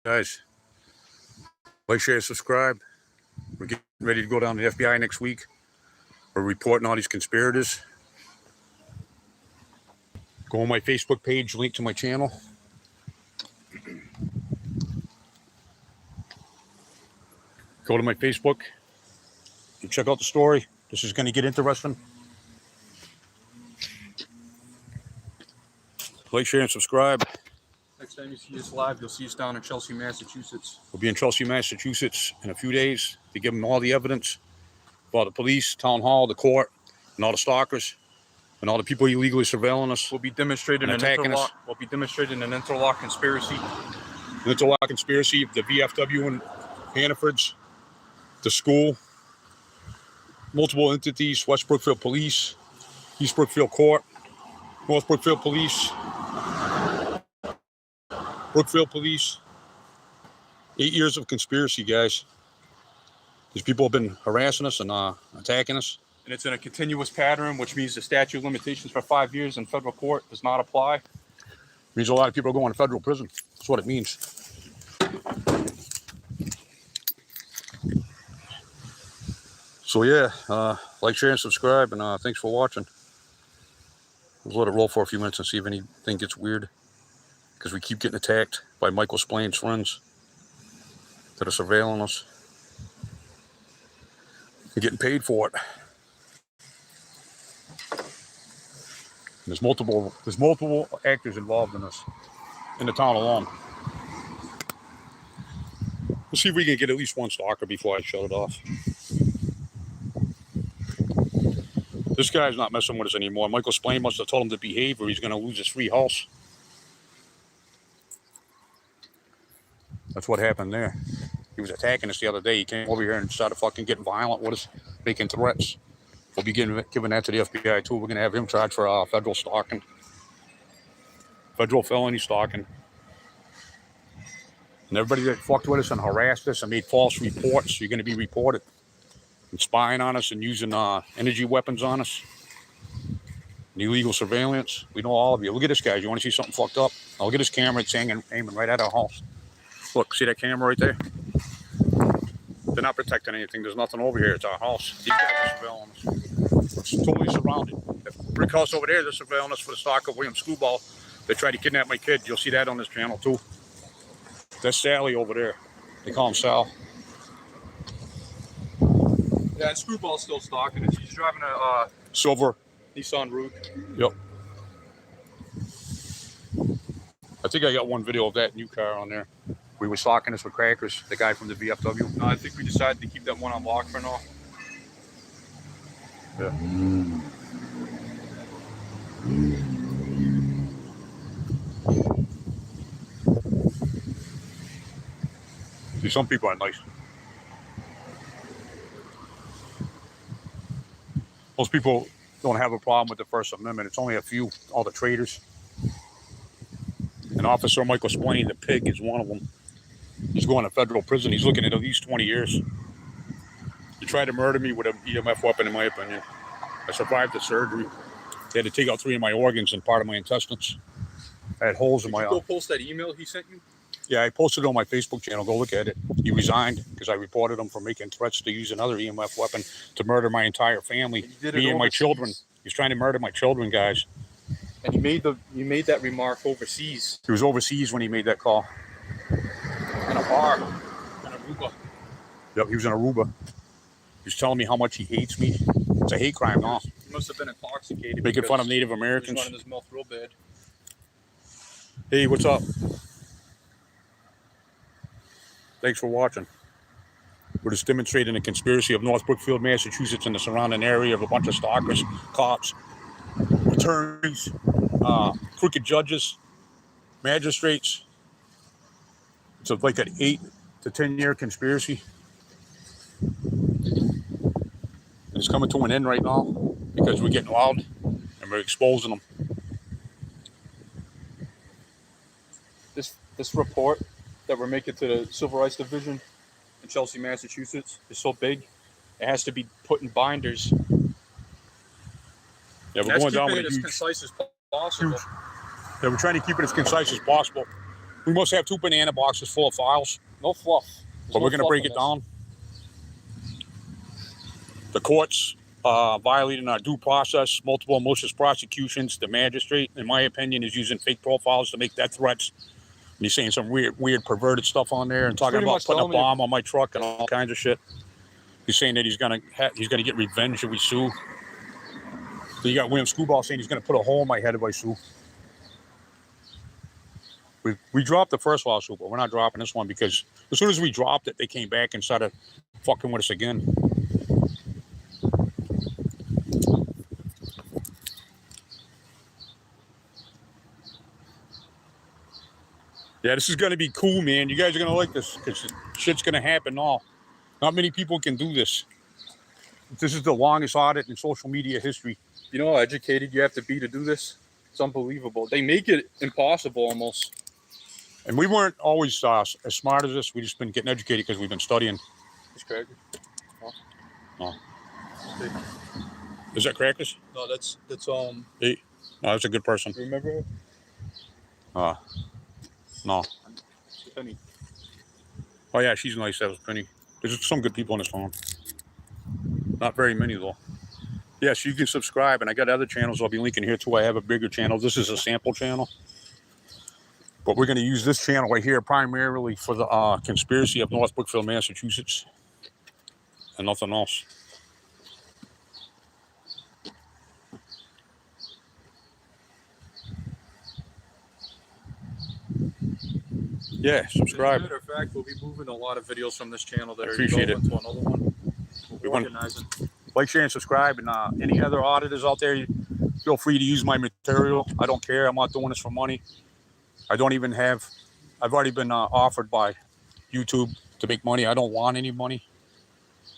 Guys, like, share, subscribe. We're getting ready to go down to the FBI next week. We're reporting all these conspirators. Go on my Facebook page, link to my channel. Go to my Facebook and check out the story. This is going to get interesting. Like, share, and subscribe. Next time you see us live, you'll see us down in Chelsea, Massachusetts. We'll be in Chelsea, Massachusetts in a few days to give them all the evidence about the police, town hall, the court, and all the stalkers, and all the people illegally surveilling us. We'll be demonstrating an interlock. We'll be demonstrating an interlock conspiracy. An interlock conspiracy of the VFW and Hannaford's, the school, multiple entities, West Brookfield Police, East Brookfield Court, North Brookfield Police, Brookfield Police. 8 years of conspiracy, guys. These people have been harassing us and attacking us. And it's in a continuous pattern, which means the statute of limitations for 5 years in federal court does not apply. It means a lot of people are going to federal prison. That's what it means. So yeah, like, share, and subscribe, and thanks for watching. We'll let it roll for a few minutes and see if anything gets weird, because we keep getting attacked by Michael Splaines' friends that are surveilling us and getting paid for it. And there's multiple actors involved in this, in the town alone. We'll see if we can get at least one stalker before I shut it off. This guy's not messing with us anymore. Michael Splaine must have told him to behave or he's going to lose his free house. That's what happened there. He was attacking us the other day. He came over here and started fucking getting violent with us, making threats. We'll be giving that to the FBI too. We're going to have him charged for federal stalking. Federal felony stalking. And everybody that fucked with us and harassed us and made false reports, you're going to be reported. And spying on us and using energy weapons on us. And illegal surveillance. We know all of you. Look at this, guys. You want to see something fucked up? I'll get his camera. It's aiming right at our house. Look, see that camera right there? They're not protecting anything. There's nothing over here. It's our house. These guys are surveilling us. It's totally surrounded. That brick house over there, they're surveilling us for the stalker of William Screwball. They tried to kidnap my kid. You'll see that on this channel too. That's Sally over there. They call him Sal. Yeah, and Screwball's still stalking us. He's driving a silver Nissan Rogue. Yep. I think I got one video of that new car on there. We were stalking us with crackers, the guy from the VFW. No, I think we decided to keep that one on lock for now. Yeah. See, some people are nice. Most people don't have a problem with the First Amendment. It's only a few, all the traitors. And Officer Michael Splaine, the pig, is one of them. He's going to federal prison. He's looking at least 20 years. He tried to murder me with an EMF weapon, in my opinion. I survived the surgery. They had to take out 3 of my organs and part of my intestines. I had holes in my... Did you go post that email he sent you? Yeah, I posted it on my Facebook channel. Go look at it. He resigned because I reported him for making threats to use another EMF weapon to murder my entire family, me and my children. He's trying to murder my children, guys. And you made that remark overseas. He was overseas when he made that call. In a bar in Aruba. Yep, he was in Aruba. He was telling me how much he hates me. It's a hate crime, no? He must have been intoxicated. Making fun of Native Americans. He was running his mouth real bad. Hey, what's up? Thanks for watching. We're just demonstrating a conspiracy of North Brookfield, Massachusetts, and the surrounding area of a bunch of stalkers, cops, attorneys, crooked judges, magistrates. It's like an 8 to 10 year conspiracy. And it's coming to an end right now because we're getting loud and we're exposing them. This report that we're making to the Civil Rights Division in Chelsea, Massachusetts is so big, it has to be put in binders. Yeah, we're going down with it as concise as possible. Yeah, we're trying to keep it as concise as possible. We must have 2 banana boxes full of files. No fluff. But we're going to break it down. The courts violating our due process, multiple malicious prosecutions. The magistrate, in my opinion, is using fake profiles to make death threats. And he's saying some weird, perverted stuff on there and talking about putting a bomb on my truck and all kinds of shit. He's saying that he's gonna get revenge if we sue. So you got William Screwball saying he's gonna put a hole in my head if I sue. We dropped the first lawsuit, but we're not dropping this one because as soon as we dropped it, they came back and started fucking with us again. Yeah, this is going to be cool, man. You guys are going to like this because shit's going to happen all. Not many people can do this. This is the longest audit in social media history. You know how educated you have to be to do this? It's unbelievable. They make it impossible almost. And we weren't always as smart as this. We just been getting educated because we've been studying. It's crackers. Oh. Is that crackers? No, that's Hey. No, that's a good person. Remember her? No. Penny. Oh yeah, she's nice. That was Penny. There's some good people on this phone. Not very many though. Yes, you can subscribe, and I got other channels I'll be linking here too. I have a bigger channel. This is a sample channel, but we're going to use this channel right here primarily for the conspiracy of North Brookfield, Massachusetts, and nothing else. Yeah, subscribe. As a matter of fact, we'll be moving a lot of videos from this channel that are Appreciate it. to another one. We're organizing. Like, share, and subscribe. And any other auditors out there, feel free to use my material. I don't care. I'm not doing this for money. I don't even have. I've already been offered by YouTube to make money. I don't want any money.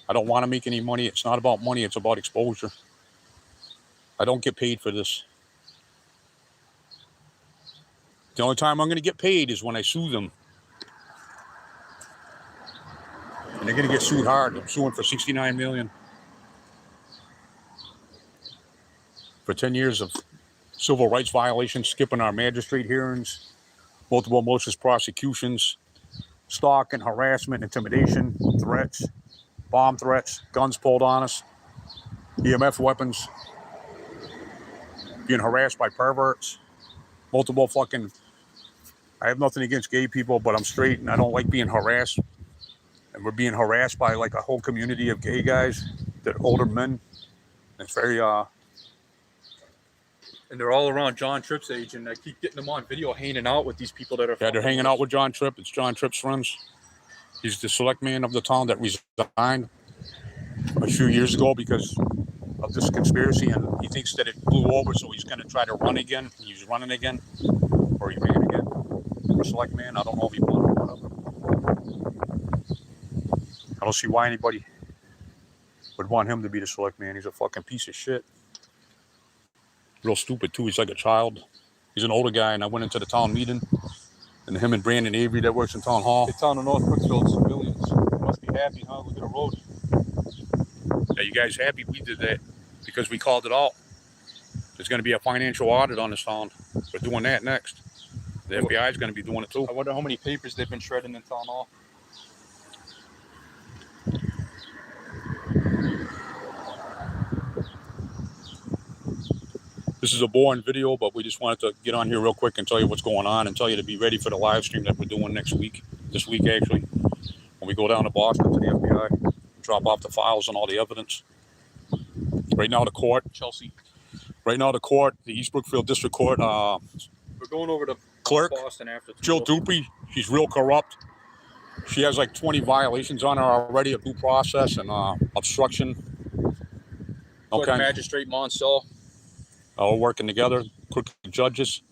I don't want to make any money. It's not about money. It's about exposure. I don't get paid for this. The only time I'm going to get paid is when I sue them. And they're going to get sued hard. I'm suing for $69 million. For 10 years of civil rights violations, skipping our magistrate hearings, multiple malicious prosecutions, stalking, harassment, intimidation, threats, bomb threats, guns pulled on us, EMF weapons, being harassed by perverts, multiple fucking... I have nothing against gay people, but I'm straight and I don't like being harassed. And we're being harassed by like a whole community of gay guys that are older men. It's very and they're all around John Tripp's age, and I keep getting them on video hanging out with these people that are... Yeah, they're hanging out with John Tripp. It's John Tripp's friends. He's the select man of the town that resigned a few years ago because of this conspiracy, and he thinks that it blew over, so he's going to try to run again. He's running again, or he ran again. For select man, I don't know if he won or whatever. I don't see why anybody would want him to be the select man. He's a fucking piece of shit. Real stupid too. He's like a child. He's an older guy, and I went into the town meeting, and him and Brandon Avery that works in town hall. The town of North Brookfield civilians must be happy, huh? Look at the road. Are you guys happy we did that? Because we called it out. There's going to be a financial audit on this town. We're doing that next. The FBI is going to be doing it too. I wonder how many papers they've been shredding in town hall. This is a boring video, but we just wanted to get on here real quick and tell you what's going on and tell you to be ready for the live stream that we're doing next week. This week, actually, when we go down to Boston to the FBI and drop off the files and all the evidence. Right now, the court, Chelsea. Right now, the court, the East Brookfield District Court, we're going over to clerk, Boston after Jill Dupree. She's real corrupt. She has like 20 violations on her already of due process and obstruction. Okay. Magistrate Monsell. We're working together, crooked judges,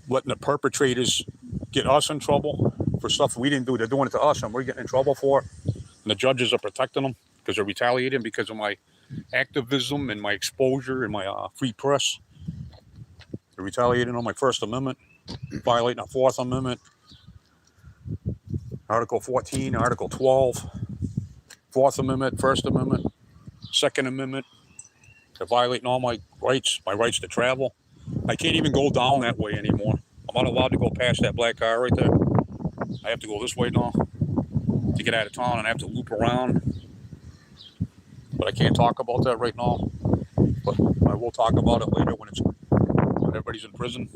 letting the perpetrators get us in trouble for stuff we didn't do. They're doing it to us, and we're getting in trouble for it. And the judges are protecting them because they're retaliating because of my activism and my exposure and my free press. They're retaliating on my First Amendment, violating our Fourth Amendment, Article 14, Article 12, Fourth Amendment, First Amendment, Second Amendment. They're violating all my rights to travel. I can't even go down that way anymore. I'm not allowed to go past that black car right there. I have to go this way now to get out of town, and I have to loop around. But I can't talk about that right now. But I will talk about it later when everybody's in prison.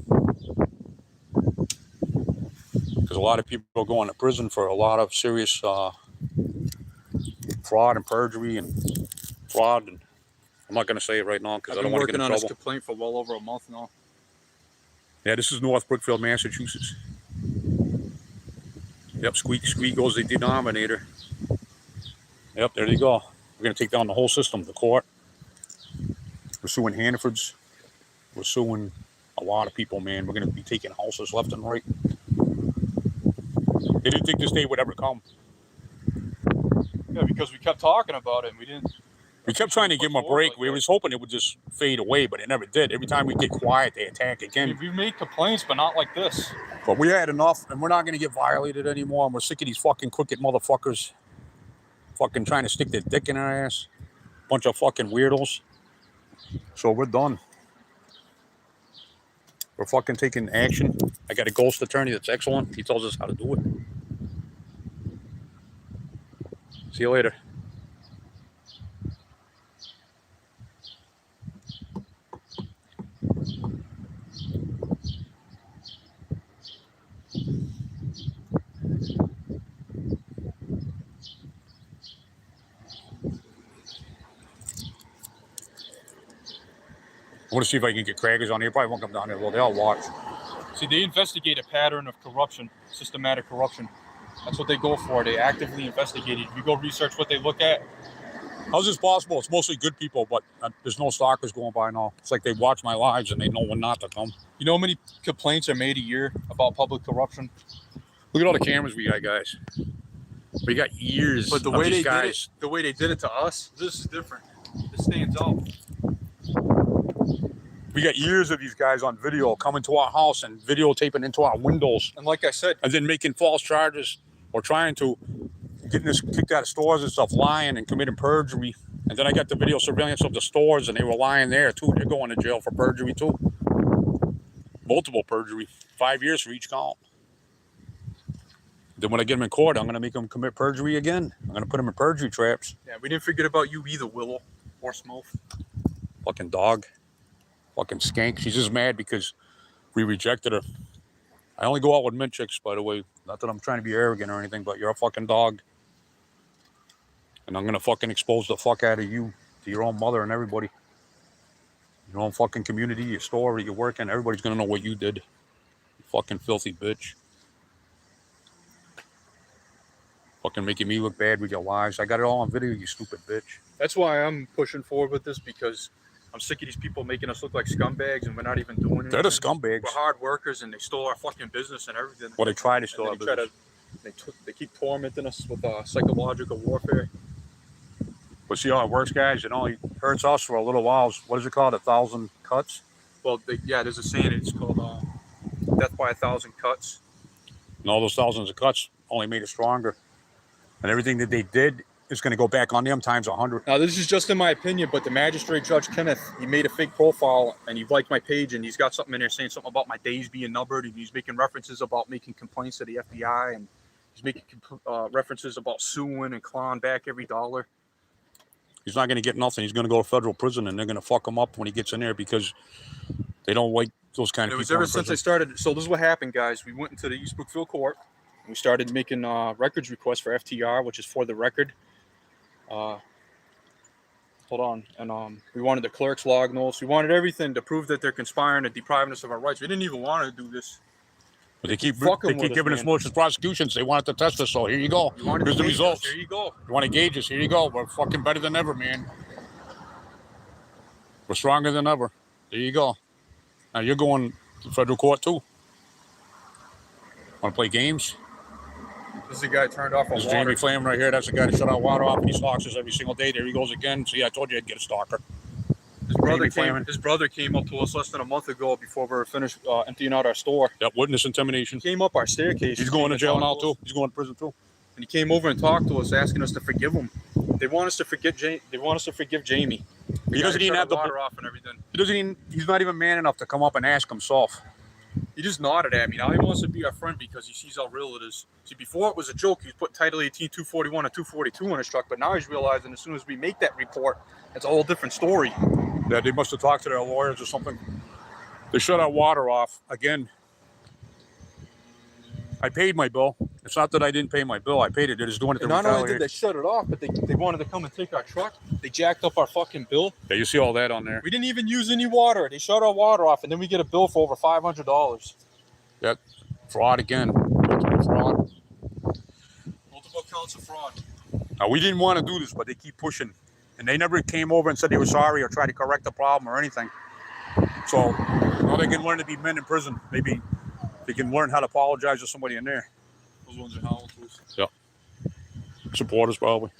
Because a lot of people are going to prison for a lot of serious fraud and perjury and fraud. And I'm not going to say it right now because I don't want to get in trouble. I've been working on this complaint for well over a month now. Yeah, this is North Brookfield, Massachusetts. Yep, squeak goes the denominator. Yep, there you go. We're going to take down the whole system, the court. We're suing Hannaford's. We're suing a lot of people, man. We're going to be taking houses left and right. They didn't think this day would ever come. Yeah, because we kept talking about it and we didn't. We kept trying to give them a break. We was hoping it would just fade away, but it never did. Every time we get quiet, they attack again. We made complaints, but not like this. But we had enough, and we're not going to get violated anymore. And we're sick of these fucking crooked motherfuckers fucking trying to stick their dick in our ass. Bunch of fucking weirdos. So we're done. We're fucking taking action. I got a ghost attorney that's excellent. He tells us how to do it. See you later. I want to see if I can get crackers on here. Probably won't come down here. Well, they all watch. See, they investigate a pattern of corruption, systematic corruption. That's what they go for. They actively investigate it. If you go research what they look at. How's this possible? It's mostly good people, but there's no stalkers going by now. It's like they watch my lives and they know when not to come. You know how many complaints are made a year about public corruption? Look at all the cameras we got, guys. We got years. But the way they did it, the way they did it to us, this is different. This stands out. We got years of these guys on video coming to our house and videotaping into our windows. And like I said, and then making false charges or trying to getting us kicked out of stores and stuff, lying and committing perjury. And then I got the video surveillance of the stores, and they were lying there too. They're going to jail for perjury too. Multiple perjury, 5 years for each count. Then when I get them in court, I'm going to make them commit perjury again. I'm going to put them in perjury traps. Yeah, we didn't forget about you either, Willow or Smooth. Fucking dog. Fucking skank. She's just mad because we rejected her. I only go out with mint chicks, by the way. Not that I'm trying to be arrogant or anything, but you're a fucking dog. And I'm going to fucking expose the fuck out of you to your own mother and everybody. Your own fucking community, your store that you work in. Everybody's going to know what you did. You fucking filthy bitch. Fucking making me look bad with your lies. I got it all on video, you stupid bitch. That's why I'm pushing forward with this, because I'm sick of these people making us look like scumbags and we're not even doing anything. They're the scumbags. We're hard workers and they stole our fucking business and everything. Well, they try to steal our business. They keep tormenting us with psychological warfare. But see how it works, guys? It only hurts us for a little while. What is it called? 1,000 cuts? Well, yeah, there's a saying. It's called death by 1,000 cuts. And all those thousands of cuts only made it stronger. And everything that they did is going to go back on them times 100. Now, this is just in my opinion, but the magistrate, Judge Kenneth, he made a fake profile and he liked my page and he's got something in there saying something about my days being numbered, and he's making references about making complaints to the FBI, and he's making references about suing and clawing back every dollar. He's not going to get nothing. He's going to go to federal prison, and they're going to fuck him up when he gets in there because they don't like those kind of people. It was ever since I started. So this is what happened, guys. We went into the East Brookfield court. We started making records requests for FTR, which is for the record. Hold on. And we wanted the clerk's log notes. We wanted everything to prove that they're conspiring and depriving us of our rights. We didn't even want to do this. But they keep giving us malicious prosecutions. They wanted to test us, so here you go. Here's the results. Here you go. You want to gauge us? Here you go. We're fucking better than ever, man. We're stronger than ever. There you go. Now you're going to federal court too. Want to play games? This is the guy turned off our water. This is Jamie Flam right here. That's the guy that shut our water off, and he stalks us every single day. There he goes again. See, I told you I'd get a stalker. His brother came up to us less than a month ago before we were finished emptying out our store. Yep, witness intimidation. He came up our staircase. He's going to jail now too. He's going to prison too. And he came over and talked to us, asking us to forgive him. They want us to forget. They want us to forgive Jamie. He doesn't even have the water off and everything. He doesn't even. He's not even man enough to come up and ask himself. He just nodded at me. Now he wants to be our friend because he sees how real it is. See, before it was a joke. He was putting Title 18, 241, and 242 on his truck, but now he's realizing as soon as we make that report, it's a whole different story. Yeah, they must have talked to their lawyers or something. They shut our water off again. I paid my bill. It's not that I didn't pay my bill. I paid it. They're just doing it to And not only retaliate. did they shut it off, but they wanted to come and take our truck. They jacked up our fucking bill. Yeah, you see all that on there. We didn't even use any water. They shut our water off, and then we get a bill for over $500. Yeah, fraud again. Multiple fraud. Multiple counts of fraud. Now, we didn't want to do this, but they keep pushing. And they never came over and said they were sorry or tried to correct the problem or anything. So now they can learn to be men in prison. Maybe they can learn how to apologize to somebody in there. Those ones are howling to us. Yeah. Supporters, probably.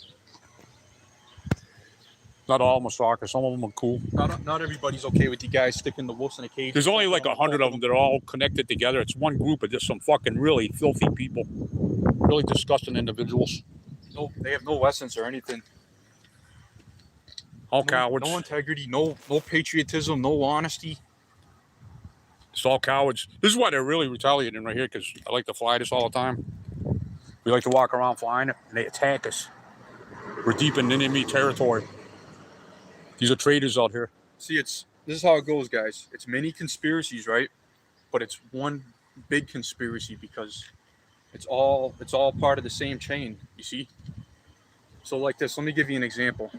Not all of them are stalkers. Some of them are cool. Not everybody's okay with you guys sticking the wolves in a cage. There's only like 100 of them that are all connected together. It's one group of just some fucking really filthy people. Really disgusting individuals. No, they have no essence or anything. All cowards. No integrity, no patriotism, no honesty. It's all cowards. This is why they're really retaliating right here, because I like to fly this all the time. We like to walk around flying it, and they attack us. We're deep in enemy territory. These are traitors out here. See, this is how it goes, guys. It's many conspiracies, right? But it's one big conspiracy because it's all part of the same chain, you see? So like this, let me give you an example.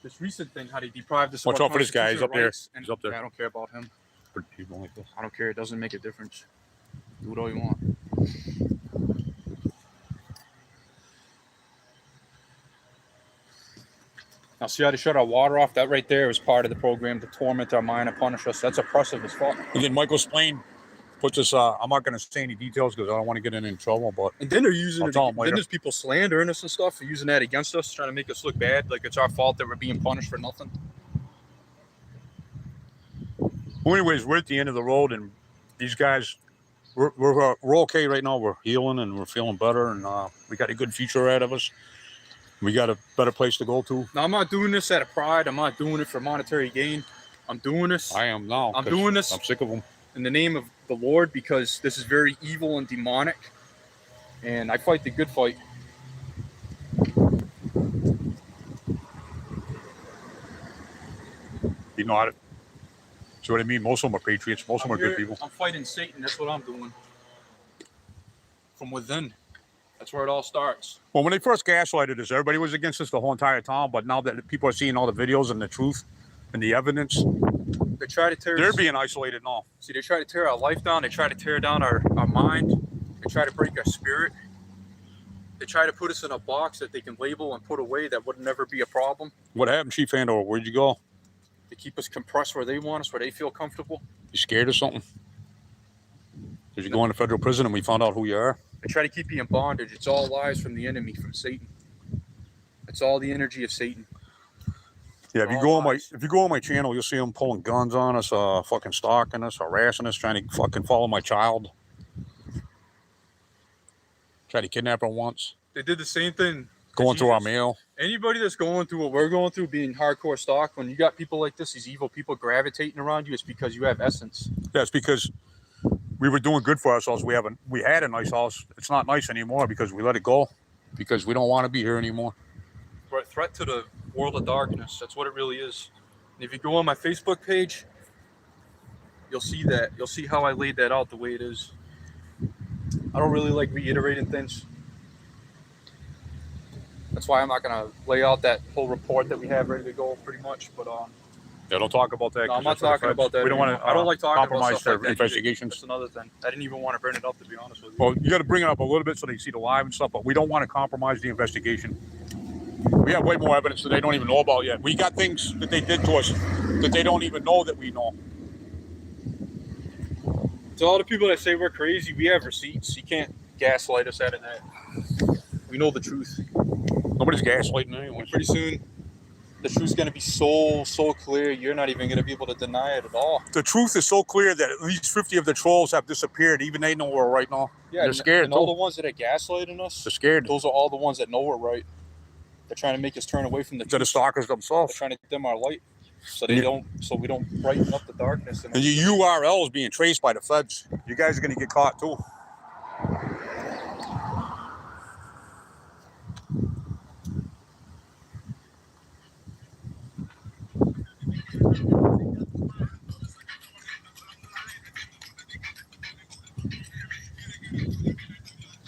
This recent thing, how they deprived us of Watch our out for this guy. He's up there. rights, and He's up there. I don't care about him. For people like this. I don't care. It doesn't make a difference. Do what all you want. Now, see how they shut our water off? That right there was part of the program to torment our mind and punish us. That's oppressive as fuck. And then Michael Splain puts us, I'm not going to say any details because I don't want to get in any trouble, but And then they're using it. tell 'em Then later. there's people slandering us and stuff, and using that against us, trying to make us look bad, like it's our fault that we're being punished for nothing. well, anyways, we're at the end of the road, and these guys, we're okay right now. We're healing, and we're feeling better, and we got a good future ahead of us. We got a better place to go to. Now, I'm not doing this out of pride. I'm not doing it for monetary gain. I'm doing this I am now. I'm 'cause doing this. I'm sick of them. in the name of the Lord because this is very evil and demonic, and I fight the good fight. You know, see what I mean? Most of them are patriots. Most of them are good people. I'm fighting Satan. That's what I'm doing. From within. That's where it all starts. Well, when they first gaslighted us, everybody was against us the whole entire time. But now that people are seeing all the videos and the truth and the evidence, They try to tear. they're being isolated now. See, they try to tear our life down. They try to tear down our mind. They try to break our spirit. They try to put us in a box that they can label and put away that would never be a problem. What happened, Chief Andover? Where'd you go? They keep us compressed where they want us, where they feel comfortable. You scared or something? Did you go into federal prison and we found out who you are? They try to keep you in bondage. It's all lies from the enemy, from Satan. It's all the energy of Satan. Yeah, if you go on my channel, you'll see them pulling guns on us, fucking stalking us, harassing us, trying to fucking follow my child. Tried to kidnap her once. They did the same thing. Going through our mail. Anybody that's going through what we're going through, being hardcore stalked, when you got people like this, these evil people gravitating around you, it's because you have essence. Yeah, it's because we were doing good for ourselves. We had a nice house. It's not nice anymore because we let it go. Because we don't want to be here anymore. We're a threat to the world of darkness. That's what it really is. And if you go on my Facebook page, you'll see that. You'll see how I laid that out the way it is. I don't really like reiterating things. That's why I'm not going to lay out that whole report that we have ready to go pretty much. But Yeah, don't talk about that. no, I'm 'cause not that's for the talking feds. about that. We don't want to I don't like talking about compromise stuff like their that either. investigations. That's another thing. I didn't even want to bring it up, to be honest with you. Well, you got to bring it up a little bit so they see the live and stuff, but we don't want to compromise the investigation. We have way more evidence that they don't even know about yet. We got things that they did to us that they don't even know that we know. To all the people that say we're crazy, we have receipts. You can't gaslight us out of that. We know the truth. Nobody's gaslighting anyone. Pretty soon, the truth's going to be so clear, you're not even going to be able to deny it at all. The truth is so clear that at least 50 of the trolls have disappeared. Even they know we're right now. Yeah, they're scared. And all the ones that are gaslighting us, They're scared. those are all the ones that know we're right. They're trying to make us turn away from the They're the truth. stalkers They're themselves. trying to dim our light. so they don't, so we don't brighten up the darkness. And your URL is being traced by the feds. You guys are gonna get caught too.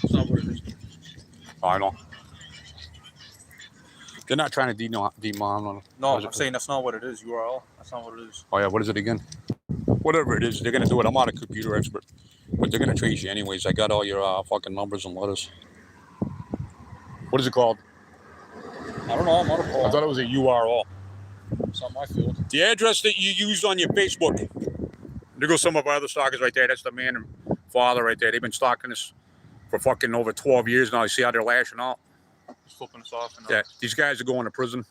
It's not what it is. I know. They're not trying to demon. No, I'm saying that's not what it is. URL. That's not what it is. Oh yeah, what is it again? Whatever it is, they're gonna do it. I'm not a computer expert, but they're gonna trace you anyways. I got all your fucking numbers and letters. What is it called? I don't know. I'm not a pro. I thought it was a URL. It's not my field. The address that you used on your Facebook. There goes some of our other stalkers right there. That's the man and father right there. They've been stalking us for fucking over 12 years now. You see how they're lashing out? Just flipping us off. Yeah, these guys are going to prison.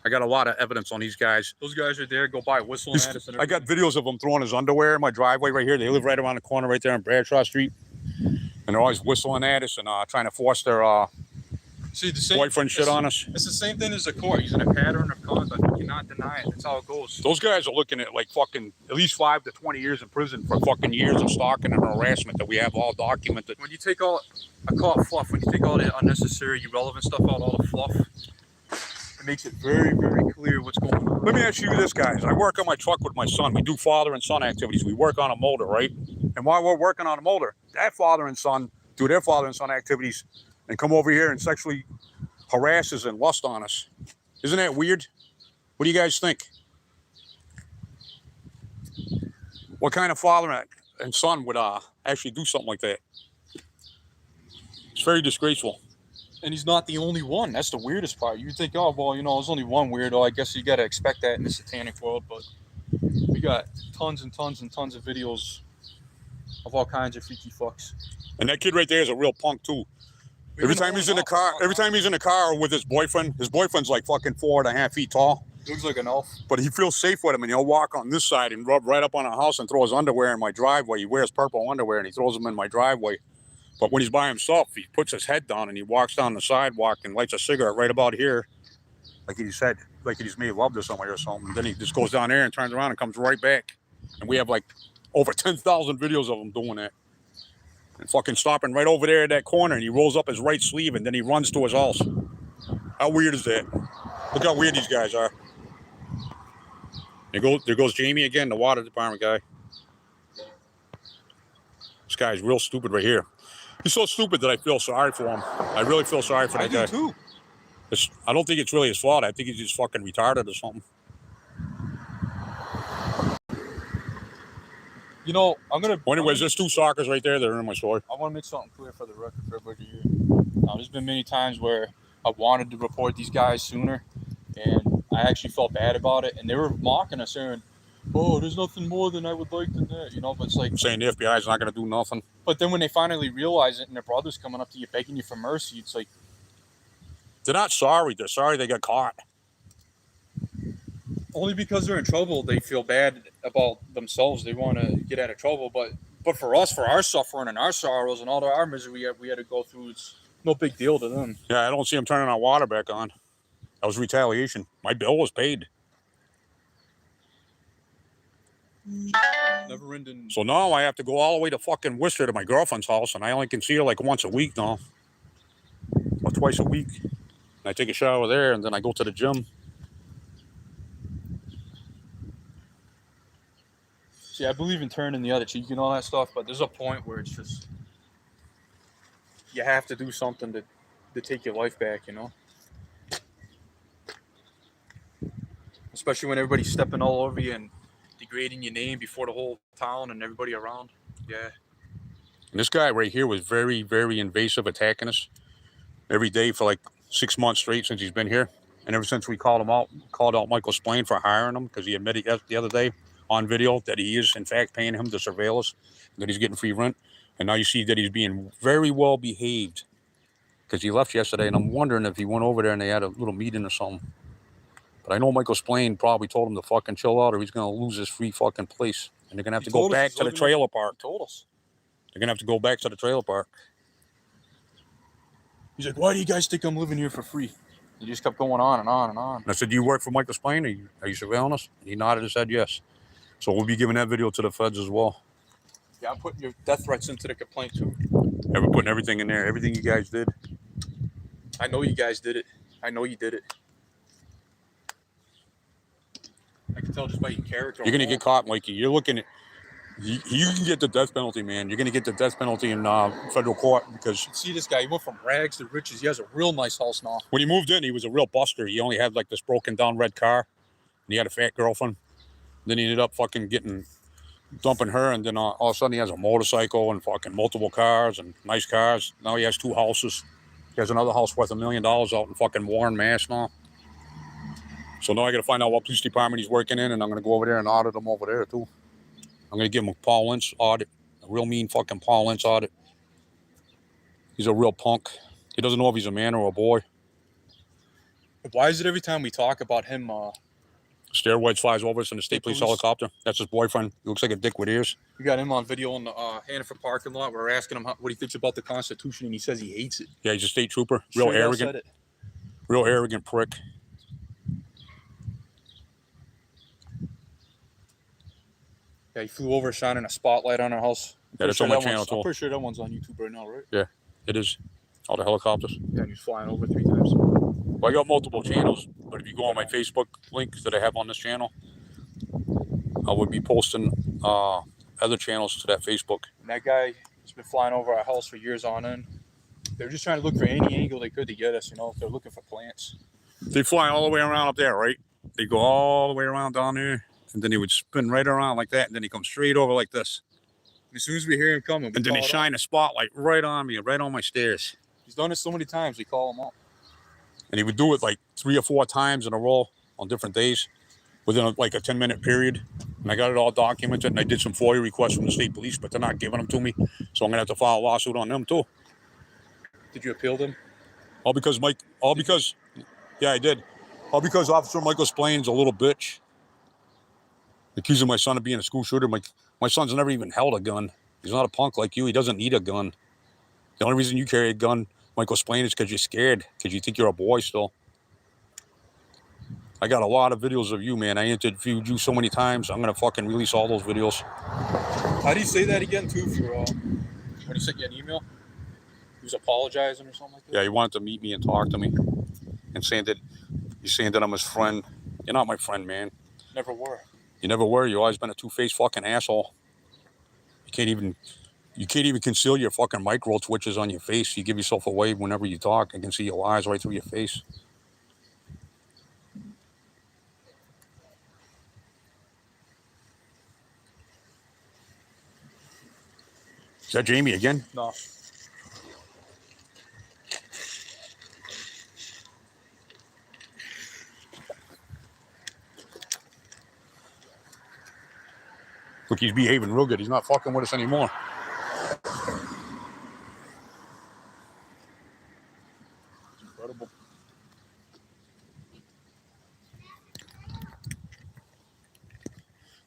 I got a lot of evidence on these guys. Those guys are there. Go by whistling at us. And I got videos of them throwing his underwear in my driveway right here. They live right around the corner right there on Bradshaw Street. And they're always whistling at us and trying to force their boyfriend shit on us. It's the same thing as the court. He's in a pattern of conduct. You cannot deny it. That's how it goes. Those guys are looking at like fucking at least 5 to 20 years in prison for fucking years of stalking and harassment that we have all documented. When you take all, I call it fluff. When you take all the unnecessary, irrelevant stuff out, all the fluff, it makes it very, very clear what's going on. Let me ask you this, guys. I work on my truck with my son. We do father and son activities. We work on a motor, right? And while we're working on a motor, that father and son do their father and son activities and come over here and sexually harasses and lust on us. Isn't that weird? What do you guys think? What kind of father and son would actually do something like that? It's very disgraceful. And he's not the only one. That's the weirdest part. You think, oh, well, you know, there's only one weirdo. I guess you got to expect that in the satanic world. But we got tons and tons and tons of videos of all kinds of freaky fucks. And that kid right there is a real punk too. Every time he's in the car with his boyfriend's like fucking 4.5 feet tall. He looks like an elf. But he feels safe with him, and he'll walk on this side and rub right up on our house and throw his underwear in my driveway. He wears purple underwear and he throws them in my driveway. But when he's by himself, he puts his head down and he walks down the sidewalk and lights a cigarette right about here, like he said, like he's made love to somebody or something. Then he just goes down there and turns around and comes right back. And we have like over 10,000 videos of him doing that. And fucking stopping right over there at that corner, and he rolls up his right sleeve and then he runs to his house. How weird is that? Look how weird these guys are. There goes Jamie again, the water department guy. This guy's real stupid right here. He's so stupid that I feel sorry for him. I really feel sorry for that guy. I do too. I don't think it's really his fault. I think he's just fucking retarded or something. You know, I'm gonna. Well, anyways, there's 2 stalkers right there that are in my story. I want to make something clear for the record for everybody here. There's been many times where I wanted to report these guys sooner, and I actually felt bad about it. And they were mocking us, saying, "Oh, there's nothing more than I would like than that," you know. But it's like saying the FBI is not going to do nothing. But then when they finally realize it, and their brother's coming up to you begging you for mercy, it's like they're not sorry. They're sorry they got caught. Only because they're in trouble, they feel bad about themselves. They want to get out of trouble. But for us, for our suffering and our sorrows and all our misery we had to go through, it's no big deal to them. Yeah, I don't see them turning our water back on. That was retaliation. My bill was paid. Never ending. So now I have to go all the way to fucking Worcester to my girlfriend's house, and I only can see her like once a week now. Or twice a week. And I take a shower there, and then I go to the gym. See, I believe in turning the other cheek and all that stuff, but there's a point where it's just you have to do something to take your life back, you know? Especially when everybody's stepping all over you and degrading your name before the whole town and everybody around. Yeah. And this guy right here was very, very invasive, attacking us every day for like 6 months straight since he's been here. And ever since we called out Michael Splaines for hiring him, because he admitted the other day on video that he is in fact paying him to surveil us, that he's getting free rent. And now you see that he's being very well behaved, because he left yesterday, and I'm wondering if he went over there and they had a little meeting or something. But I know Michael Splaine probably told him to fucking chill out or he's going to lose his free fucking place. And they're going to have to go back to the trailer park. He told us. They're going to have to go back to the trailer park. He's like, why do you guys think I'm living here for free? He just kept going on and on and on. And I said, do you work for Michael Splain? Are you surveilling us? And he nodded his head yes. So we'll be giving that video to the feds as well. Yeah, I'm putting your death threats into the complaint too. Yeah, we're putting everything in there. Everything you guys did. I know you guys did it. I know you did it. I can tell just by your character. You're going to get caught, Mikey. You're looking at... You can get the death penalty, man. You're going to get the death penalty in federal court because... See this guy, he went from rags to riches. He has a real nice house now. When he moved in, he was a real buster. He only had like this broken down red car. And he had a fat girlfriend. Then he ended up fucking dumping her. And then all of a sudden he has a motorcycle and fucking multiple cars and nice cars. Now he has 2 houses. He has another house worth $1 million out in fucking Warren, Mass now. So now I got to find out what police department he's working in. And I'm going to go over there and audit him over there too. I'm going to give him a Paul Lynch audit. A real mean fucking Paul Lynch audit. He's a real punk. He doesn't know if he's a man or a boy. Why is it every time we talk about him... Steroids flies over us in the state police helicopter. That's his boyfriend. He looks like a dick with ears. We got him on video in the Hannaford parking lot. We're asking him what he thinks about the Constitution, and he says he hates it. Yeah, he's a state trooper. Real arrogant. Real arrogant prick. Yeah, he flew over shining a spotlight on our house. Yeah, that's on my channel too. I'm pretty sure that one's on YouTube right now, right? Yeah, it is. All the helicopters. Yeah, and he's flying over 3 times. Well, I got multiple channels, but if you go on my Facebook link that I have on this channel, I would be posting other channels to that Facebook. And that guy has been flying over our house for years on end. They're just trying to look for any angle they could to get us, you know, if they're looking for plants. They fly all the way around up there, right? They go all the way around down there, and then he would spin right around like that, and then he comes straight over like this. As soon as we hear him coming, and then they shine a spotlight right on me, right on my stairs. He's done it so many times, we call him up. And he would do it like 3 or 4 times in a row on different days within like a 10-minute period. And I got it all documented, and I did some FOIA requests from the state police, but they're not giving them to me. So I'm going to have to file a lawsuit on them too. Did you appeal them? Yeah, I did. All because Officer Michael Splain's a little bitch. Accusing my son of being a school shooter. My son's never even held a gun. He's not a punk like you. He doesn't need a gun. The only reason you carry a gun, Michael Splain, is because you're scared, because you think you're a boy still. I got a lot of videos of you, man. I interviewed you so many times. I'm going to fucking release all those videos. How do you say that again, too, for when he sent you an email? He was apologizing or something like that? Yeah, he wanted to meet me and talk to me. And saying that I'm his friend. You're not my friend, man. Never were. You never were. You've always been a two-faced fucking asshole. You can't even conceal your fucking micro twitches on your face. You give yourself away whenever you talk. I can see your eyes right through your face. Is that Jamie again? No. Look, he's behaving real good. He's not fucking with us anymore. It's incredible.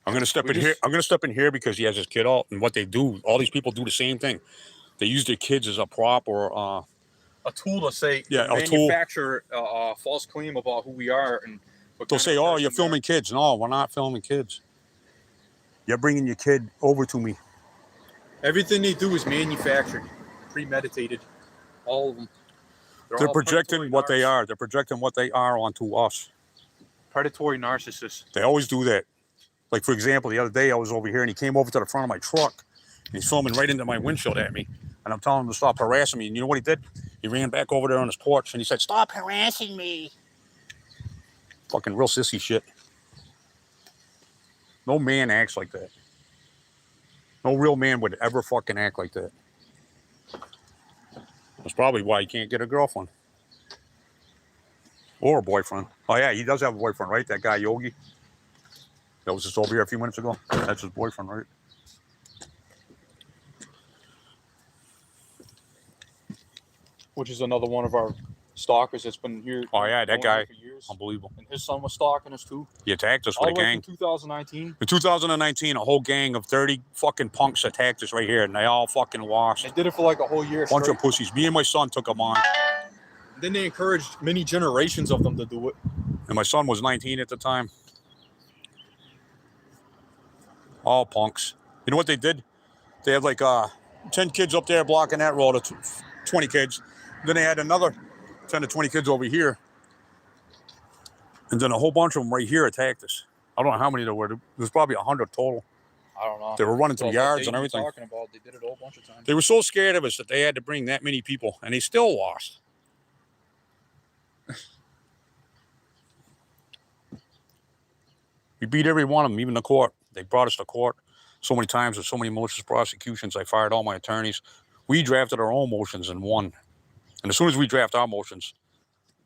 I'm gonna step in here. I'm gonna step in here because he has his kid out, and what they do, all these people do the same thing. They use their kids as a prop or a tool to say, manufacture a false claim about who we are, and they'll say, "Oh, you're filming kids." No, we're not filming kids. You're bringing your kid over to me. Everything they do is manufactured, premeditated. All of them. They're projecting what they are. They're projecting what they are onto us. Predatory narcissists. They always do that. Like, for example, the other day I was over here and he came over to the front of my truck and he's filming right into my windshield at me. And I'm telling him to stop harassing me. And you know what he did? He ran back over there on his porch and he said, "Stop harassing me." Fucking real sissy shit. No man acts like that. No real man would ever fucking act like that. That's probably why he can't get a girlfriend. Or a boyfriend. Oh yeah, he does have a boyfriend, right? That guy Yogi. That was just over here a few minutes ago. That's his boyfriend, right? Which is another one of our stalkers that's been here. Oh yeah, that guy. For years. Unbelievable. And his son was stalking us too. He attacked us with a gang. In 2019. In 2019, a whole gang of 30 fucking punks attacked us right here, and they all fucking lost. They did it for like a whole year. Bunch of pussies. Me and my son took them on. Then they encouraged many generations of them to do it. And my son was 19 at the time. All punks. You know what they did? They had like 10 kids up there blocking that road, 20 kids. Then they had another 10 to 20 kids over here. And then a whole bunch of them right here attacked us. I don't know how many there were. There was probably 100 total. I don't know. They were running through yards and everything. Talking about, they did it a whole bunch of times. They were so scared of us that they had to bring that many people, and they still lost. We beat every one of them, even the court. They brought us to court so many times with so many malicious prosecutions. I fired all my attorneys. We drafted our own motions and won. And as soon as we draft our motions,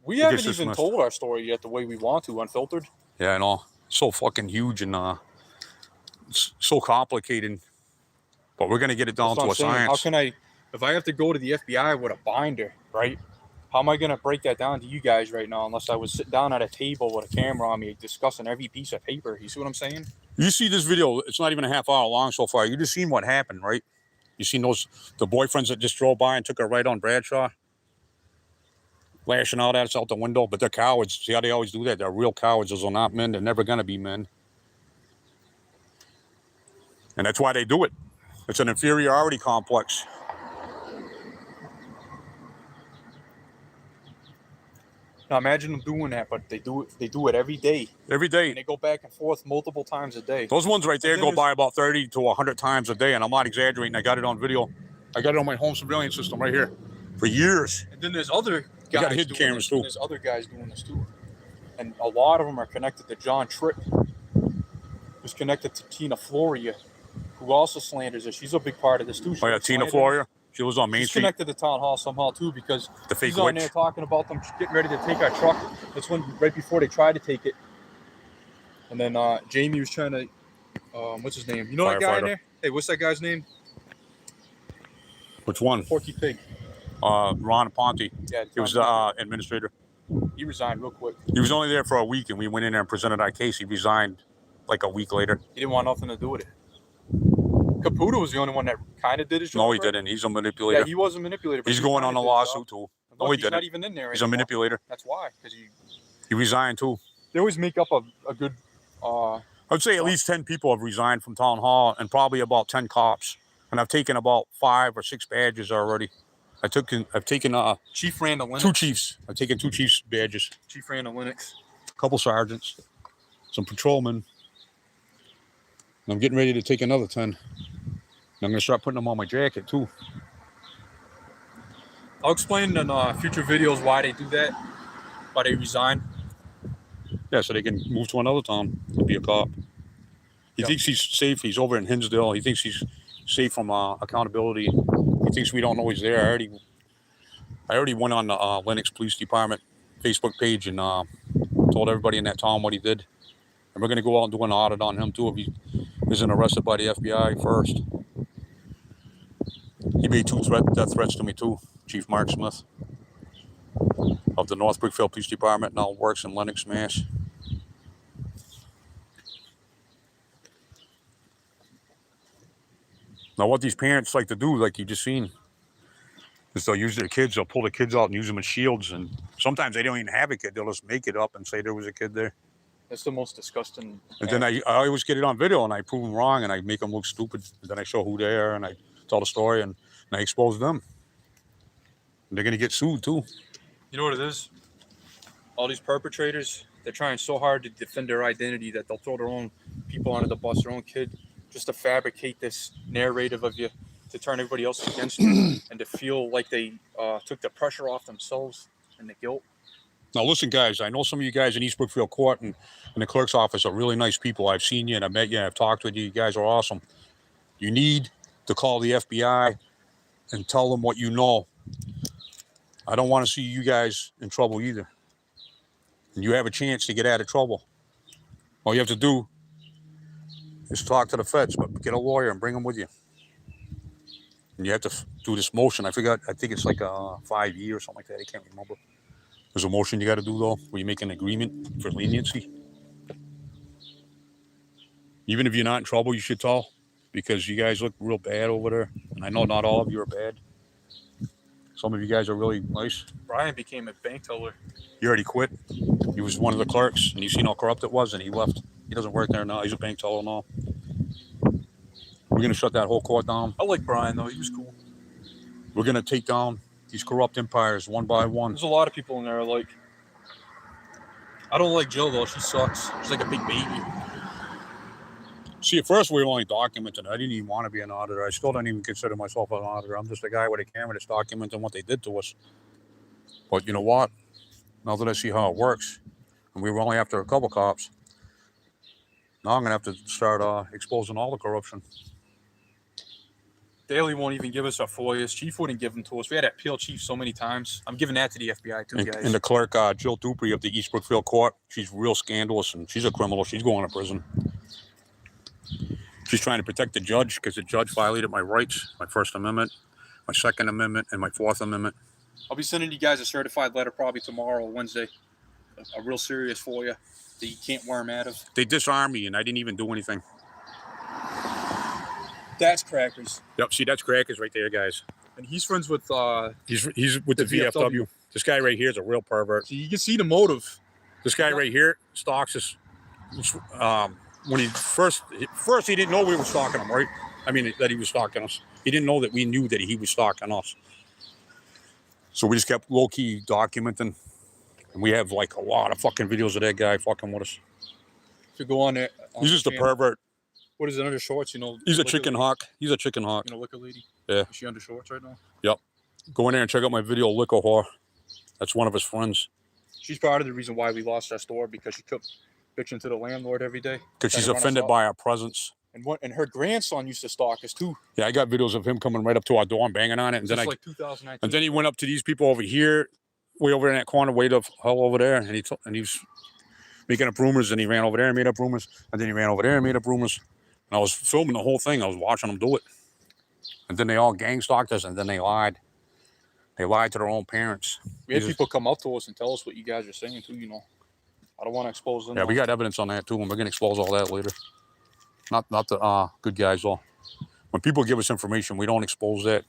we haven't even told our story yet the way we want to, unfiltered. Yeah, I know. So fucking huge and so complicated. But we're gonna get it down to a science. How can I, if I have to go to the FBI with a binder, right? How am I gonna break that down to you guys right now unless I was sitting down at a table with a camera on me discussing every piece of paper? You see what I'm saying? You see this video, it's not even a half hour long so far. You just seen what happened, right? You seen the boyfriends that just drove by and took a right on Bradshaw? Lashing out at us out the window, but they're cowards. See how they always do that? They're real cowards. Those are not men. They're never gonna be men. And that's why they do it. It's an inferiority complex. Now imagine them doing that, but they do it every day. Every day. And they go back and forth multiple times a day. Those ones right there go by about 30 to 100 times a day, and I'm not exaggerating. I got it on video. I got it on my home surveillance system right here for years. And then there's other guys got hidden cameras too. There's other guys doing this too. And a lot of them are connected to John Tripp, who's connected to Tina Floria, who also slanders her. She's a big part of this too. Oh yeah, Tina Floria. She was on Main Street. She's connected to Town Hall somehow too, because the fake he's on there talking about them getting ready to take our truck. That's when right before they tried to take it. And then Jamie was trying to, what's his name? You know that guy in there? Hey, what's that guy's name? Which one? Porky Pig. Ron Ponte. Yeah, he was the administrator. He resigned real quick. He was only there for a week, and we went in there and presented our case. He resigned like a week later. He didn't want nothing to do with it. Caputo was the only one that kind of did his job. No, he didn't. He's a manipulator. Yeah, he was a manipulator. He's going on a lawsuit too. No, he didn't. He's not even in there anymore. He's a manipulator. That's why, because he resigned too. They always make up a good. I would say at least 10 people have resigned from Town Hall, and probably about 10 cops. And I've taken about 5 or 6 badges already. I've taken Chief ran the Linux. 2 chiefs. I've taken 2 chiefs badges. Chief ran the Linux. A couple sergeants, some patrolmen. And I'm getting ready to take another 10. I'm going to start putting them on my jacket too. I'll explain in future videos why they do that, why they resign. Yeah, so they can move to another town to be a cop. He thinks he's safe. He's over in Hinsdale. He thinks he's safe from accountability. He thinks we don't know he's there. I already went on the Lennox Police Department Facebook page and told everybody in that town what he did. And we're going to go out and do an audit on him too if he isn't arrested by the FBI first. He made 2 death threats to me too, Chief Mark Smith of the North Brookfield Police Department, now works in Lennox, Mass. Now what these parents like to do, like you just seen, is they'll use their kids, they'll pull the kids out and use them as shields, and sometimes they don't even have a kid, they'll just make it up and say there was a kid there. That's the most disgusting. And then I always get it on video and I prove them wrong and I make them look stupid, and then I show who they are and I tell the story and I expose them. And they're going to get sued too. You know what it is? All these perpetrators, they're trying so hard to defend their identity that they'll throw their own people under the bus, their own kid, just to fabricate this narrative of you, to turn everybody else against you, and to feel like they took the pressure off themselves and the guilt. Now listen, guys, I know some of you guys in East Brookfield Court and in the clerk's office are really nice people. I've seen you and I've met you and I've talked with you. You guys are awesome. You need to call the FBI and tell them what you know. I don't want to see you guys in trouble either. And you have a chance to get out of trouble. All you have to do is talk to the feds, but get a lawyer and bring them with you. And you have to do this motion. I think it's like a 5 year or something like that. I can't remember. There's a motion you got to do though, where you make an agreement for leniency. Even if you're not in trouble, you should tell, because you guys look real bad over there. And I know not all of you are bad. Some of you guys are really nice. Brian became a bank teller. He already quit. He was one of the clerks, and you seen how corrupt it was, and he left. He doesn't work there now. He's a bank teller now. We're going to shut that whole court down. I like Brian, though. He was cool. We're going to take down these corrupt empires one by one. There's a lot of people in there. Like, I don't like Jill, though. She sucks. She's like a big baby. See, at first we were only documenting. I didn't even want to be an auditor. I still don't even consider myself an auditor. I'm just a guy with a camera that's documenting what they did to us. But you know what? Now that I see how it works, and we were only after a couple cops, now I'm going to have to start exposing all the corruption. Daly won't even give us our FOIAs. Chief wouldn't give them to us. We had to appeal Chief so many times. I'm giving that to the FBI too, guys. And the clerk, Jill Dupree of the East Brookfield Court, she's real scandalous, and she's a criminal. She's going to prison. She's trying to protect the judge because the judge violated my rights, my First Amendment, my Second Amendment, and my Fourth Amendment. I'll be sending you guys a certified letter probably tomorrow or Wednesday. A real serious FOIA that you can't worm out of. They disarmed me, and I didn't even do anything. That's Crackers. Yep, see, that's Crackers right there, guys. And he's friends with... He's with the VFW. This guy right here is a real pervert. So you can see the motive. This guy right here stalks us. When he first he didn't know we were stalking him, right? I mean, that he was stalking us. He didn't know that we knew that he was stalking us. So we just kept low-key documenting. And we have like a lot of fucking videos of that guy fucking with us. To go on there. He's just a pervert. What is it, under shorts? You know. He's a chicken hawk. He's a chicken hawk. You know, liquor lady? Yeah. Is she under shorts right now? Yep. Go in there and check out my video, Liquor Whore. That's one of his friends. She's part of the reason why we lost our store, because she kept bitching to the landlord every day. Because she's offended by our presence. And her grandson used to stalk us too. Yeah, I got videos of him coming right up to our door and banging on it. And then like 2019. And then he went up to these people over here, way over in that corner, way the hell over there, and he was making up rumors, and he ran over there and made up rumors, and then he ran over there and made up rumors. And I was filming the whole thing. I was watching them do it. And then they all gang stalked us, and then they lied. They lied to their own parents. We had people come up to us and tell us what you guys are saying too, you know. I don't want to expose them. Yeah, we got evidence on that too, and we're going to expose all that later. Not the good guys, though. When people give us information, we don't expose that.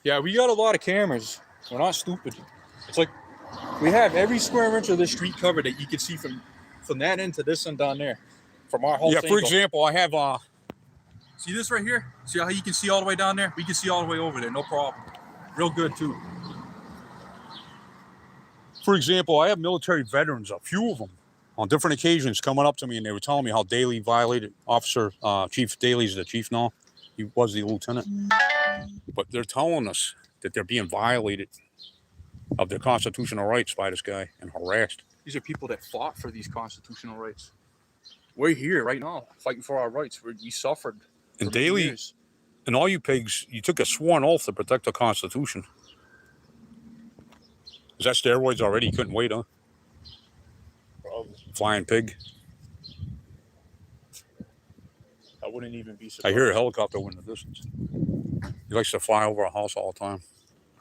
Yeah, we got a lot of cameras. We're not stupid. It's like we have every square inch of the street covered that you can see from that end to this end down there. From our whole for example, I have see this right here? See how you can see all the way down there? We can see all the way over there, no problem. Real good too. For example, I have military veterans, a few of them, on different occasions coming up to me, and they were telling me how Daly violated Officer Chief Daly's the chief now. He was the lieutenant. But they're telling us that they're being violated of their constitutional rights by this guy and harassed. These are people that fought for these constitutional rights. We're here right now fighting for our rights. We suffered. And Daly, and all you pigs, you took a sworn oath to protect the Constitution. Is that steroids already? You couldn't wait, huh? Probably. Flying pig. I wouldn't even be surprised. I hear a helicopter in the distance. He likes to fly over our house all the time.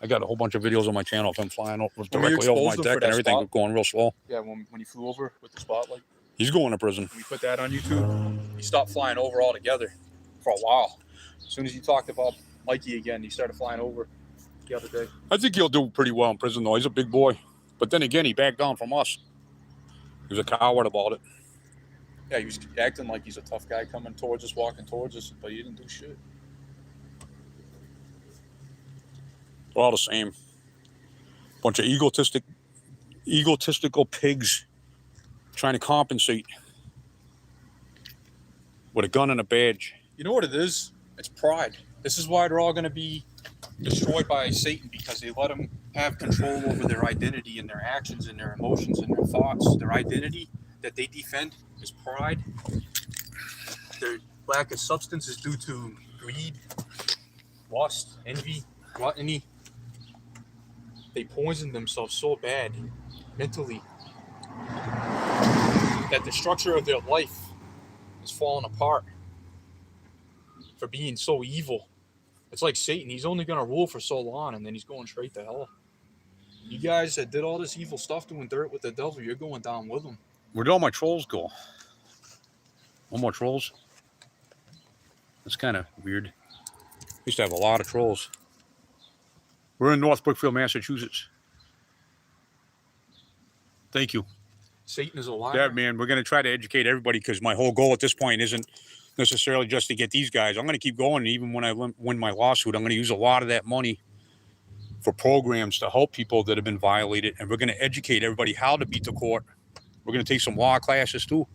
I got a whole bunch of videos on my channel of him flying over directly over my deck, and everything going real slow. Yeah, when he flew over with the spotlight. He's going to prison. We put that on YouTube. He stopped flying over altogether for a while. As soon as you talked about Mikey again, he started flying over the other day. I think he'll do pretty well in prison, though. He's a big boy. But then again, he backed down from us. He was a coward about it. Yeah, he was acting like he's a tough guy coming towards us, walking towards us, but he didn't do shit. They're all the same. Bunch of egotistical pigs trying to compensate with a gun and a badge. You know what it is? It's pride. This is why they're all going to be destroyed by Satan, because they let them have control over their identity and their actions and their emotions and their thoughts. Their identity that they defend is pride. Their lack of substance is due to greed, lust, envy, gluttony. They poison themselves so bad mentally that the structure of their life is falling apart for being so evil. It's like Satan. He's only going to rule for so long, and then he's going straight to hell. You guys that did all this evil stuff doing dirt with the devil, you're going down with him. Where did all my trolls go? No more trolls? That's kind of weird. Used to have a lot of trolls. We're in North Brookfield, Massachusetts. Thank you. Satan is a liar. Yeah, man, we're going to try to educate everybody because my whole goal at this point isn't necessarily just to get these guys. I'm going to keep going. Even when I win my lawsuit, I'm going to use a lot of that money for programs to help people that have been violated. And we're going to educate everybody how to beat the court. We're going to take some law classes too.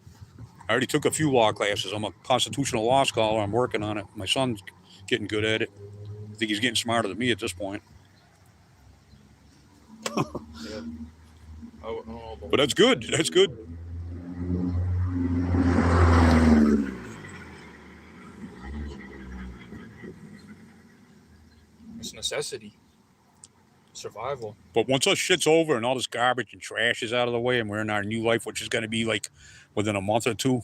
I already took a few law classes. I'm a constitutional law scholar. I'm working on it. My son's getting good at it. I think he's getting smarter than me at this point. Yeah. I don't know about But that's good. That's good. It's necessity. Survival. But once this shit's over and all this garbage and trash is out of the way and we're in our new life, which is going to be like within a month or two,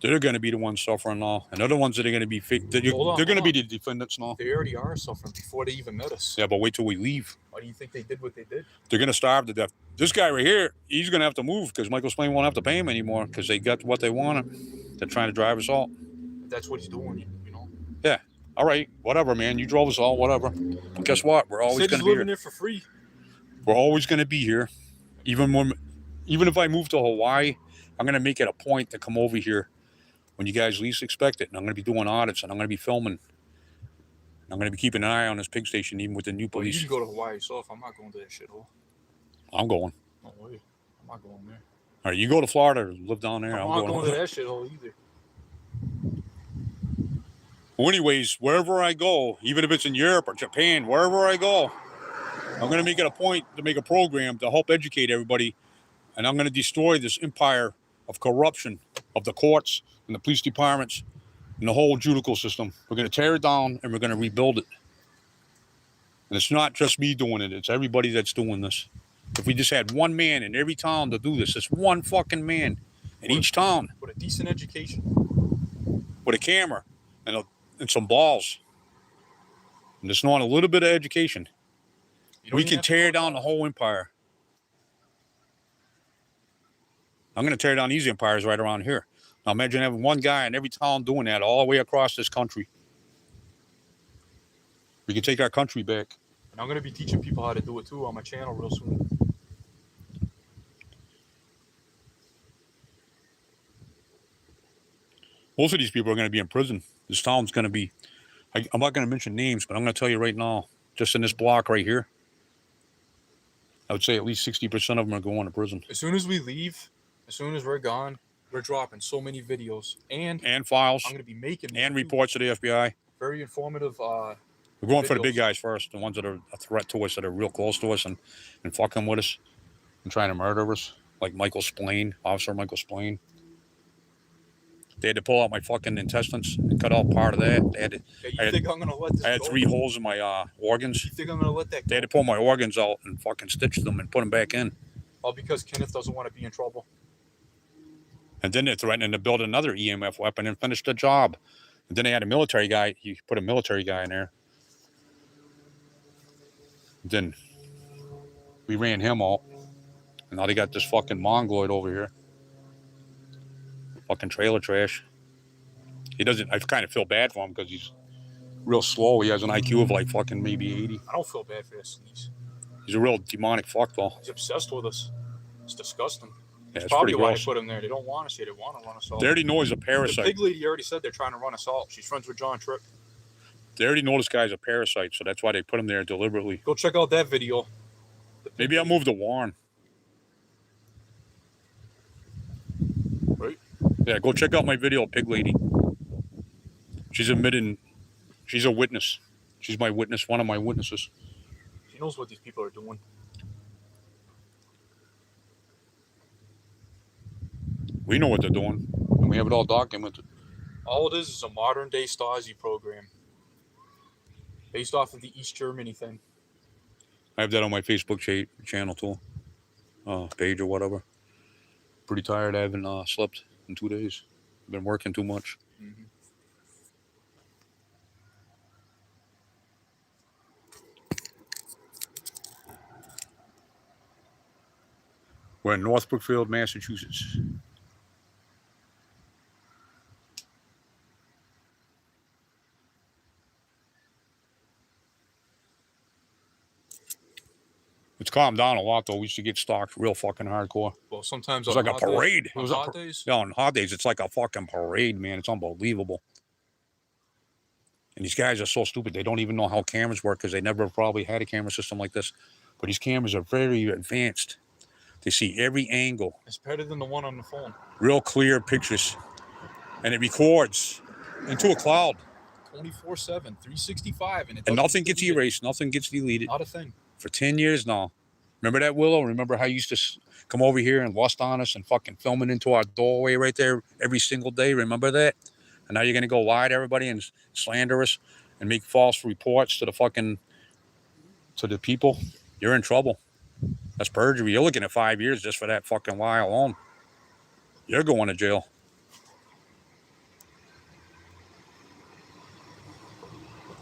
they're going to be the ones suffering now. And they're the ones that are going to be they're going to be the defendants now. They already are suffering before they even met us. Yeah, but wait till we leave. Why do you think they did what they did? They're going to starve to death. This guy right here, he's going to have to move because Michael Splaine won't have to pay him anymore because they got what they wanted. They're trying to drive us all. That's what he's doing, you know? Yeah. All right. Whatever, man. You drove us all. Whatever. But guess what? We're always going to be living there for free. We're always going to be here. Even if I move to Hawaii, I'm going to make it a point to come over here when you guys least expect it. And I'm going to be doing audits and I'm going to be filming. And I'm going to be keeping an eye on this pig station, even with the new police. You can go to Hawaii yourself. I'm not going to that shithole. I'm going. No way. I'm not going there. All right, you go to Florida or live down there. I'm not going to that shithole either. Well, anyways, wherever I go, even if it's in Europe or Japan, wherever I go, I'm going to make it a point to make a program to help educate everybody. And I'm going to destroy this empire of corruption of the courts and the police departments and the whole judicial system. We're going to tear it down and we're going to rebuild it. And it's not just me doing it. It's everybody that's doing this. If we just had one man in every town to do this, it's one fucking man in each town. With a decent education. With a camera and some balls. And just knowing a little bit of education. We can tear down the whole empire. I'm going to tear down these empires right around here. Now imagine having one guy in every town doing that all the way across this country. We can take our country back. And I'm going to be teaching people how to do it too on my channel real soon. Most of these people are going to be in prison. This town's going to be, I'm not going to mention names, but I'm going to tell you right now, just in this block right here, I would say at least 60% of them are going to prison. As soon as we leave, as soon as we're gone, we're dropping so many videos and files. I'm going to be making and reports to the FBI. Very informative. We're going for the big guys first, the ones that are a threat to us, that are real close to us and fucking with us and trying to murder us, like Michael Splaine, Officer Michael Splaine. They had to pull out my fucking intestines and cut out part of that. They had to, think I'm gonna let this I had 3 holes in my organs. You think I'm gonna let that go? They had to pull my organs out and fucking stitch them and put them back in. All because Kenneth doesn't want to be in trouble. And then they're threatening to build another EMF weapon and finish the job. And then they had a military guy. He put a military guy in there. And then we ran him out. And now they got this fucking mongoloid over here. Fucking trailer trash. He doesn't, I kind of feel bad for him because he's real slow. He has an IQ of like fucking maybe 80. I don't feel bad for this. He's a real demonic fuck though. He's obsessed with us. It's disgusting. Yeah, it's probably pretty why gross. they put him there. They don't want us here. They want to run us off. They already know he's a parasite. The big lady already said they're trying to run us off. She's friends with John Tripp. They already know this guy's a parasite, so that's why they put him there deliberately. Go check out that video. Maybe I'll move to Warren. Right? Yeah, go check out my video, Pig Lady. She's admitting, she's a witness. She's my witness, one of my witnesses. She knows what these people are doing. We know what they're doing, and we have it all documented. All it is a modern day Stasi program. Based off of the East Germany thing. I have that on my Facebook channel too. Page or whatever. Pretty tired. I haven't slept in 2 days. I've been working too much. Mm-hmm. We're in North Brookfield, Massachusetts. It's calmed down a lot, though. We used to get stalked real fucking hardcore. Well, sometimes It was on like a hot days- parade. It on was hot days. Yeah, on hot days, it's like a fucking parade, man. It's unbelievable. And these guys are so stupid. They don't even know how cameras work because they never probably had a camera system like this. But these cameras are very advanced. They see every angle. It's better than the one on the phone. Real clear pictures. And it records into a cloud. 24/7, 365, and nothing gets erased. Nothing gets deleted. Not a thing. For 10 years now. Remember that, Willow? Remember how you used to come over here and lust on us and fucking film it into our doorway right there every single day? Remember that? And now you're going to go lie to everybody and slander us and make false reports to the people? You're in trouble. That's perjury. You're looking at 5 years just for that fucking lie alone. You're going to jail.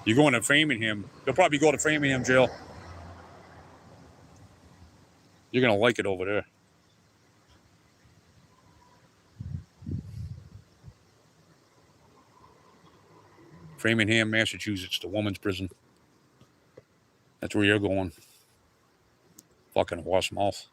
You're going to Framingham. You'll probably go to Framingham jail. You're going to like it over there. Framingham, Massachusetts, the woman's prison. That's where you're going. Fucking horse mouth.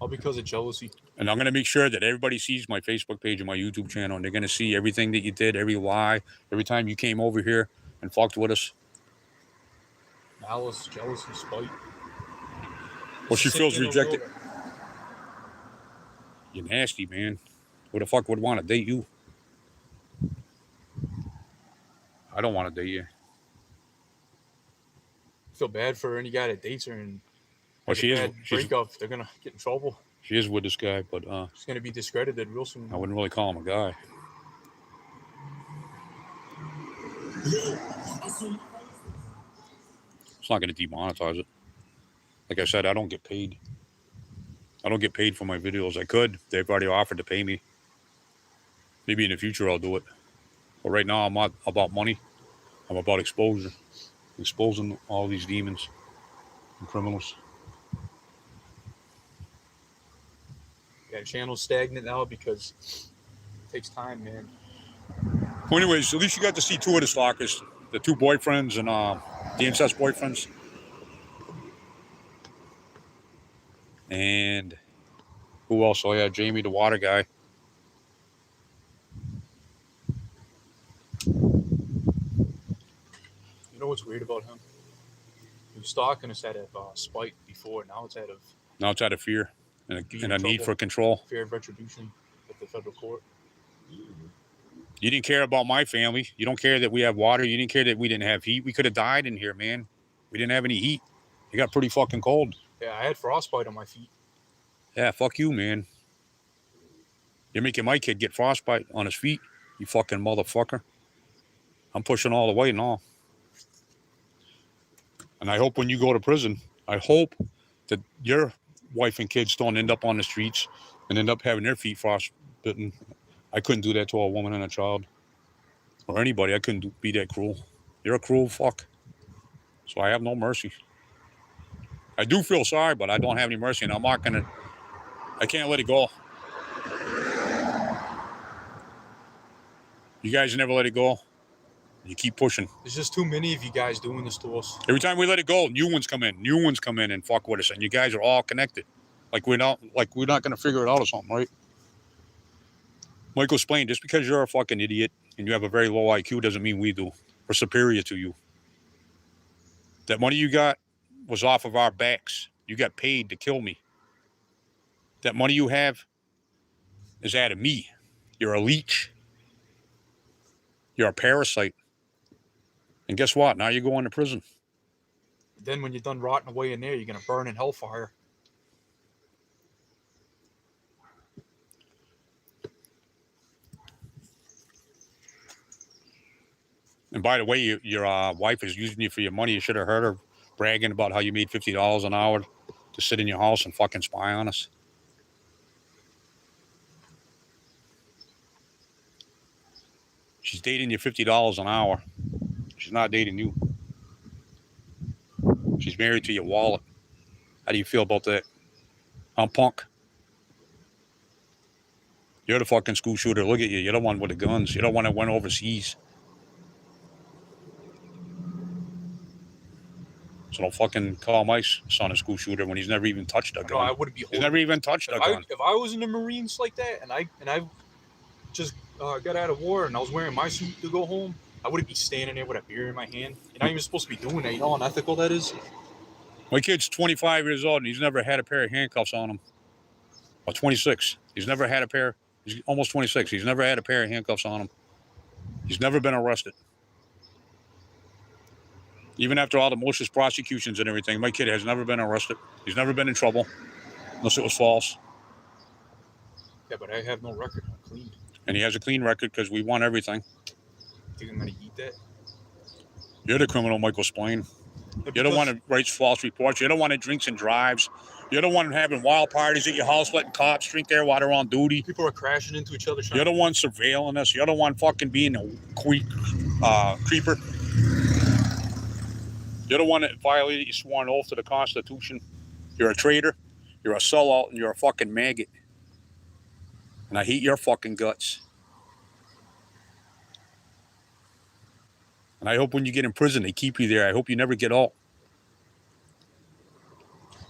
All because of jealousy. And I'm going to make sure that everybody sees my Facebook page and my YouTube channel, and they're going to see everything that you did, every lie, every time you came over here and fucked with us. Malice, jealousy, spite. Well, she feels rejected. You're nasty, man. Who the fuck would want to date you? I don't want to date you. I feel bad for any guy that dates her and Well, she is. breakup. They're gonna get in trouble. She is with this guy, but she's gonna be discredited real soon. I wouldn't really call him a guy. It's not going to demonetize it. Like I said, I don't get paid. I don't get paid for my videos. I could. They've already offered to pay me. Maybe in the future I'll do it. But right now I'm not about money. I'm about exposure. Exposing all these demons and criminals. Yeah, channel's stagnant now because it takes time, man. Well, anyways, at least you got to see two of the stalkers. The two boyfriends and the incest boyfriends. And who else? Oh yeah, Jamie the water guy. You know what's weird about him? He was stalking us out of spite before. Now it's out of fear and a need for control. Fear of retribution at the federal court. You didn't care about my family. You don't care that we have water. You didn't care that we didn't have heat. We could have died in here, man. We didn't have any heat. It got pretty fucking cold. Yeah, I had frostbite on my feet. Yeah, fuck you, man. You're making my kid get frostbite on his feet, you fucking motherfucker. I'm pushing all the way now. And I hope when you go to prison, I hope that your wife and kids don't end up on the streets and end up having their feet frostbitten. I couldn't do that to a woman and a child. Or anybody. I couldn't be that cruel. You're a cruel fuck. So I have no mercy. I do feel sorry, but I don't have any mercy, and I'm not gonna... I can't let it go. You guys never let it go. You keep pushing. There's just too many of you guys doing this to us. Every time we let it go, new ones come in and fuck with us, and you guys are all connected. Like we're not gonna figure it out or something, right? Michael Splain, just because you're a fucking idiot and you have a very low IQ doesn't mean we do. We're superior to you. That money you got was off of our backs. You got paid to kill me. That money you have is out of me. You're a leech. You're a parasite. And guess what? Now you're going to prison. Then when you're done rotting away in there, you're going to burn in hellfire. And by the way, your wife is using you for your money. You should have heard her bragging about how you made $50 an hour to sit in your house and fucking spy on us. She's dating you $50 an hour. She's not dating you. She's married to your wallet. How do you feel about that? I'm punk. You're the fucking school shooter. Look at you. You're the one with the guns. You're the one that went overseas. So don't fucking call my son a school shooter when he's never even touched a No, I gun. wouldn't be He's holding. never even touched a gun. If I was in the Marines like that, and I just got out of war, and I was wearing my suit to go home, I wouldn't be standing there with a beer in my hand. You're not even supposed to be doing that. You know how unethical that is? My kid's 25 years old, and he's never had a pair of handcuffs on him. Or 26. He's never had a pair. He's almost 26. He's never had a pair of handcuffs on him. He's never been arrested. Even after all the malicious prosecutions and everything, my kid has never been arrested. He's never been in trouble, unless it was false. Yeah, but I have no record. I'm clean. And he has a clean record because we won everything. Think I'm gonna eat that? You're the criminal, Michael Splain. You're the one that writes false reports. You're the one that drinks and drives. You're the one having wild parties at your house, letting cops drink there while they're on duty. People are crashing into each other. You're the one surveilling us. You're the one fucking being a creeper. You're the one that violated your sworn oath to the Constitution. You're a traitor. You're a sellout, and you're a fucking maggot. And I hate your fucking guts. And I hope when you get in prison, they keep you there. I hope you never get out.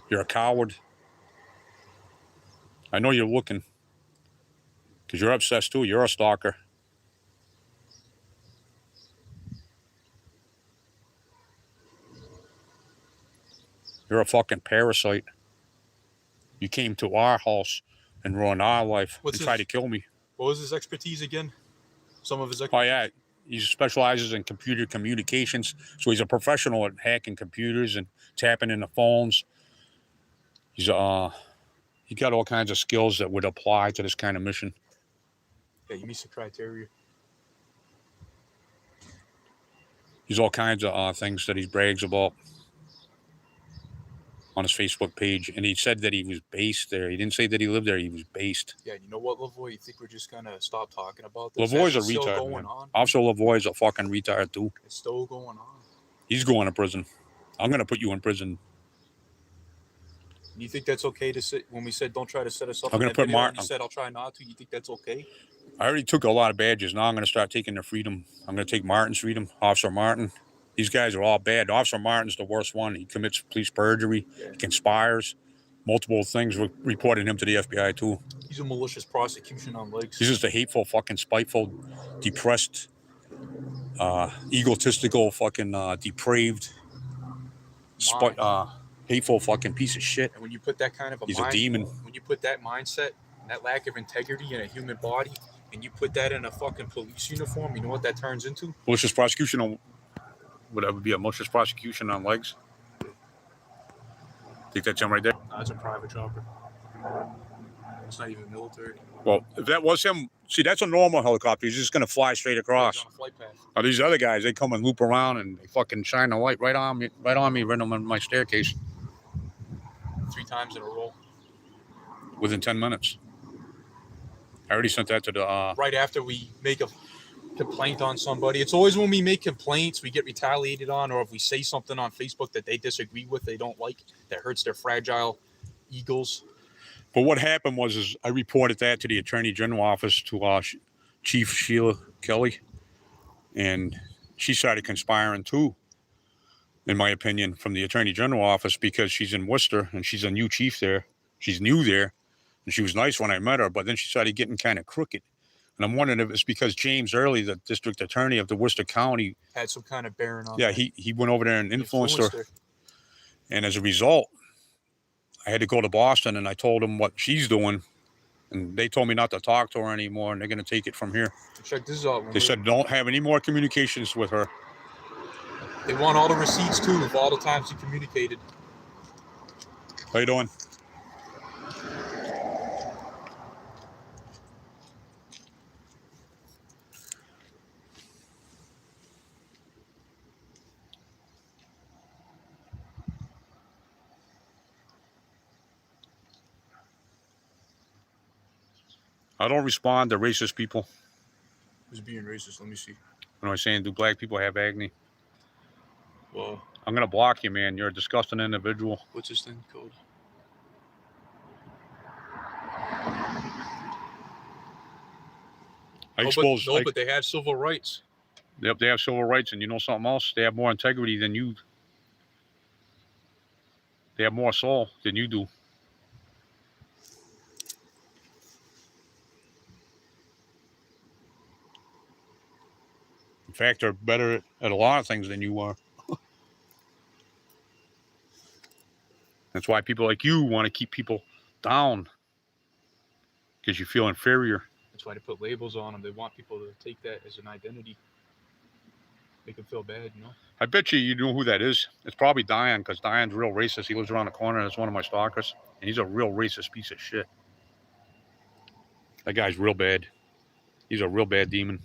You're a coward. I know you're looking. Because you're obsessed too. You're a stalker. You're a fucking parasite. You came to our house and ruined our life and tried to kill me. What was his expertise again? Some of his expertise? Oh, yeah. He specializes in computer communications. So he's a professional at hacking computers and tapping into phones. He got all kinds of skills that would apply to this kind of mission. Yeah, he meets the criteria. He's all kinds of things that he brags about on his Facebook page. And he said that he was based there. He didn't say that he lived there. He was based. Yeah, you know what, Lavoie? You think we're just going to stop talking about this? Lavoie's a retard, man. Officer Lavoie's a fucking retard, too. It's still going on. He's going to prison. I'm going to put you in prison. You think that's okay to sit when we said don't try to set us up? I'm going to put Martin. You said I'll try not to. You think that's okay? I already took a lot of badges. Now I'm going to start taking their freedom. I'm going to take Martin's freedom. Officer Martin. These guys are all bad. Officer Martin's the worst one. He commits police perjury. Yeah. He conspires. Multiple things were reporting him to the FBI too. He's a malicious prosecution on legs. He's just a hateful, fucking spiteful, depressed, egotistical, fucking depraved, hateful fucking piece of shit. And when you put that kind of he's a demon. When you put that mindset, that lack of integrity in a human body, and you put that in a fucking police uniform, you know what that turns into? Malicious prosecution on. Would that be a malicious prosecution on legs? Think that's him right there? No, it's a private chopper. It's not even military. Well, if that was him, see, that's a normal helicopter. He's just going to fly straight across. He's on a flight path. Now, these other guys, they come and loop around and they fucking shine the light right on me, right on my staircase. 3 times in a row. Within 10 minutes. I already sent that to the... right after we make a complaint on somebody. It's always when we make complaints, we get retaliated on, or if we say something on Facebook that they disagree with, they don't like, that hurts their fragile egos. But what happened was I reported that to the Attorney General office, to Chief Sheila Kelly, and she started conspiring too, in my opinion, from the Attorney General office, because she's in Worcester and she's a new chief there. She's new there, and she was nice when I met her, but then she started getting kind of crooked. And I'm wondering if it's because James Early, the district attorney of the Worcester County, had some kind of bearing on. Yeah, he went over there and influenced her. And as a result, I had to go to Boston and I told them what she's doing. And they told me not to talk to her anymore, and they're going to take it from here. Check this out. They said don't have any more communications with her. They want all the receipts, too, of all the times you communicated. How you doing? I don't respond to racist people. Who's being racist? Let me see. What am I saying? Do black people have acne? Well, I'm going to block you, man. You're a disgusting individual. What's this thing called? But they have civil rights. Yep, they have civil rights, and you know something else? They have more integrity than you. They have more soul than you do. In fact, they're better at a lot of things than you are. That's why people like you want to keep people down, because you feel inferior. That's why they put labels on them. They want people to take that as an identity. Make them feel bad, you know? I bet you know who that is. It's probably Diane, because Diane's real racist. He lives around the corner. That's one of my stalkers. And he's a real racist piece of shit. That guy's real bad. He's a real bad demon.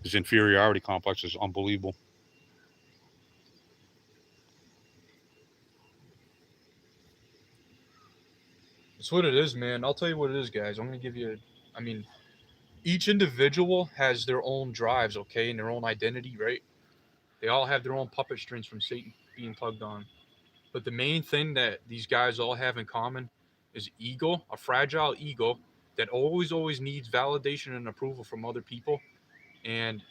His inferiority complex is unbelievable. It's what it is, man. I'll tell you what it is, guys. I'm going to give you, I mean, each individual has their own drives, okay, and their own identity, right? They all have their own puppet strings from Satan being tugged on. But the main thing that these guys all have in common is ego, a fragile ego that always needs validation and approval from other people. And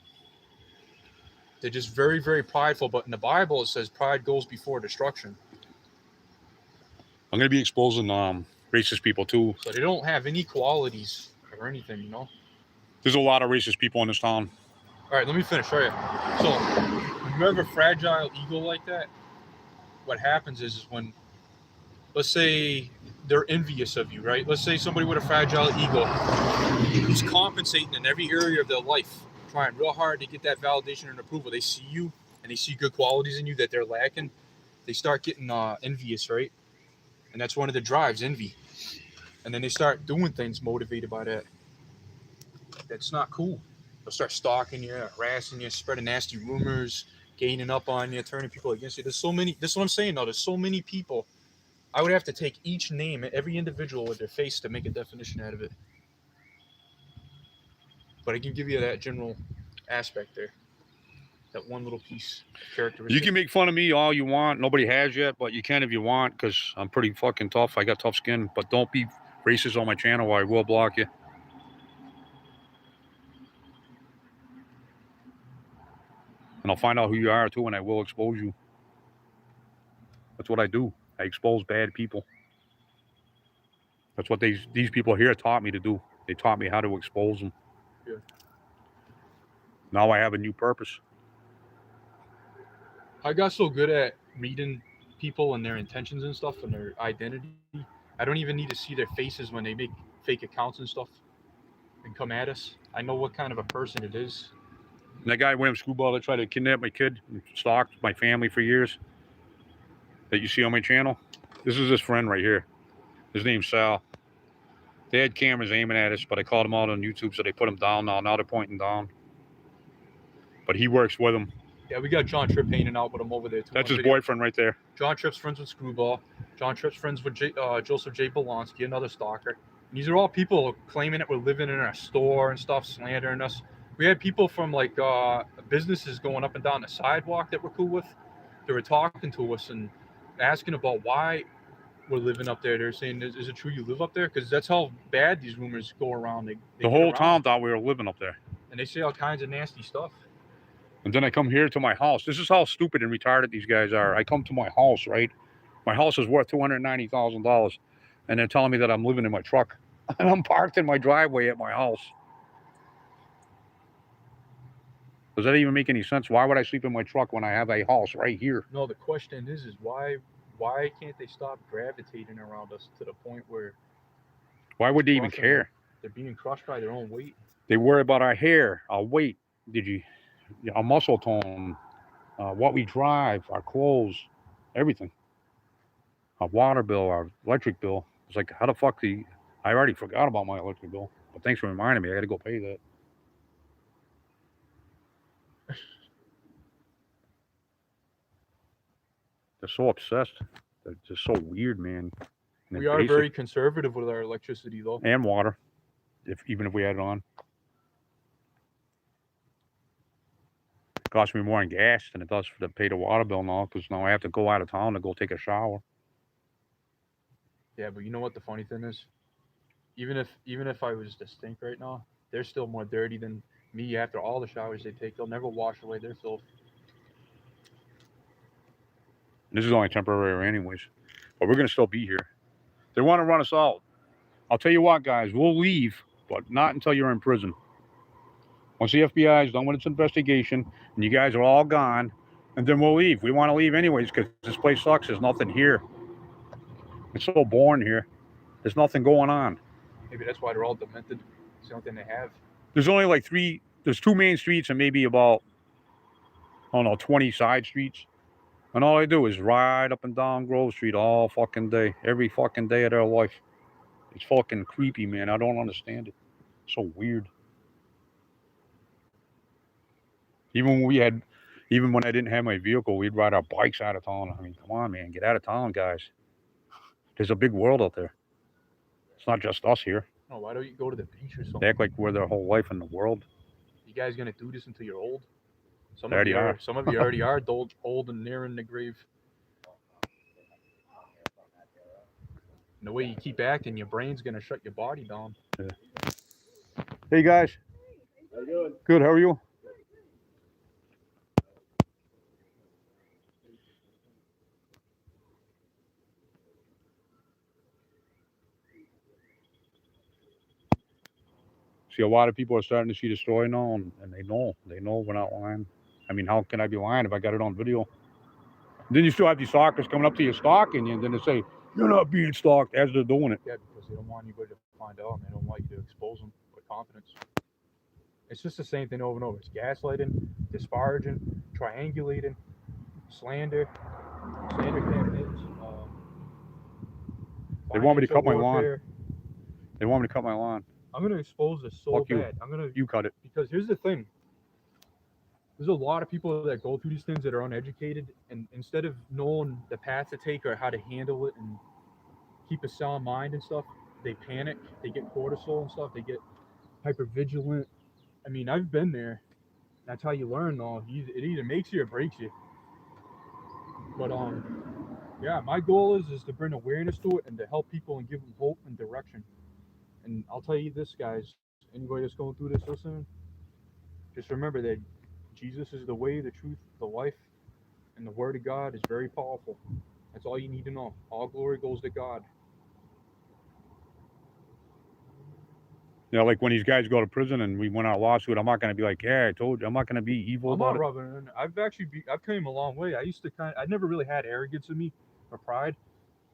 they're just very prideful. But in the Bible, it says pride goes before destruction. I'm going to be exposing racist people too. So they don't have any qualities or anything, you know? There's a lot of racist people in this town. All right, let me finish. All right. So when you have a fragile ego like that, what happens is when, let's say they're envious of you, right? Let's say somebody with a fragile ego who's compensating in every area of their life, trying real hard to get that validation and approval. They see you and they see good qualities in you that they're lacking. They start getting envious, right? And that's one of the drives, envy. And then they start doing things motivated by that. That's not cool. They'll start stalking you, harassing you, spreading nasty rumors, gaining up on you, turning people against you. There's so many. This is what I'm saying, though. There's so many people. I would have to take each name, every individual with their face to make a definition out of it. But I can give you that general aspect there. That one little piece of characteristic. You can make fun of me all you want. Nobody has yet, but you can if you want, because I'm pretty fucking tough. I got tough skin. But don't be racist on my channel or I will block you. And I'll find out who you are too, and I will expose you. That's what I do. I expose bad people. That's what these people here taught me to do. They taught me how to expose them. Yeah. Now I have a new purpose. I got so good at reading people and their intentions and stuff and their identity. I don't even need to see their faces when they make fake accounts and stuff and come at us. I know what kind of a person it is. And that guy William Screwball that tried to kidnap my kid and stalked my family for years, that you see on my channel, this is his friend right here. His name's Sal. They had cameras aiming at us, but I called him out on YouTube, so they put him down now. Now they're pointing down. But he works with him. Yeah, we got John Tripp hanging out with him over there too. That's his boyfriend right there. John Tripp's friends with Screwball. John Tripp's friends with Joseph J. Bolonsky, another stalker. And these are all people claiming that we're living in our store and stuff, slandering us. We had people from like businesses going up and down the sidewalk that we're cool with. They were talking to us and asking about why we're living up there. They're saying, is it true you live up there? Because that's how bad these rumors go around. They the whole town thought we were living up there. And they say all kinds of nasty stuff. And then I come here to my house. This is how stupid and retarded these guys are. I come to my house, right? My house is worth $290,000. And they're telling me that I'm living in my truck. And I'm parked in my driveway at my house. Does that even make any sense? Why would I sleep in my truck when I have a house right here? No, the question is why can't they stop gravitating around us to the point where... Why would they even care? They're being crushed by their own weight. They worry about our hair, our weight, our muscle tone, what we drive, our clothes, everything. Our water bill, our electric bill. It's like, how the fuck I already forgot about my electric bill. But thanks for reminding me. I got to go pay that. They're so obsessed. They're just so weird, man. We are very conservative with our electricity, though. And water, even if we had it on. It costs me more in gas than it does to pay the water bill now, because now I have to go out of town to go take a shower. Yeah, but you know what the funny thing is? Even if I was to stink right now, they're still more dirty than me after all the showers they take. They'll never wash away their filth. And this is only temporary anyways. But we're going to still be here. They want to run us out. I'll tell you what, guys, we'll leave, but not until you're in prison. Once the FBI is done with its investigation and you guys are all gone, and then we'll leave. We want to leave anyways because this place sucks. There's nothing here. It's so boring here. There's nothing going on. Maybe that's why they're all demented. It's the only thing they have. There's only like there's 2 main streets and maybe about, I don't know, 20 side streets. And all they do is ride up and down Grove Street all fucking day. Every fucking day of their life. It's fucking creepy, man. I don't understand it. It's so weird. Even when I didn't have my vehicle, we'd ride our bikes out of town. I mean, come on, man. Get out of town, guys. There's a big world out there. It's not just us here. Oh, why don't you go to the beach or something? They act like we're their whole life in the world. You guys gonna do this until you're old? Some They of already you are. Some of you already are old and nearing the grave. And the way you keep acting, your brain's gonna shut your body down. Yeah. Hey, guys. How you doing? Good. How are you? See, a lot of people are starting to see the story now, and they know we're not lying. I mean, how can I be lying if I got it on video? Then you still have these stalkers coming up to you stalking you, and then they say, you're not being stalked as they're doing it. Yeah, because they don't want anybody to find out, and they don't want you to expose them with confidence. It's just the same thing over and over. It's gaslighting, disparaging, triangulating, slander campaigns. They want me to cut my financial lawn. warfare. They want me to cut my lawn. I'm gonna expose this so Fuck you. bad. You cut it. Because here's the thing. There's a lot of people that go through these things that are uneducated, and instead of knowing the path to take or how to handle it and keep a sound mind and stuff, they panic, they get cortisol and stuff, they get hyper vigilant. I mean, I've been there. That's how you learn, though. It either makes you or breaks you. But yeah, my goal is to bring awareness to it and to help people and give them hope and direction. And I'll tell you this, guys. Anybody that's going through this, listen. Just remember that Jesus is the way, the truth, the life, and the Word of God is very powerful. That's all you need to know. All glory goes to God. You know, like when these guys go to prison and we win our lawsuit, I'm not going to be like, yeah, I told you. I'm not going to be evil I'm about not it. rubbing it in. I've came a long way. I never really had arrogance in me or pride,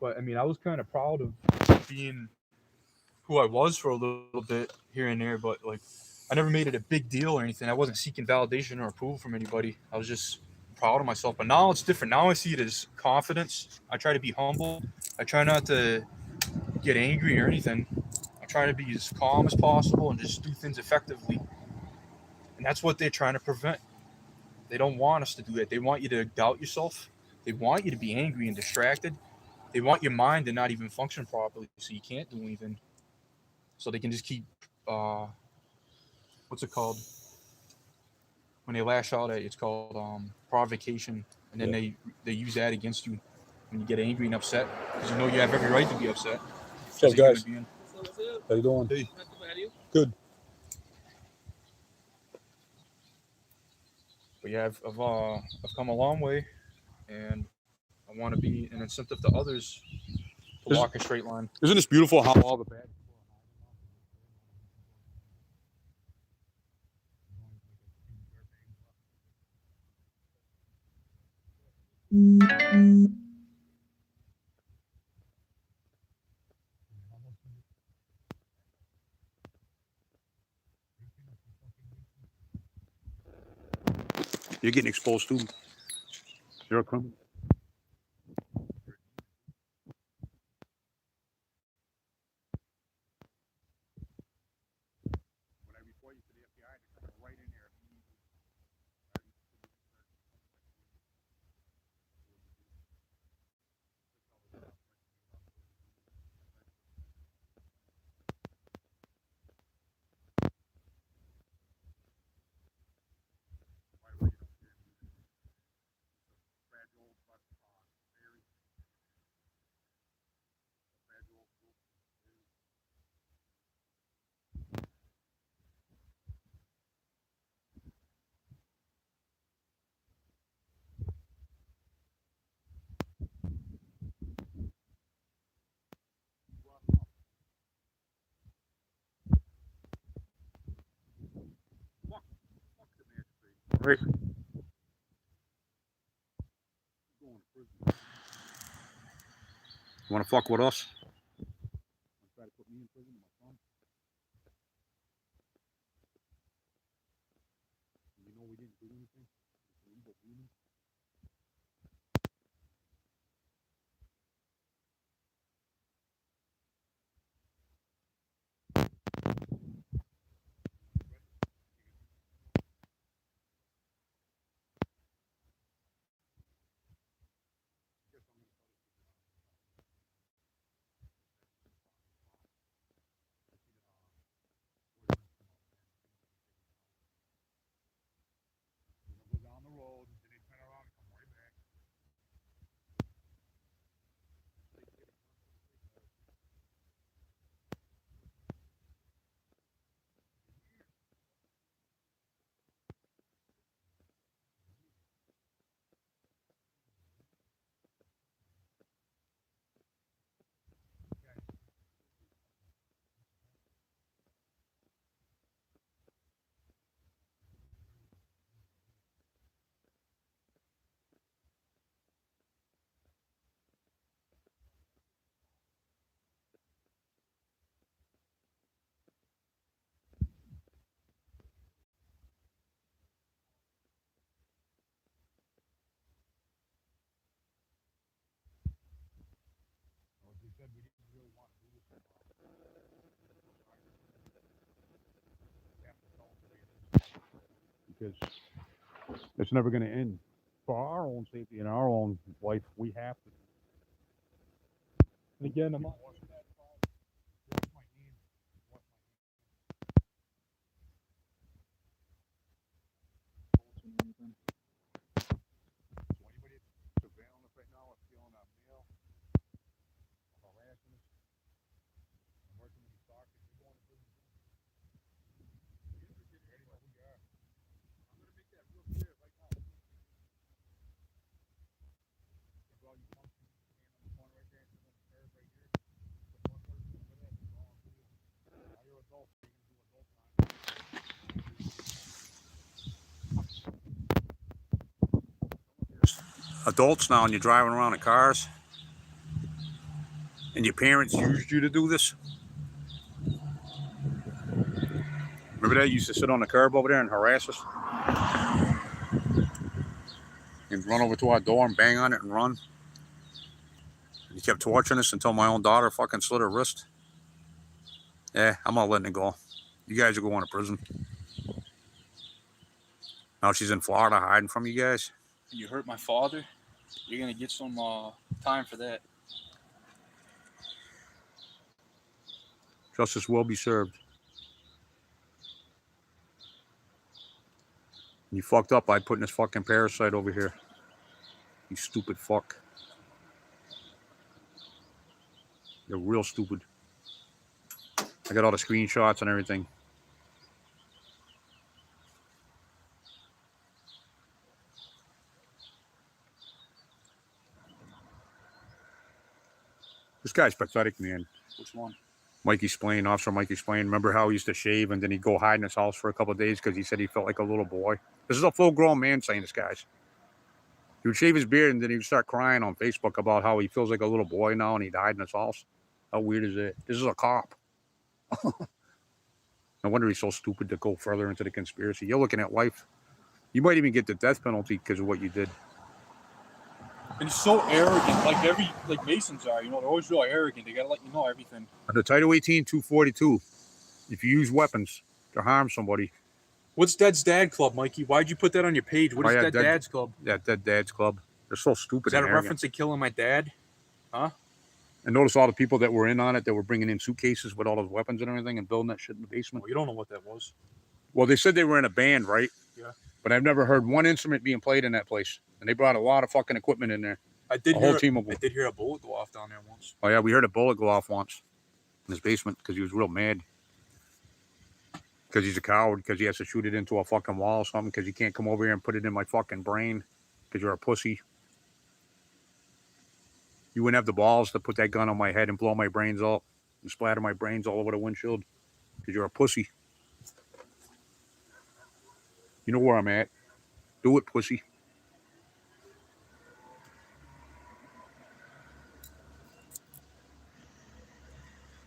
but I mean, I was kind of proud of being who I was for a little bit here and there, but like, I never made it a big deal or anything. I wasn't seeking validation or approval from anybody. I was just proud of myself. But now it's different. Now I see it as confidence. I try to be humble. I try not to get angry or anything. I try to be as calm as possible and just do things effectively. And that's what they're trying to prevent. They don't want us to do that. They want you to doubt yourself. They want you to be angry and distracted. They want your mind to not even function properly, so you can't do anything. So they can just keep, what's it called? When they lash out at you, it's called provocation. And then they use that against you when you get angry and upset, because you know you have every right to be upset. What's up, guys? What's up? How you doing? Hey. Not too bad, you? Good. But yeah, I've come a long way, and I want to be an incentive to others to Is- walk a straight line. Isn't this beautiful how all the bad you're getting exposed to? You're a criminal. When I report you to the FBI, they're coming right in there. Fragile Right. You want to fuck with us? Try to put me in prison, my son. You know we didn't do anything. Go down the road, and they turn around and come right back. They said we didn't really want to do this. Because it's never going to end. For our own safety and our own life, we have to. And again, I'm not. Adults now, and you're driving around in cars, and your parents used you to do this. Remember that? You used to sit on the curb over there and harass us, and run over to our door and bang on it and run. And you kept torturing us until my own daughter fucking slit her wrist. Yeah, I'm not letting it go. You guys are going to prison. Now she's in Florida hiding from you guys. You hurt my father. You're gonna get some time for that. Justice will be served. You fucked up by putting this fucking parasite over here. You stupid fuck. You're real stupid. I got all the screenshots and everything. This guy's pathetic, man. Which one? Mikey Splaine, Officer Mikey Splaine. Remember how he used to shave and then he'd go hide in his house for a couple of days because he said he felt like a little boy? This is a full-grown man saying this, guys. He would shave his beard and then he would start crying on Facebook about how he feels like a little boy now and he'd hide in his house. How weird is it? This is a cop. No wonder he's so stupid to go further into the conspiracy. You're looking at life. You might even get the death penalty because of what you did. And he's so arrogant, like Masons are. You know, they're always real arrogant. They gotta let you know everything. Under Title 18, 242, if you use weapons to harm somebody. What's Dead's Dad Club, Mikey? Why'd you put that on your page? What is Dead Dad's Club? Yeah, Dead Dad's Club. They're so stupid. Is that a reference to killing my dad? Huh? And notice all the people that were in on it that were bringing in suitcases with all those weapons and everything and building that shit in the basement. Well, you don't know what that was. Well, they said they were in a band, right? Yeah. But I've never heard one instrument being played in that place. And they brought a lot of fucking equipment in there. I did A whole team of them. I did hear a bullet go off down there once. Oh, yeah, we heard a bullet go off once in his basement because he was real mad. Because he's a coward, because he has to shoot it into a fucking wall or something, because you can't come over here and put it in my fucking brain because you're a pussy. You wouldn't have the balls to put that gun on my head and blow my brains out and splatter my brains all over the windshield because you're a pussy. You know where I'm at. Do it, pussy.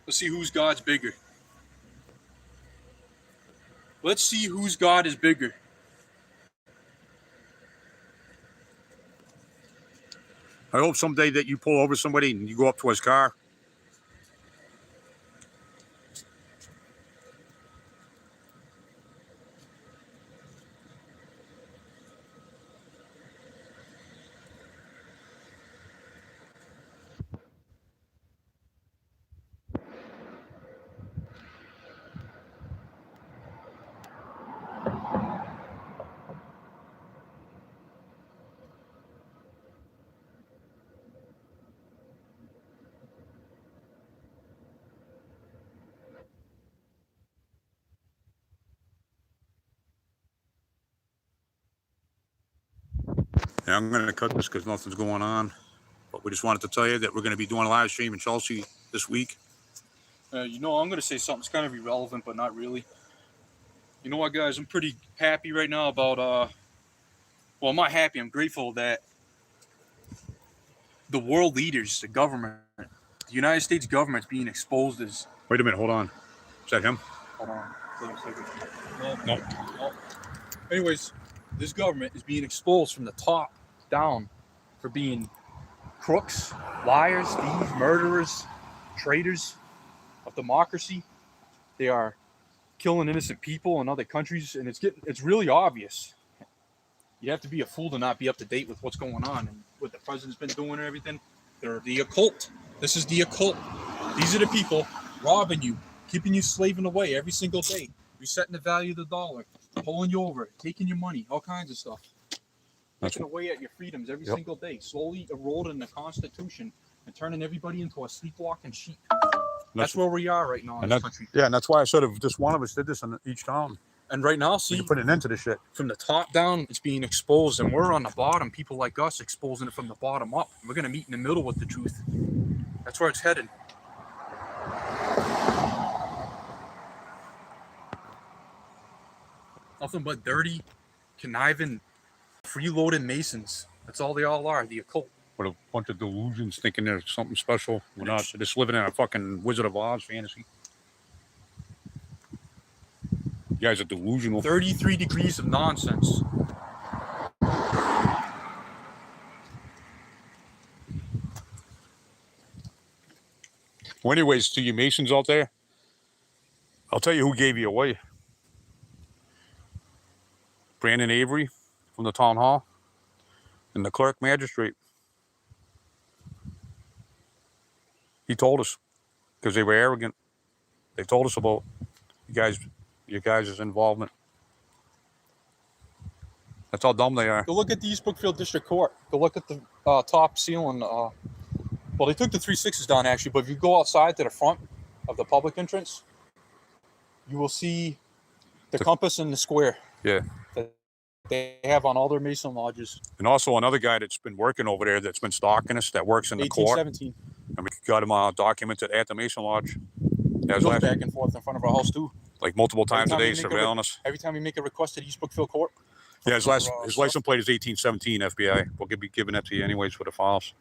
Let's see whose God's bigger. Let's see whose God is bigger. I hope someday that you pull over somebody and you go up to his car. Yeah, I'm going to cut this because nothing's going on. But we just wanted to tell you that we're going to be doing a live stream in Chelsea this week. You know, I'm going to say something's kind of irrelevant, but not really. You know what, guys? I'm pretty happy right now about, well, I'm not happy. I'm grateful that the world leaders, the government, the United States government's being exposed as... Wait a minute, hold on. Is that him? Hold on. Wait a second. No. Anyways, this government is being exposed from the top down for being crooks, liars, thieves, murderers, traitors of democracy. They are killing innocent people in other countries, and it's really obvious. You have to be a fool to not be up to date with what's going on and what the president's been doing and everything. They're the occult. This is the occult. These are the people robbing you, keeping you slaving away every single day, resetting the value of the dollar, pulling you over, taking your money, all kinds of stuff. Taking away at your freedoms every single day, slowly eroding the Constitution and turning everybody into a sleepwalking sheep. That's where we are right now in this country. Yeah, and that's why I said if just one of us did this in each town, And right now, we see, can put an end to this shit. from the top down, it's being exposed, and we're on the bottom. People like us exposing it from the bottom up. We're going to meet in the middle with the truth. That's where it's headed. Nothing but dirty, conniving, freeloading Masons. That's all they all are, the occult. With a bunch of delusions thinking they're something special. We're not. They're just living in a fucking Wizard of Oz fantasy. You guys are delusional. 33 degrees of nonsense. Well, anyways, to you Masons out there, I'll tell you who gave you away. Brandon Avery from the town hall and the clerk magistrate. He told us because they were arrogant. They told us about your guys' involvement. That's how dumb they are. Go look at the East Brookfield District Court. Go look at the top ceiling. Well, they took the 3/6s down, actually, but if you go outside to the front of the public entrance, you will see the compass and the square Yeah. that they have on all their Mason lodges. And also another guy that's been working over there that's been stalking us that works in the court. 1817. And we got him documented at the Mason Lodge. He goes back and forth in front of our house, too. Like multiple times a day, Every time surveilling us. Every time we make a request to the East Brookfield Court. Yeah, his license plate is 1817 FBI. We'll be giving that to you anyways for the files.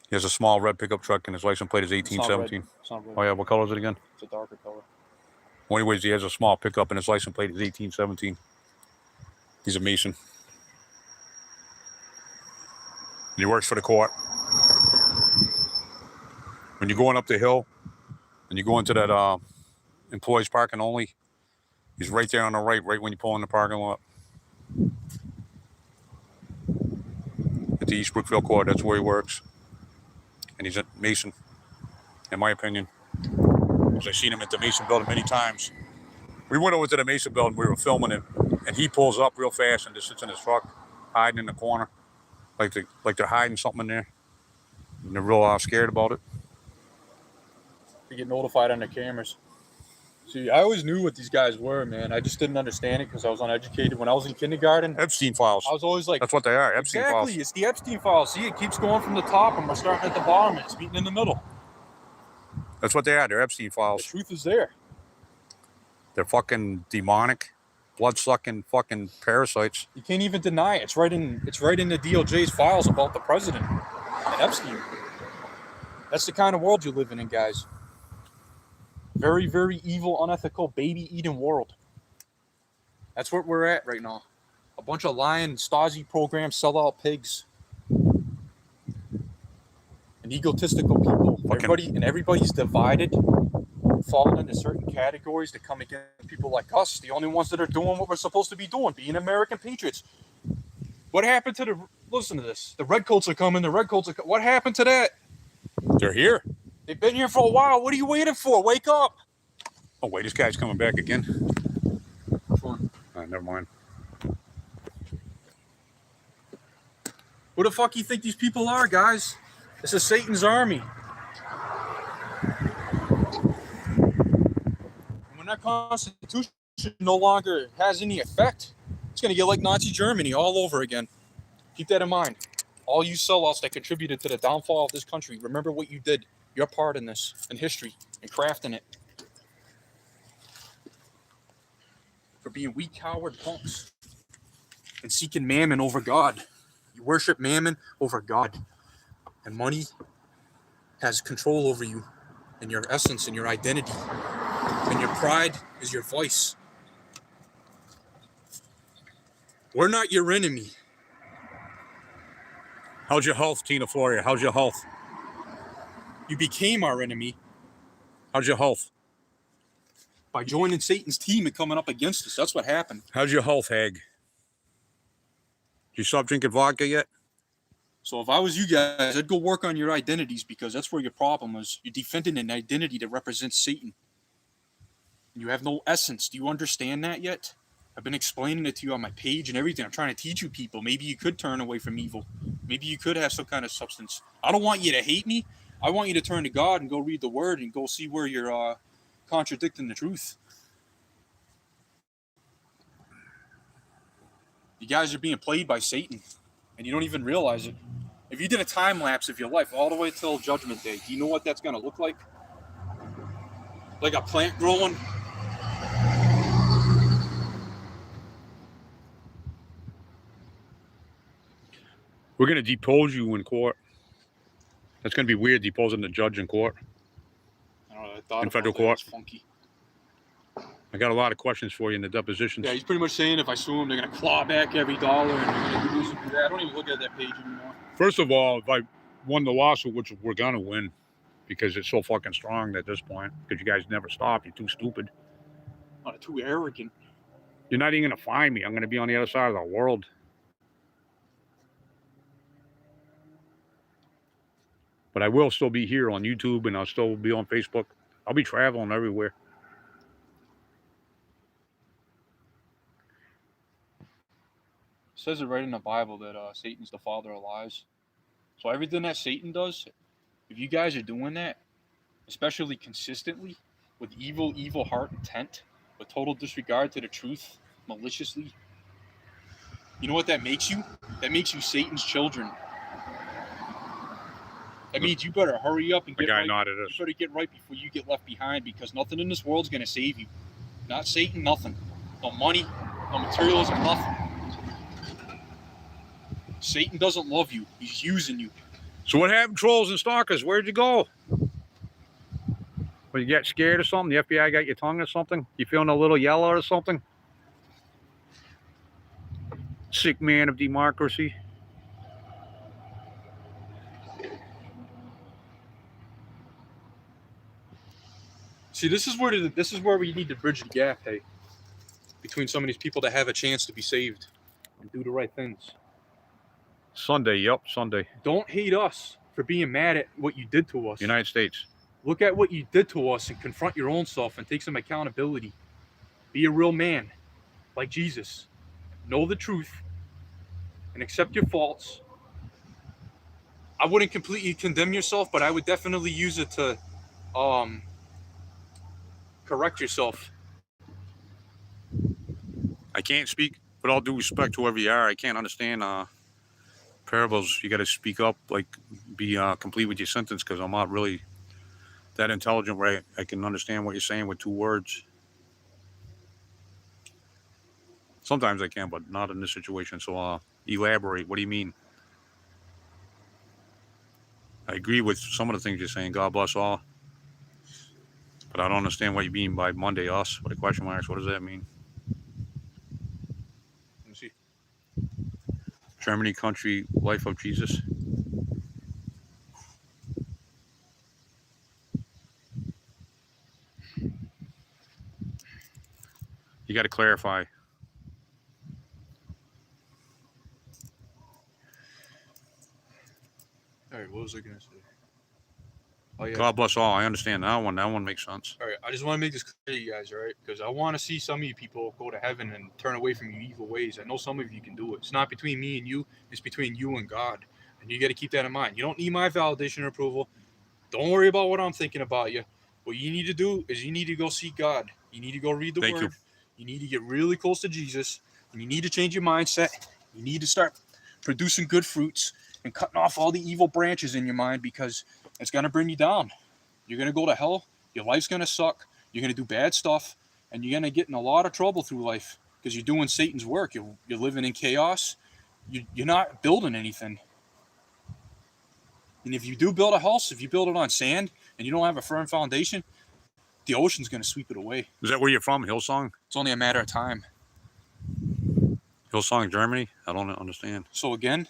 He has a small red pickup truck and his license plate is 1817. It's not red. Oh yeah, what color is it again? It's a darker color. Well, anyways, he has a small pickup and his license plate is 1817. He's a Mason. And he works for the court. When you're going up the hill and you go into that employees parking only, he's right there on the right when you pull in the parking lot. At the East Brookfield Court, that's where he works. And he's a Mason, in my opinion. Because I've seen him at the Mason building many times. We went over to the Mason building, we were filming it, and he pulls up real fast and just sits in his truck, hiding in the corner. Like they're hiding something in there. And they're real scared about it. They get notified on their cameras. See, I always knew what these guys were, man. I just didn't understand it because I was uneducated. When I was in kindergarten, Epstein files. I was always like, that's what they are, Epstein files. exactly, it's the Epstein files. See, it keeps going from the top and we're starting at the bottom and it's meeting in the middle. That's what they are. They're Epstein The files. truth is there. They're fucking demonic, blood-sucking fucking parasites. You can't even deny it. It's right in the DOJ's files about the president and Epstein. That's the kind of world you're living in, guys. Very, very evil, unethical, baby-eating world. That's what we're at right now. A bunch of lying Stasi programs, sellout pigs, and egotistical people. Everybody's divided, falling into certain categories to come against people like us, the only ones that are doing what we're supposed to be doing, being American patriots. What happened to listen to this, the redcoats are coming, what happened to that? They're here. They've been here for a while. What are you waiting for? Wake up. Oh, wait, this guy's coming back again. Which one? Never mind. Who the fuck you think these people are, guys? This is Satan's army. And when that Constitution no longer has any effect, it's going to get like Nazi Germany all over again. Keep that in mind. All you sellouts that contributed to the downfall of this country, remember what you did. Your part in this, in history, and crafting it. For being weak, coward punks. And seeking mammon over God. You worship mammon over God. And money has control over you. And your essence and your identity. And your pride is your voice. We're not your enemy. How's your health, Tina Floria? How's your health? You became our enemy How's your health? by joining Satan's team and coming up against us. That's what happened. How's your health, Hag? Did you stop drinking vodka yet? So if I was you guys, I'd go work on your identities, because that's where your problem is. You're defending an identity that represents Satan. You have no essence. Do you understand that yet? I've been explaining it to you on my page and everything. I'm trying to teach you people. Maybe you could turn away from evil. Maybe you could have some kind of substance. I don't want you to hate me. I want you to turn to God and go read the word and go see where you're contradicting the truth. You guys are being played by Satan, and you don't even realize it. If you did a time lapse of your life all the way till Judgment Day, do you know what that's going to look like? Like a plant growing? We're going to depose you in court. That's going to be weird, deposing the judge in court. I don't know. I thought In federal about that. court? It's funky. I got a lot of questions for you in the depositions. Yeah, he's pretty much saying if I sue him, they're going to claw back every dollar and they're going to do this and do that. I don't even look at that page anymore. First of all, if I won the lawsuit, which we're going to win, because it's so fucking strong at this point, because you guys never stop. You're too stupid. Not too arrogant. You're not even going to find me. I'm going to be on the other side of the world. But I will still be here on YouTube, and I'll still be on Facebook. I'll be traveling everywhere. It says it right in the Bible that Satan's the father of lies. So everything that Satan does, if you guys are doing that, especially consistently, with evil heart intent, with total disregard to the truth, maliciously, you know what that makes you? That makes you Satan's children. That means you better hurry up and The get guy right. nodded You us. better get right before you get left behind, because nothing in this world's going to save you. Not Satan, nothing. No money, no materialism, nothing. Satan doesn't love you. He's using you. So what happened, trolls and stalkers? Where'd you go? When you get scared or something, the FBI got your tongue or something? You feeling a little yellow or something? Sick man of democracy. See, this is where we need to bridge the gap, hey, between some of these people that have a chance to be saved and do the right things. Sunday, yep, Sunday. Don't hate us for being mad at what you did to us. United States. Look at what you did to us and confront your own self and take some accountability. Be a real man, like Jesus. Know the truth and accept your faults. I wouldn't completely condemn yourself, but I would definitely use it to correct yourself. I can't speak, with all due respect to whoever you are, I can't understand parables. You got to speak up, like, be complete with your sentence, because I'm not really that intelligent where I can understand what you're saying with 2 words. Sometimes I can, but not in this situation. So elaborate. What do you mean? I agree with some of the things you're saying. God bless all. But I don't understand what you mean by Monday us with a question marks. What does that mean? Let me see. Germany, country, life of Jesus. You got to clarify. All right, what was I gonna say? Oh yeah. God bless all. I understand that one. That one makes sense. All right, I just want to make this clear to you guys, all right? Because I want to see some of you people go to heaven and turn away from your evil ways. I know some of you can do it. It's not between me and you. It's between you and God. And you got to keep that in mind. You don't need my validation or approval. Don't worry about what I'm thinking about you. What you need to do is you need to go seek God. You need to go read the Thank Word. you. You need to get really close to Jesus. And you need to change your mindset. You need to start producing good fruits and cutting off all the evil branches in your mind because it's going to bring you down. You're going to go to hell. Your life's going to suck. You're going to do bad stuff. And you're going to get in a lot of trouble through life because you're doing Satan's work. You're living in chaos. You're not building anything. And if you do build a house, if you build it on sand and you don't have a firm foundation, the ocean's going to sweep it away. Is that where you're from? Hillsong? It's only a matter of time. Hillsong, Germany? I don't understand. So again,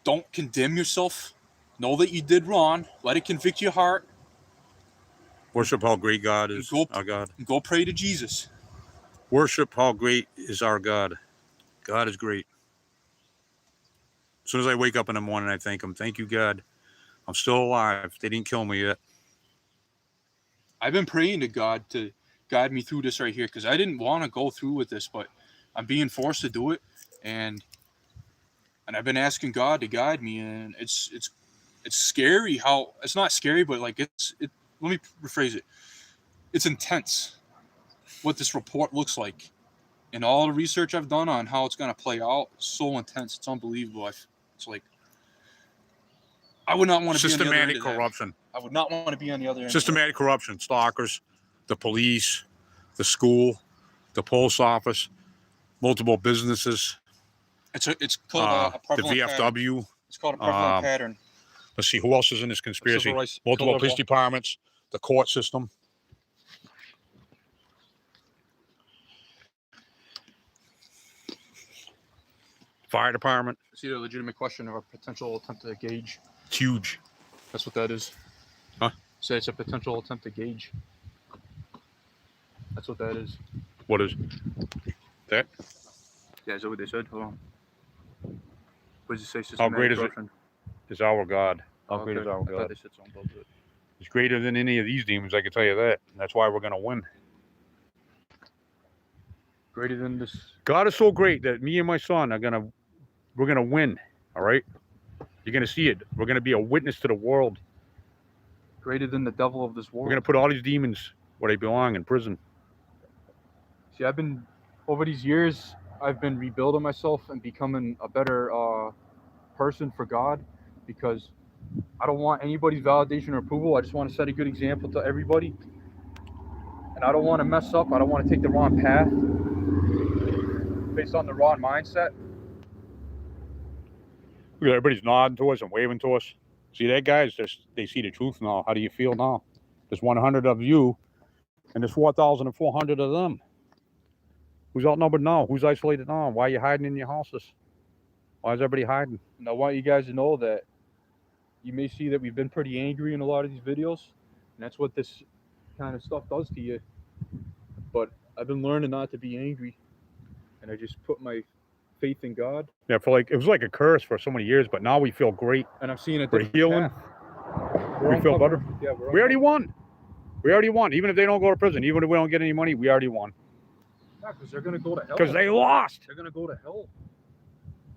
don't condemn yourself. Know that you did wrong. Let it convict your heart. Worship how great God is, our God. And go pray to Jesus. Worship how great is our God. God is great. As soon as I wake up in the morning, I thank Him. Thank you, God. I'm still alive. They didn't kill me yet. I've been praying to God to guide me through this right here because I didn't want to go through with this, but I'm being forced to do it, and I've been asking God to guide me, and it's scary how it's not scary, but like let me rephrase it. It's intense what this report looks like, and all the research I've done on how it's going to play out is so intense. It's unbelievable. It's like I would not want to be on the other end Systematic of that. corruption. I would not want to be on the other end. Systematic corruption. Stalkers, the police, the school, the post office, multiple businesses. It's called a prevalent the pattern. VFW. It's called a prevalent pattern. Let's see, who else is in this conspiracy? Rights, Multiple police departments, the court system. Fire department. It's either a legitimate question or a potential attempt to gauge. It's huge. That's what that is. Huh? Say it's a potential attempt to gauge. That's what that is. What is that? Yeah, is that what they said? Hold on. What does it say? How great is it? Is our God. How great is our I thought God? they said something about it. It's greater than any of these demons, I can tell you that. And that's why we're going to win. Greater than this. God is so great that me and my son we're going to win. All right? You're going to see it. We're going to be a witness to the world. Greater than the devil of this world. We're going to put all these demons where they belong, in prison. See, over these years, I've been rebuilding myself and becoming a better person for God because I don't want anybody's validation or approval. I just want to set a good example to everybody. And I don't want to mess up. I don't want to take the wrong path based on the wrong mindset. Look, everybody's nodding to us and waving to us. See that, guys? They see the truth now. How do you feel now? There's 100 of you, and there's 4,400 of them. Who's outnumbered now? Who's isolated now? Why are you hiding in your houses? Why is everybody hiding? And I want you guys to know that you may see that we've been pretty angry in a lot of these videos, and that's what this kind of stuff does to you. But I've been learning not to be angry, and I just put my faith in God. Yeah, it was like a curse for so many years, but now we feel great. And I'm seeing it. We're healing. We feel better. Yeah, we already won. We already won. Even if they don't go to prison, even if we don't get any money, we already won. Yeah, because they're gonna go to hell. Because they lost. They're gonna go to hell.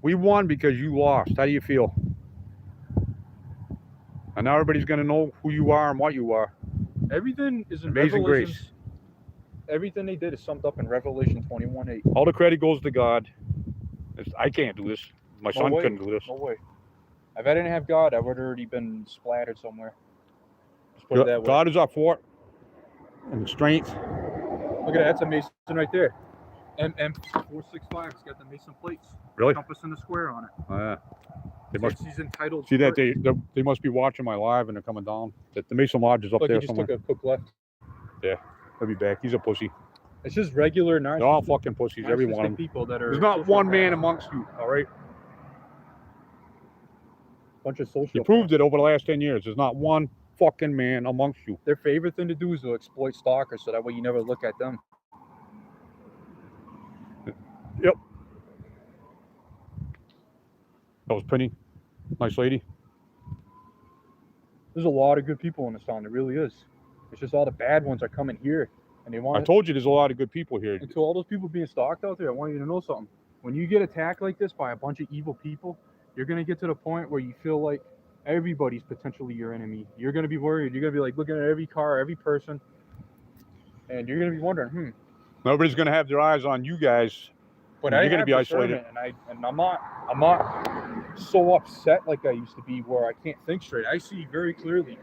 We won because you lost. How do you feel? And now everybody's gonna know who you are and what you are. Everything is in Amazing grace. Everything they did is summed up in Revelation 21:8. All the credit goes to God. I can't do this. My son couldn't do this. No way. If I didn't have God, I would have already been splattered somewhere. put it that way. God is our fort and strength. Look at that. That's a Mason right there. MM465. It's got the Mason plates. Really? Compass and the square on it. Yeah. They It must says he's entitled. see that they must be watching my live and they're coming down. The Mason Lodge is up Look, there he just somewhere. took a quick left. Yeah, he'll be back. He's a pussy. It's just regular, They're all fucking pussies, every one of them. people that are. There's not one man amongst you, all right? Bunch of social. You proved it over the last 10 years. There's not one fucking man amongst you. Their favorite thing to do is to exploit stalkers, so that way you never look at them. Yep. That was Penny. Nice lady. There's a lot of good people in this town. There really is. It's just all the bad ones are coming here, and they want. I told you there's a lot of good people here. And to all those people being stalked out there, I want you to know something. When you get attacked like this by a bunch of evil people, you're gonna get to the point where you feel like everybody's potentially your enemy. You're gonna be worried. You're gonna be like looking at every car, every person, and you're gonna be wondering, Nobody's gonna have their eyes on you guys. But you're gonna be isolated. And I'm not so upset like I used to be, where I can't think straight. I see very clearly.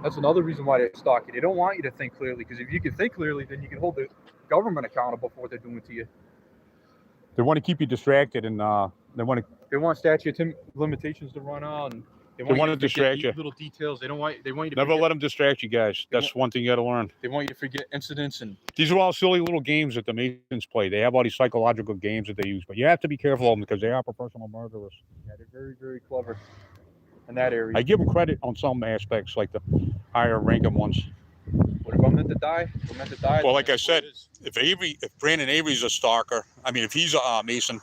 That's another reason why they stalk you. They don't want you to think clearly, because if you can think clearly, then you can hold the government accountable for what they're doing to you. They want to keep you distracted, and they want statute of limitations to run out, and they want to distract you. Little details. They want you to never let them distract you guys. That's one thing you got to learn. They want you to forget incidents, and these are all silly little games that the Masons play. They have all these psychological games that they use, but you have to be careful of them because they are professional murderers. Yeah, they're very, very clever in that area. I give them credit on some aspects, like the higher ranking ones. But if I'm meant to die, we're meant to die. Well, like I said, if Brandon Avery's a stalker, I mean, if he's a Mason,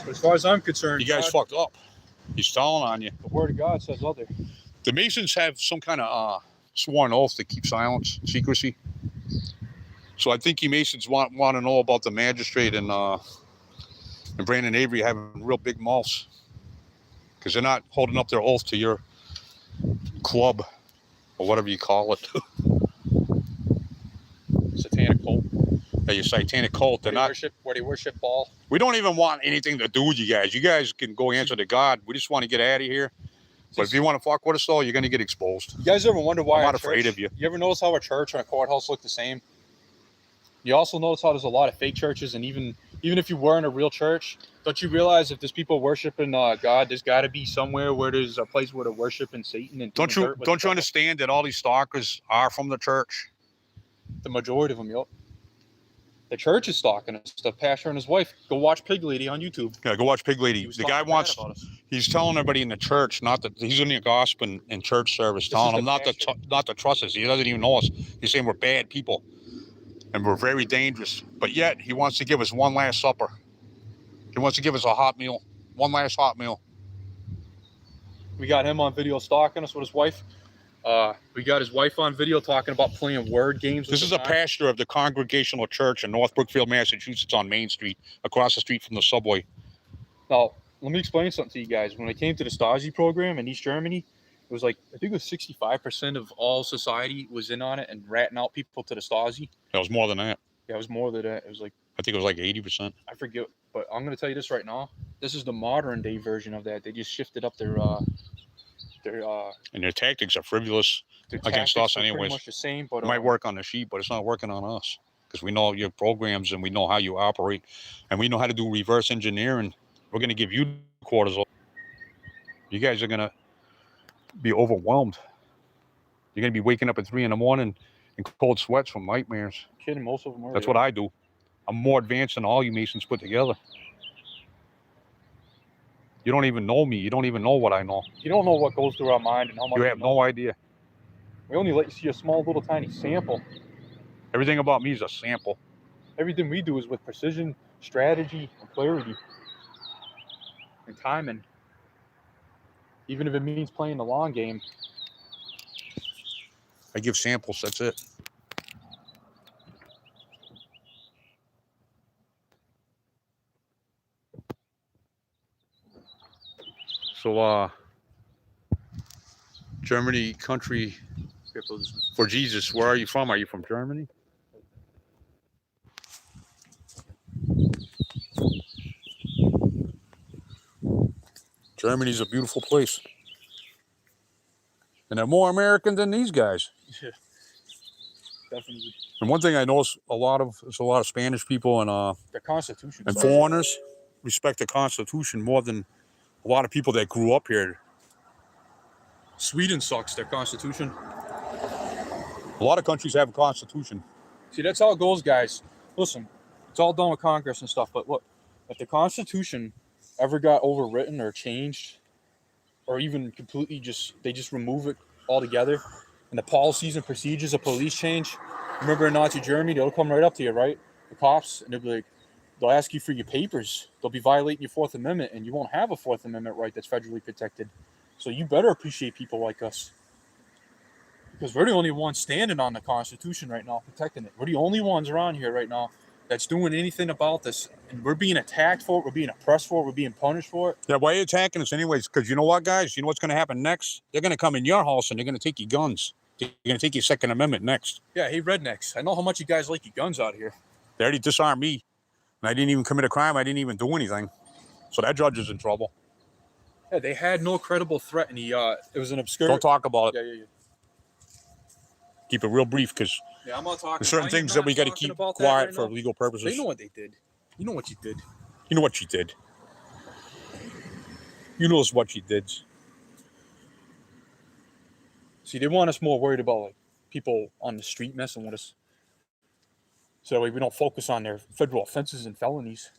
but as far as I'm concerned, you guys fucked up. He's telling on you. The word of God says other. The Masons have some kind of sworn oath to keep silence, secrecy. So I think you Masons want to know about the magistrate and Brandon Avery having real big mouths, because they're not holding up their oath to your club or whatever you call it. Satanic cult. Yeah, your satanic cult. They're not. Where they worship Baal. We don't even want anything to do with you guys. You guys can go answer to God. We just want to get out of here. But if you want to fuck with us, though, you're going to get exposed. You guys ever wonder why? I'm not afraid of you. You ever notice how a church and a courthouse look the same? You also notice how there's a lot of fake churches, and even if you were in a real church, don't you realize if there's people worshiping God, there's got to be somewhere where there's a place where they're worshiping Satan? And don't you understand that all these stalkers are from the church? The majority of them, yep. The church is stalking us. The pastor and his wife. Go watch Pig Lady on YouTube. Yeah, go watch Pig Lady. The guy he's telling everybody in the church not that he's in the gospel and church service, telling them not to trust us. He doesn't even know us. He's saying we're bad people and we're very dangerous. But yet he wants to give us one last supper. He wants to give us a hot meal, one last hot meal. We got him on video stalking us with his wife. We got his wife on video talking about playing word games. This is a pastor of the Congregational Church in North Brookfield, Massachusetts, on Main Street, across the street from the subway. Now, let me explain something to you guys. When I came to the Stasi program in East Germany, it was like, I think it was 65% of all society was in on it and ratting out people to the Stasi. That was more than that. Yeah, it was more than that. It was like, I think it was like 80%. I forget, but I'm going to tell you this right now. This is the modern day version of that. They just shifted up their and their tactics are frivolous against us anyways. Pretty much the same, but it might work on the sheep, but it's not working on us, because we know your programs and we know how you operate, and we know how to do reverse engineering. We're going to give you cortisol. You guys are going to be overwhelmed. You're going to be waking up at 3 a.m. in cold sweats from nightmares. I'm kidding, most of them are. That's what I do. I'm more advanced than all you Masons put together. You don't even know me. You don't even know what I know. You don't know what goes through our mind and how much. You have no idea. We only let you see a small little tiny sample. Everything about me is a sample. Everything we do is with precision, strategy, and clarity, and timing. Even if it means playing the long game. I give samples, that's it. So, Germany, country for Jesus. Where are you from? Are you from Germany? Germany's a beautiful place. And they're more American than these guys. Yeah, definitely. And one thing I notice there's a lot of Spanish people and The Constitution. and foreigners respect the Constitution more than a lot of people that grew up here. Sweden sucks, their Constitution. A lot of countries have a Constitution. See, that's how it goes, guys. Listen, it's all done with Congress and stuff, but look, if the Constitution ever got overwritten or changed, or even completely they just remove it altogether, and the policies and procedures of police change, remember in Nazi Germany, they'll come right up to you, right? The cops, and they'll be like, they'll ask you for your papers. They'll be violating your Fourth Amendment, and you won't have a Fourth Amendment right that's federally protected. So you better appreciate people like us. Because we're the only ones standing on the Constitution right now, protecting it. We're the only ones around here right now that's doing anything about this. And we're being attacked for it. We're being oppressed for it. We're being punished for it. Yeah, why are you attacking us anyways? Because you know what, guys? You know what's going to happen next? They're going to come in your house and they're going to take your guns. They're going to take your Second Amendment next. Yeah, hey, rednecks. I know how much you guys like your guns out here. They already disarmed me. And I didn't even commit a crime. I didn't even do anything. So that judge is in trouble. Yeah, they had no credible threat. And it was an obscure... Don't talk about it. Yeah. Keep it real brief because I'm not talking. there's certain things that we got to keep quiet for legal purposes. They know what they did. You know what you did. You know what you did. You know what you did. See, they want us more worried about like people on the street messing with us. So that way we don't focus on their federal offenses and felonies.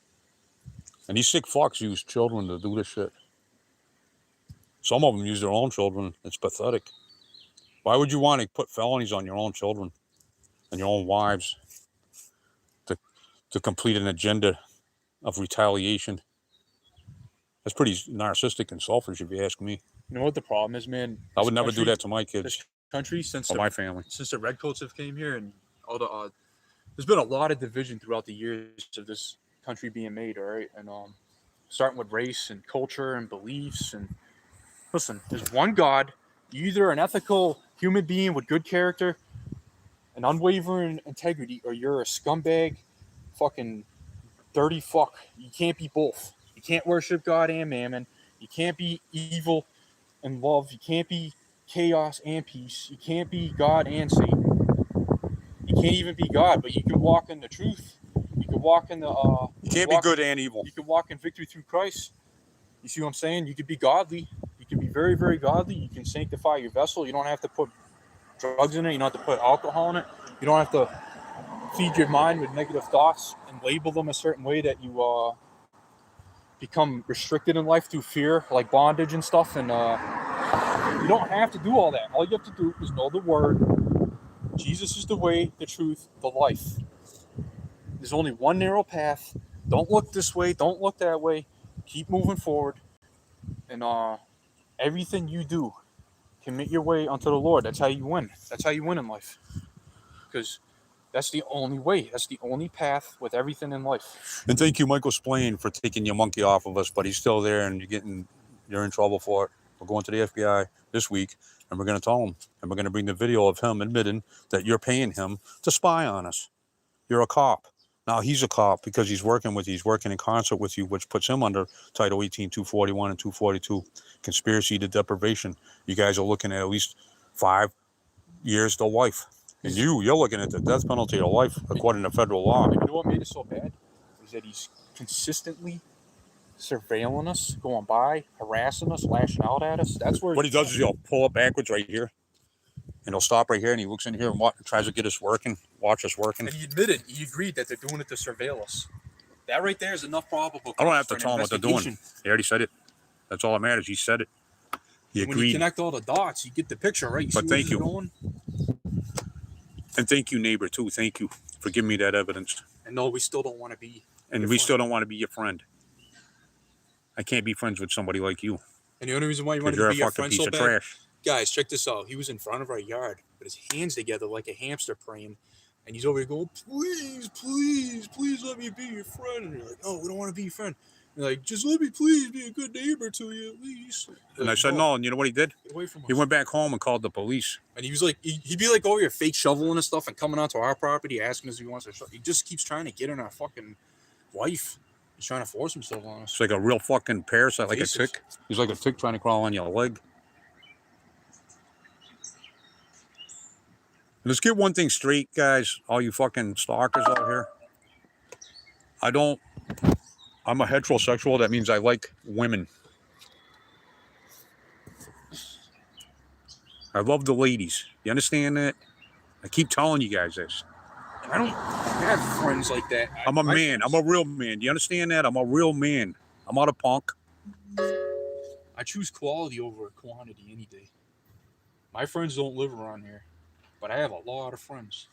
And these sick fucks use children to do this shit. Some of them use their own children. It's pathetic. Why would you want to put felonies on your own children and your own wives to complete an agenda of retaliation? That's pretty narcissistic and selfish, if you ask me. You know what the problem is, man? I would never do that to my kids This country, since or my family. Since the redcoats have came here, and all the there's been a lot of division throughout the years of this country being made. All right, and starting with race and culture and beliefs. And listen, there's one God. You're either an ethical human being with good character and unwavering integrity, or you're a scumbag, fucking dirty fuck. You can't be both. You can't worship God and mammon. You can't be evil and love. You can't be chaos and peace. You can't be God and Satan. You can't even be God, but you can walk in the truth. You can walk in the... you can't be good and evil. You can walk in victory through Christ. You see what I'm saying? You can be godly. You can be very, very godly. You can sanctify your vessel. You don't have to put drugs in it. You don't have to put alcohol in it. You don't have to feed your mind with negative thoughts and label them a certain way that you become restricted in life through fear, like bondage and stuff. And you don't have to do all that. All you have to do is know the word. Jesus is the way, the truth, the life. There's only one narrow path. Don't look this way. Don't look that way. Keep moving forward. And everything you do, commit your way unto the Lord. That's how you win. That's how you win in life. Because that's the only way. That's the only path with everything in life. And thank you, Michael Splain, for taking your monkey off of us, but he's still there and you're in trouble for it. We're going to the FBI this week and we're going to tell him. And we're going to bring the video of him admitting that you're paying him to spy on us. You're a cop. Now he's a cop because he's working in concert with you, which puts him under Title 18, 241 and 242, conspiracy to deprivation. You guys are looking at least 5 years to life. And you're looking at the death penalty to life according to federal law. You know what made it so bad? Is that he's consistently surveilling us, going by, harassing us, lashing out at us. That's where... What he does is he'll pull up backwards right here. And he'll stop right here and he looks in here and tries to get us working, watch us working. And he admitted, he agreed that they're doing it to surveil us. That right there is enough probable cause. I don't have to tell him what they're doing. He already said it. That's all that matters. He said it. He agreed. When you connect all the dots, you get the picture, right? You but thank you. And thank you, neighbor, too. Thank you for giving me that evidence. And no, we still don't want to be... And we still don't want to be your friend. I can't be friends with somebody like you. And the only reason why you want to be our friend so bad... Trash. Guys, check this out. He was in front of our yard with his hands together like a hamster praying. And he's over here going, please, please, please let me be your friend. And you're like, no, we don't want to be your friend. And you're like, just let me please be a good neighbor to you at least. And I said, no. And you know what he did? Get away from us. He went back home and called the police. And he was like, he'd be like over here fake shoveling and stuff and coming onto our property asking us if he wants to shovel. He just keeps trying to get in our fucking life. He's trying to force himself on us. It's like a real fucking parasite, like a tick. He's like a tick trying to crawl on your leg. Let's get one thing straight, guys. All you fucking stalkers out here. I'm a heterosexual. That means I like women. I love the ladies. You understand that? I keep telling you guys this. I don't have friends like that. I'm a man. I'm a real man. Do you understand that? I'm a real man. I'm not a punk. I choose quality over quantity any day. My friends don't live around here, but I have a lot of friends.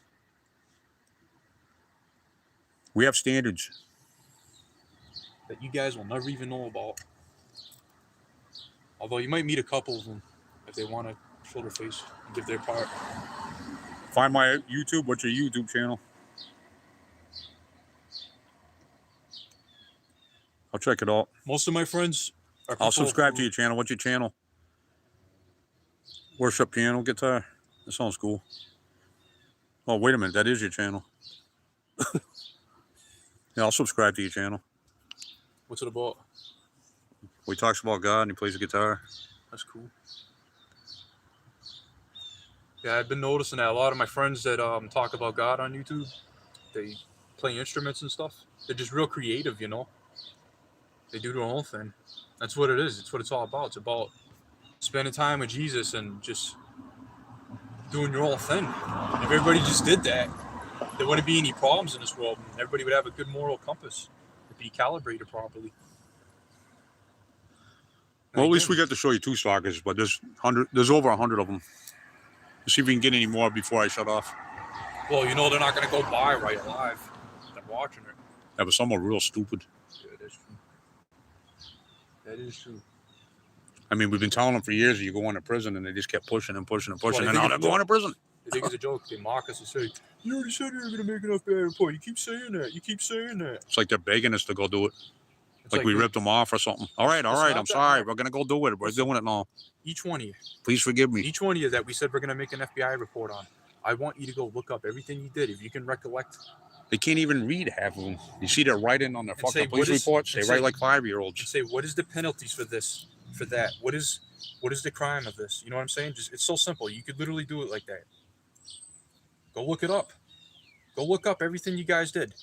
We have standards. That you guys will never even know about. Although you might meet a couple of them if they want to show their face and give their part. Find my YouTube. What's your YouTube channel? I'll check it out. Most of my friends are I'll subscribe to your channel. What's your channel? Worship piano guitar. That sounds cool. Oh, wait a minute. That is your channel. Yeah, I'll subscribe to your channel. What's it about? He talks about God and he plays the guitar. That's cool. Yeah, I've been noticing that a lot of my friends that talk about God on YouTube, they play instruments and stuff. They're just real creative, you know. They do their own thing. That's what it is. It's what it's all about. It's about spending time with Jesus and just doing your own thing. If everybody just did that, there wouldn't be any problems in this world. Everybody would have a good moral compass. It'd be calibrated properly. Well, at least we got to show you 2 stalkers, but there's over 100 of them. Let's see if we can get any more before I shut off. Well, you know they're not going to go by right alive. They're watching it. Yeah, but some are real stupid. Yeah, that's true. That is true. I mean, we've been telling them for years that you go into prison, and they just kept pushing and pushing and pushing, Well, and now they're going to prison. They think it's a joke. They mock us and say, "You already said you were going to make an FBI report. You keep saying that. You keep saying that." It's like they're begging us to go do it. It's Like we ripped them off or something. All right, I'm sorry. We're going to go do it. We're doing it now. Each one of you. Please forgive me. Each one of you that we said we're going to make an FBI report on. I want you to go look up everything you did. If you can recollect. They can't even read half of them. You see they're writing on their fucking police reports. They write like 5-year-olds. And say, what is the penalties for this, for that? What is the crime of this? You know what I'm saying? Just, it's so simple. You could literally do it like that. Go look it up. Go look up everything you guys did.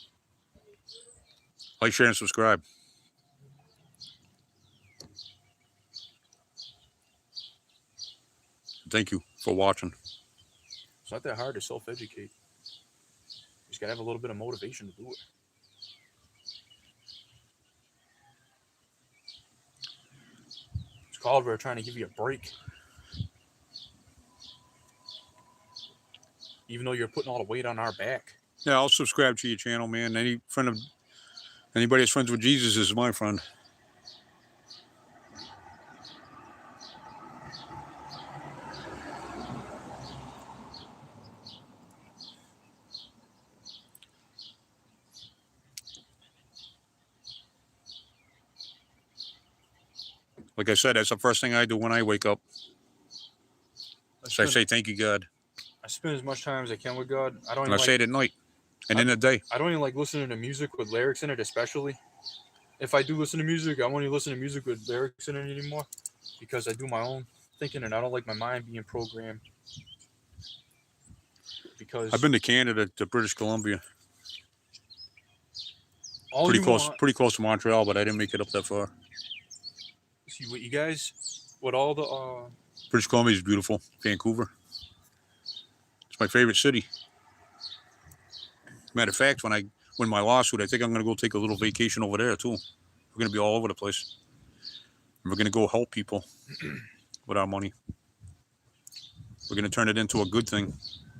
Like, share, and subscribe. Thank you for watching. It's not that hard to self-educate. You just got to have a little bit of motivation to do it. It's called we're trying to give you a break. Even though you're putting all the weight on our back. Yeah, I'll subscribe to your channel, man. Anybody that's friends with Jesus is my friend. Like I said, that's the first thing I do when I wake up. So I say, thank you, God. I spend as much time as I can with God. I say it at night and in the day. I don't even like listening to music with lyrics in it, especially. If I do listen to music, I won't even listen to music with lyrics in it anymore because I do my own thinking and I don't like my mind being programmed. Because I've been to Canada, to British Columbia. Pretty close to Montreal, but I didn't make it up that far. See what you guys, what all the British Columbia is beautiful. Vancouver. It's my favorite city. Matter of fact, when I win my lawsuit, I think I'm going to go take a little vacation over there too. We're going to be all over the place. And we're going to go help people with our money. We're going to turn it into a good thing.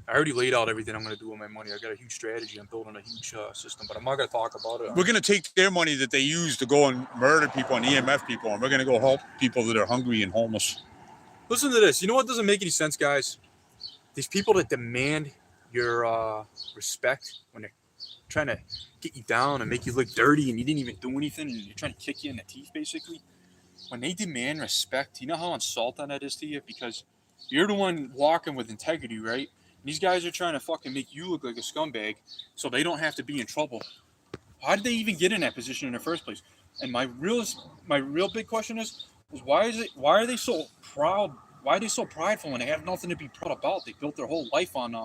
I already laid out everything I'm going to do with my money. I got a huge strategy. I'm building a huge system, but I'm not going to talk about it. We're going to take their money that they use to go and murder people and EMF people, and we're going to go help people that are hungry and homeless. Listen to this. You know what doesn't make any sense, guys? These people that demand your respect when they're trying to get you down and make you look dirty and you didn't even do anything and they're trying to kick you in the teeth, basically. When they demand respect, you know how insulting that is to you? Because you're the one walking with integrity, right? These guys are trying to fucking make you look like a scumbag so they don't have to be in trouble. How did they even get in that position in the first place? And my real big question is why are they so proud? Why are they so prideful when they have nothing to be proud about? They built their whole life on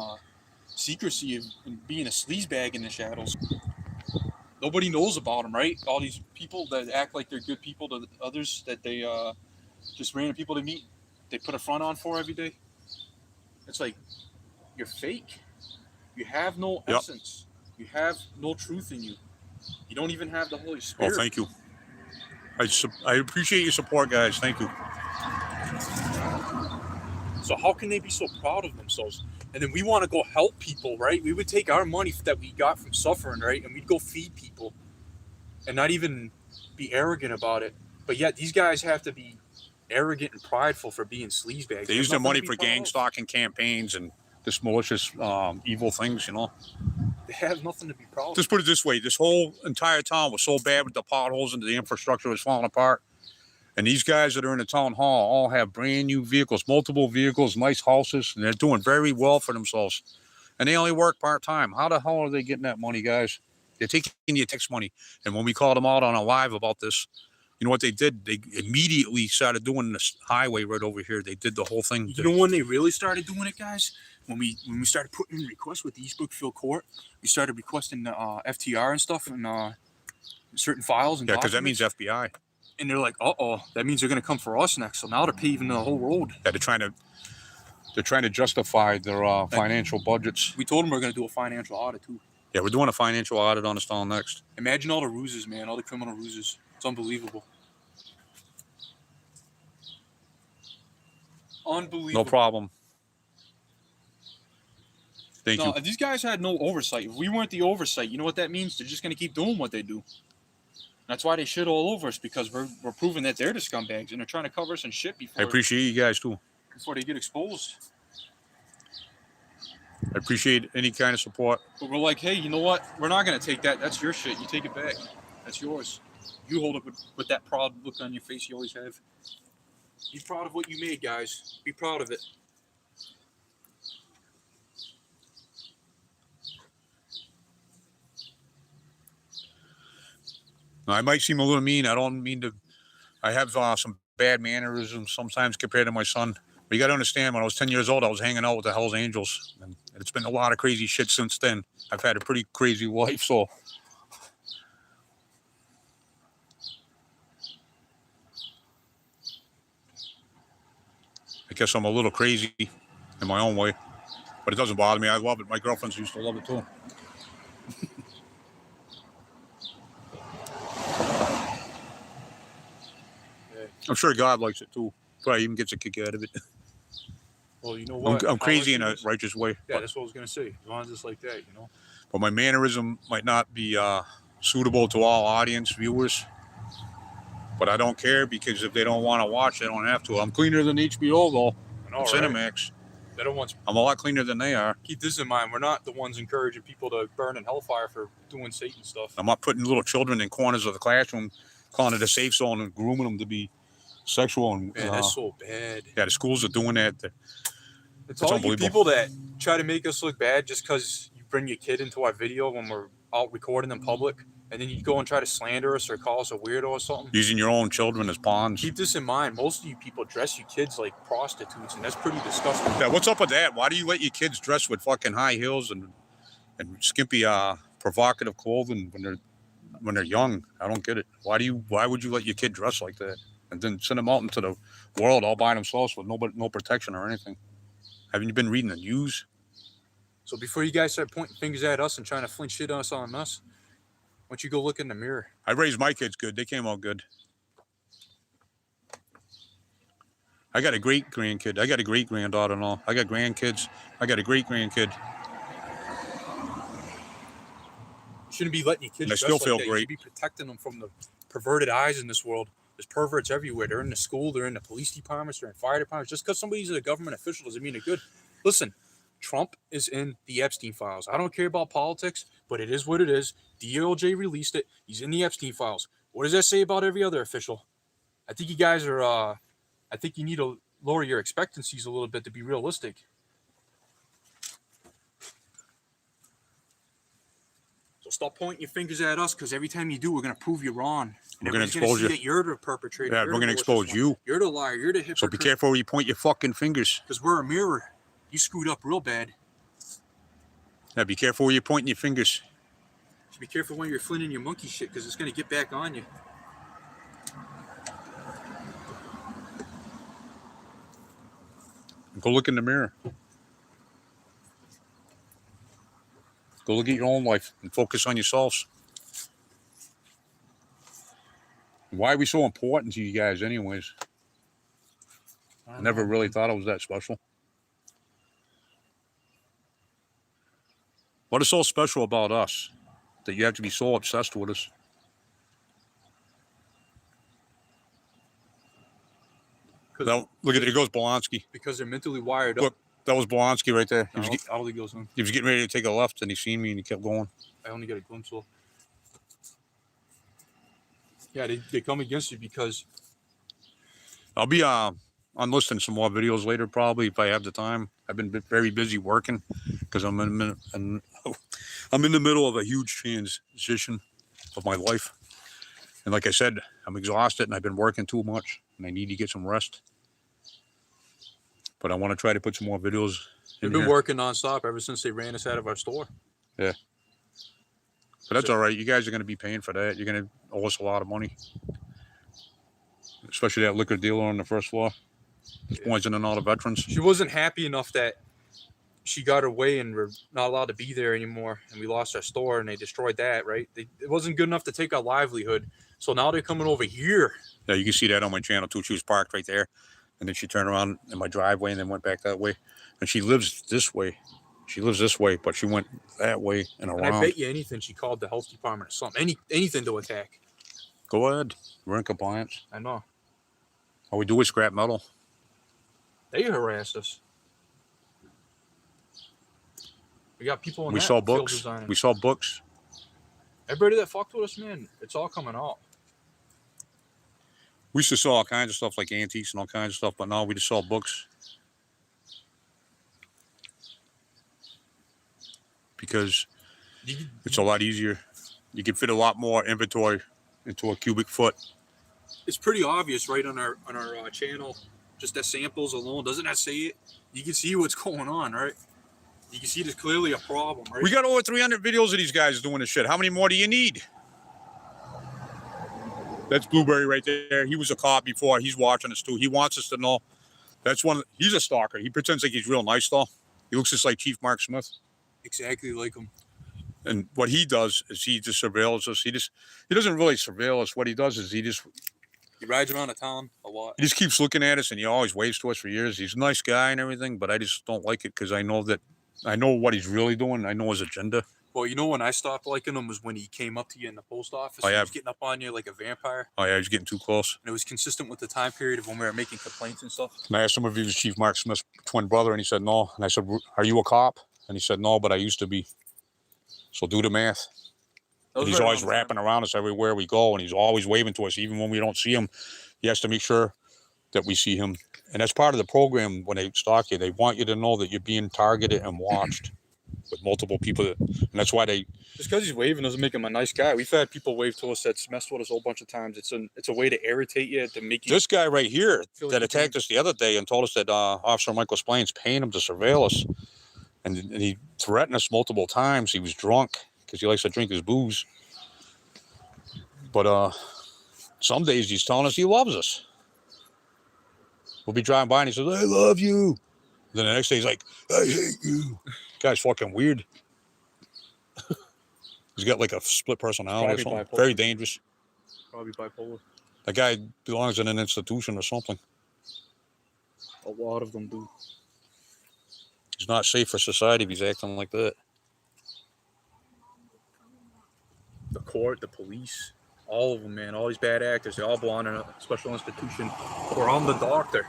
secrecy and being a sleazebag in the shadows. Nobody knows about them, right? All these people that act like they're good people to others, that they just random people they meet, they put a front on for every day. It's like, you're fake. You have no essence. You have no truth in you. You don't even have the Holy Spirit. Well, thank you. I appreciate your support, guys. Thank you. So how can they be so proud of themselves? And then we want to go help people, right? We would take our money that we got from suffering, right? And we'd go feed people and not even be arrogant about it. But yet these guys have to be arrogant and prideful for being sleazebags. They use their money for gang stalking campaigns and this malicious, evil things, you know. They have nothing to be proud of. Just put it this way. This whole entire town was so bad with the potholes and the infrastructure was falling apart. And these guys that are in the town hall all have brand new vehicles, multiple vehicles, nice houses, and they're doing very well for themselves. And they only work part-time. How the hell are they getting that money, guys? They're taking your tax money. And when we called them out on a live about this, you know what they did? They immediately started doing this highway right over here. They did the whole thing. You know when they really started doing it, guys? When we started putting in requests with the East Brookfield Court, we started requesting the FTR and stuff and certain files and because that documents. means FBI. And they're like, uh-oh, that means they're going to come for us next. So now they're paving the whole road. Yeah, they're trying to justify their financial budgets. We told them we're going to do a financial audit too. Yeah, we're doing a financial audit on this town next. Imagine all the ruses, man, all the criminal ruses. It's unbelievable. Unbelievable. No problem. Thank you. These guys had no oversight. If we weren't the oversight, you know what that means? They're just going to keep doing what they do. That's why they shit all over us, because we're proving that they're the scumbags and they're trying to cover us in shit before. I appreciate you guys too. Before they get exposed. I appreciate any kind of support. But we're like, hey, you know what? We're not going to take that. That's your shit. You take it back. That's yours. You hold it with that proud look on your face you always have. Be proud of what you made, guys. Be proud of it. I might seem a little mean. I don't mean to. I have some bad mannerisms sometimes compared to my son. But you got to understand, when I was 10 years old, I was hanging out with the Hells Angels. And it's been a lot of crazy shit since then. I've had a pretty crazy life, so. I guess I'm a little crazy in my own way. But it doesn't bother me. I love it. My girlfriends used to love it too. I'm sure God likes it too. Probably even gets a kick out of it. Well, you know what? I'm crazy in a righteous way. Yeah, that's what I was going to say. As long as it's like that, you know. But my mannerism might not be suitable to all audience viewers. But I don't care, because if they don't want to watch, they don't have to. I'm cleaner than HBO though. I know, Cinemax. They're the ones. I'm a lot cleaner than they are. Keep this in mind. We're not the ones encouraging people to burn in hellfire for doing Satan stuff. I'm not putting little children in corners of the classroom, calling it a safe zone and grooming them to be sexual. And man, that's so bad. Yeah, the schools are doing that. It's all you people that try to make us look bad just because you bring your kid into our video when we're out recording in public, and then you go and try to slander us or call us a weirdo or something. Using your own children as pawns. Keep this in mind. Most of you people dress your kids like prostitutes, and that's pretty disgusting. Yeah, what's up with that? Why do you let your kids dress with fucking high heels and skimpy, provocative clothing when they're young? I don't get it. Why would you let your kid dress like that and then send them out into the world all by themselves with no protection or anything? Haven't you been reading the news? So before you guys start pointing fingers at us and trying to flinch shit on us, why don't you go look in the mirror? I raised my kids good. They came out good. I got a great grandkid. I got a great granddaughter-in-law. I got grandkids. I got a great grandkid. You shouldn't be letting your kids dress like that. You should be protecting them from the perverted eyes in this world. There's perverts everywhere. They're in the school. They're in the police departments. They're in fire departments. Just because somebody's a government official doesn't mean they're good. Listen, Trump is in the Epstein files. I don't care about politics, but it is what it is. DOJ released it. He's in the Epstein files. What does that say about every other official? I think you guys are, I think you need to lower your expectancies a little bit to be realistic. So stop pointing your fingers at us, because every time you do, we're going to prove you wrong. We're going to expose you. That you're the perpetrator. Yeah, we're going to expose you. You're the liar. You're the hypocrite. So be careful where you point your fucking fingers. Because we're a mirror. You screwed up real bad. Now be careful where you're pointing your fingers. Just be careful when you're flinging your monkey shit, because it's gonna get back on you. Go look in the mirror. Go look at your own life and focus on yourselves. Why are we so important to you guys anyways? I never really thought it was that special. What is so special about us that you have to be so obsessed with us? Now, look at it. It goes Bolonsky. Because they're mentally wired up. Look, that was Bolonsky right there. I don't think it goes on. He was getting ready to take a left, and he seen me, and he kept going. I only got a glimpse of. Yeah, they come against you because I'll be on listing some more videos later, probably if I have the time. I've been very busy working because I'm in the middle of a huge transition of my life, and like I said, I'm exhausted and I've been working too much, and I need to get some rest. But I want to try to put some more videos. we've been working nonstop ever since they ran us out of our store. Yeah. But that's all right. You guys are going to be paying for that. You're going to owe us a lot of money. Especially that liquor dealer on the first floor. He's poisoning all the veterans. She wasn't happy enough that she got her way and we're not allowed to be there anymore. And we lost our store and they destroyed that, right? It wasn't good enough to take our livelihood. So now they're coming over here. Yeah, you can see that on my channel too. She was parked right there. And then she turned around in my driveway and then went back that way. And she lives this way. She lives this way, but she went that way and around. And I bet you anything she called the health department or something. Anything to attack. Go ahead. We're in compliance. I know. All we do is scrap metal. They harassed us. We got people in We that saw field books. designing. We saw books. Everybody that fucked with us, man, it's all coming out. We used to sell all kinds of stuff like antiques and all kinds of stuff, but now we just sell books. Because it's a lot easier. You can fit a lot more inventory into a cubic foot. It's pretty obvious, right, on our channel. Just that samples alone, doesn't that say it? You can see what's going on, right? You can see there's clearly a problem, right? We got over 300 videos of these guys doing this shit. How many more do you need? That's Blueberry right there. He was a cop before. He's watching us too. He wants us to know. That's one. He's a stalker. He pretends like he's real nice though. He looks just like Chief Mark Smith. Exactly like him. And what he does is he just surveils us. He doesn't really surveil us. What he does is He rides around the town a lot. he just keeps looking at us, and he always waves to us for years. He's a nice guy and everything, but I just don't like it because I know what he's really doing. I know his agenda. Well, you know when I stopped liking him was when he came up to you in the post office. Oh, He yeah. was getting up on you like a vampire. Oh yeah, he's getting too close. And it was consistent with the time period of when we were making complaints and stuff. And I asked him if he was Chief Mark Smith's twin brother, and he said no. And I said, "Are you a cop?" And he said, "No, but I used to be." So do the math. And he's always wrapping around us everywhere we go, and he's always waving to us, even when we don't see him. He has to make sure that we see him, and that's part of the program. When they stalk you, they want you to know that you're being targeted and watched with multiple people, and that's why they. Just because he's waving doesn't make him a nice guy. We've had people wave to us that's messed with us a whole bunch of times. It's a way to irritate you, to make you. This guy right here Feel like that you attacked us the other day and told us that Officer Michael Splaines paying him to surveil us, and he threatened us multiple times. He was drunk because he likes to drink his booze. But some days he's telling us he loves us. We'll be driving by and he says, "I love you." Then the next day he's like, "I hate you." Guy's fucking weird. He's got like a split personality or Probably something. bipolar. Very dangerous. Probably bipolar. That guy belongs in an institution or something. A lot of them do. He's not safe for society if he's acting like that. The court, the police, all of them, man. All these bad actors, they all belong in a special institution. Or I'm the doctor.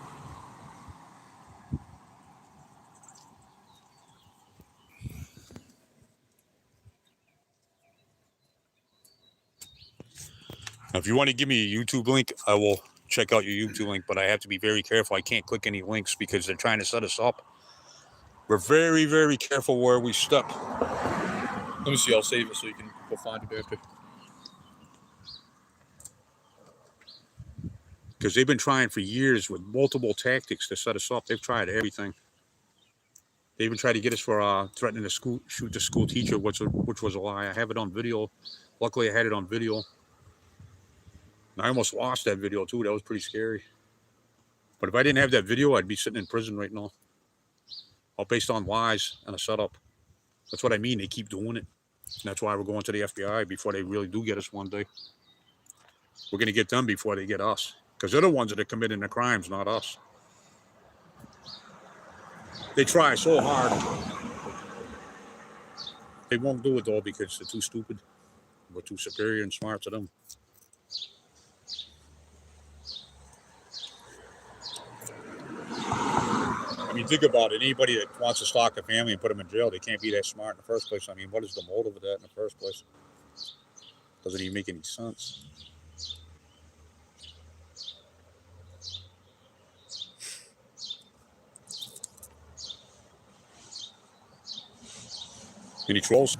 Now, if you want to give me a YouTube link, I will check out your YouTube link, but I have to be very careful. I can't click any links because they're trying to set us up. We're very, very careful where we step. Let me see. I'll save it so you can go find it after. Because they've been trying for years with multiple tactics to set us up. They've tried everything. They even tried to get us for threatening to shoot the school teacher, which was a lie. I have it on video. Luckily, I had it on video. And I almost lost that video, too. That was pretty scary. But if I didn't have that video, I'd be sitting in prison right now. All based on lies and a setup. That's what I mean. They keep doing it. And that's why we're going to the FBI before they really do get us one day. We're going to get them before they get us. Because they're the ones that are committing the crimes, not us. They try so hard. They won't do it, though, because they're too stupid. We're too superior and smart to them. I mean, think about it. Anybody that wants to stalk a family and put them in jail, they can't be that smart in the first place. I mean, what is the motive of that in the first place? Doesn't even make any sense. Any trolls?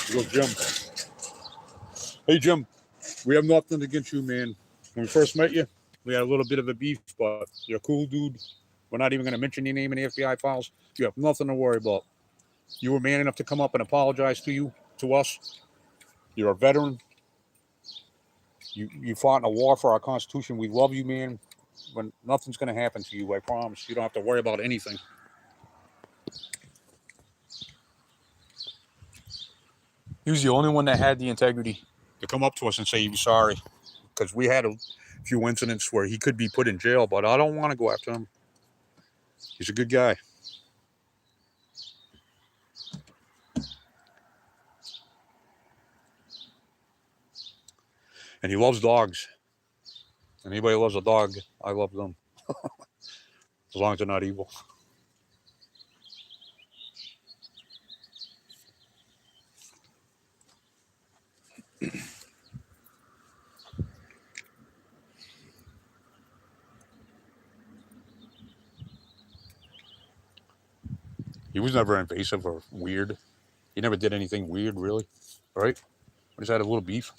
Here goes Jim. Hey, Jim. We have nothing against you, man. When we first met you, we had a little bit of a beef, but you're a cool dude. We're not even going to mention your name in the FBI files. You have nothing to worry about. You were man enough to come up and apologize to us. You're a veteran. You fought in a war for our Constitution. We love you, man. But nothing's going to happen to you, I promise. You don't have to worry about anything. He was the only one that had the integrity To come up to us and say he was sorry. Because we had a few incidents where he could be put in jail, but I don't want to go after him. He's a good guy. And he loves dogs. Anybody loves a dog, I love them. As long as they're not evil. He was never invasive or weird. He never did anything weird, really. Right? We just had a little beef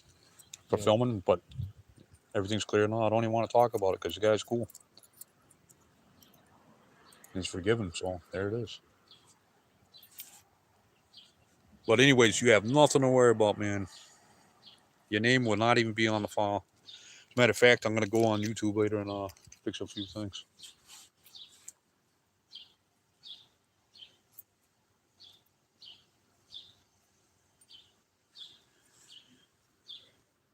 for filming, but everything's clear now. I don't even want to talk about it because the guy's cool. He's forgiven, so there it is. But anyways, you have nothing to worry about, man. Your name will not even be on the file. As a matter of fact, I'm going to go on YouTube later and fix a few things.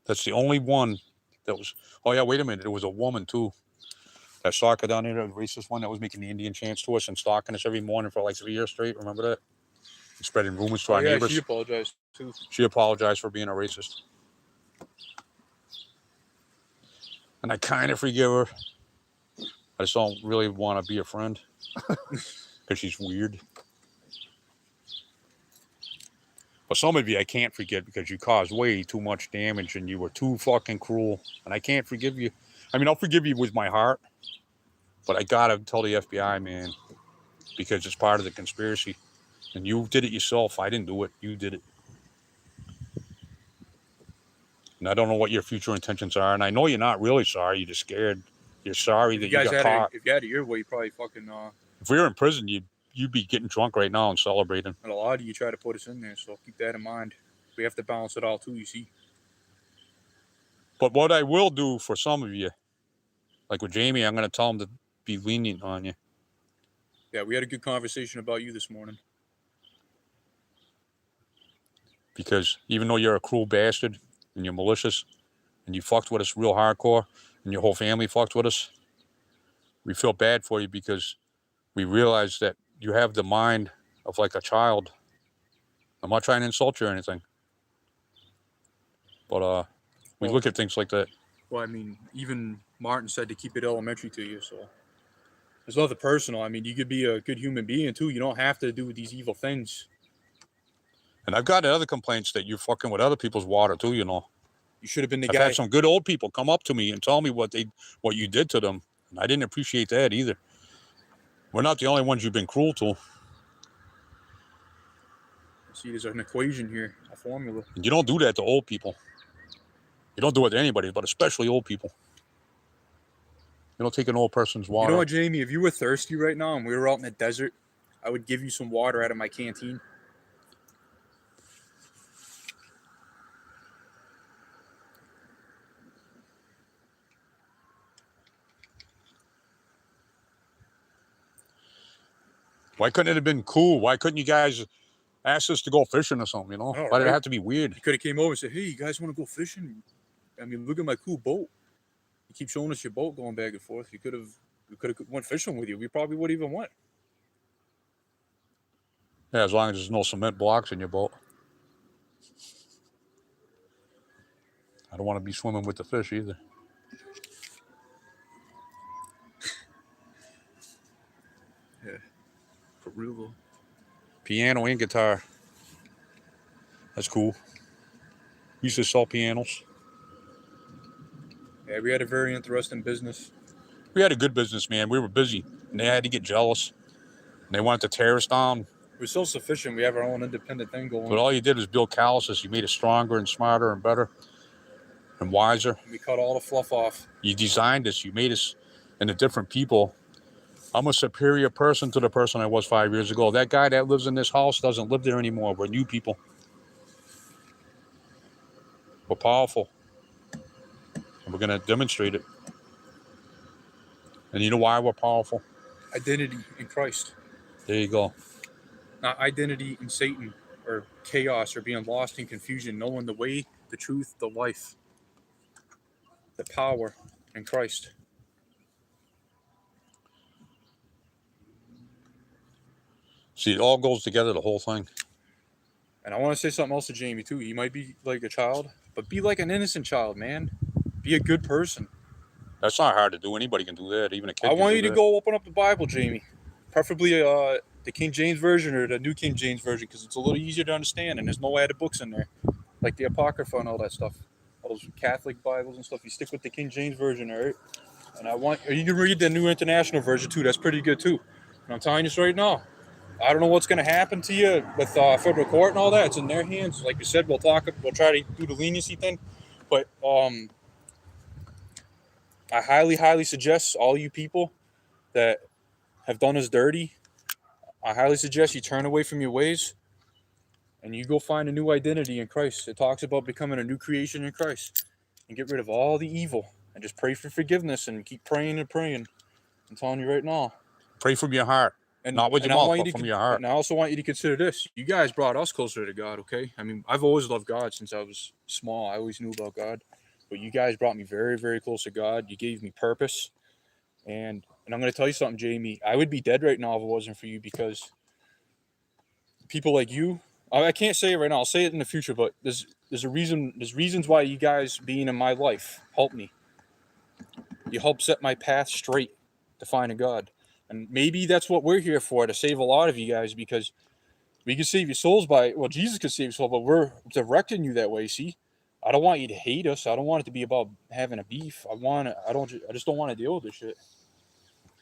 That's the only one that was... Oh, yeah, wait a minute. There was a woman, too. That stalker down there, the racist one that was making the Indian chants to us and stalking us every morning for like 3 years straight. Remember that? And spreading rumors to our neighbors. She apologized, too. She apologized for being a racist. And I kind of forgive her. I just don't really want to be a friend. Because she's weird. But some of you I can't forget because you caused way too much damage and you were too fucking cruel. And I can't forgive you. I mean, I'll forgive you with my heart. But I gotta tell the FBI, man. Because it's part of the conspiracy. And you did it yourself. I didn't do it. You did it. And I don't know what your future intentions are. And I know you're not really sorry. You're just scared. You're sorry that you got caught. If you had it your way, you probably fucking... If we were in prison, you'd be getting drunk right now and celebrating. And a lot of you try to put us in there, so keep that in mind. We have to balance it all, too, you see. But what I will do for some of you, like with Jamie, I'm going to tell him to be lenient on you. Yeah, we had a good conversation about you this morning. Because even though you're a cruel bastard and you're malicious and you fucked with us real hardcore and your whole family fucked with us, we feel bad for you because we realize that you have the mind of like a child. I'm not trying to insult you or anything. But we look at things like that. Well, I mean, even Martin said to keep it elementary to you, so... There's nothing personal. I mean, you could be a good human being, too. You don't have to do these evil things. And I've got other complaints that you're fucking with other people's water, too, you know. You should have been the I've guy. had some good old people come up to me and tell me what you did to them. And I didn't appreciate that either. We're not the only ones you've been cruel to. See, there's an equation here, a formula. And you don't do that to old people. You don't do it to anybody, but especially old people. You don't take an old person's You water. know what, Jamie? If you were thirsty right now and we were out in the desert, I would give you some water out of my canteen. Why couldn't it have been cool? Why couldn't you guys ask us to go fishing or something, you know? All Why did it right. have to be weird? You could have came over and said, "Hey, you guys want to go fishing? I mean, look at my cool boat. You keep showing us your boat going back and forth. We could have went fishing with you. We probably would even went." Yeah, as long as there's no cement blocks in your boat. I don't want to be swimming with the fish either. Yeah, for real though. Piano and guitar. That's cool. We used to sell pianos. Yeah, we had a very interesting business. We had a good business, man. We were busy, and they had to get jealous. And they wanted to tear us down. We're self-sufficient. We have our own independent thing going. But all you did was build calluses. You made us stronger and smarter and better and wiser. We cut all the fluff off. You designed us. You made us into different people. I'm a superior person to the person I was 5 years ago. That guy that lives in this house doesn't live there anymore. We're new people. We're powerful. And we're going to demonstrate it. And you know why we're powerful? Identity in Christ. There you go. Not identity in Satan or chaos or being lost in confusion. Knowing the way, the truth, the life, the power in Christ. See, it all goes together, the whole thing. And I want to say something else to Jamie too. You might be like a child, but be like an innocent child, man. Be a good person. That's not hard to do. Anybody can do that. Even a kid I can want do you to that. go open up the Bible, Jamie. Preferably the King James Version or the New King James Version, because it's a little easier to understand and there's no added books in there, like the Apocrypha and all that stuff. All those Catholic Bibles and stuff. You stick with the King James Version, all right? And you can read the New International Version too. That's pretty good too. And I'm telling you this right now. I don't know what's going to happen to you with federal court and all that. It's in their hands. Like you said, we'll try to do the leniency thing. But I highly, highly suggest all you people that have done us dirty, I highly suggest you turn away from your ways and you go find a new identity in Christ. It talks about becoming a new creation in Christ and get rid of all the evil and just pray for forgiveness and keep praying and praying. I'm telling you right now. Pray from your heart. And, not with your mouth, but from your heart. And I also want you to consider this. You guys brought us closer to God, okay? I mean, I've always loved God since I was small. I always knew about God. But you guys brought me very, very close to God. You gave me purpose. And I'm going to tell you something, Jamie. I would be dead right now if it wasn't for you, because people like you, I can't say it right now. I'll say it in the future, but there's a reason. There's reasons why you guys being in my life helped me. You helped set my path straight to finding God. And maybe that's what we're here for, to save a lot of you guys, because we can save your souls Jesus can save your soul, but we're directing you that way, see? I don't want you to hate us. I don't want it to be about having a beef. I just don't want to deal with this shit.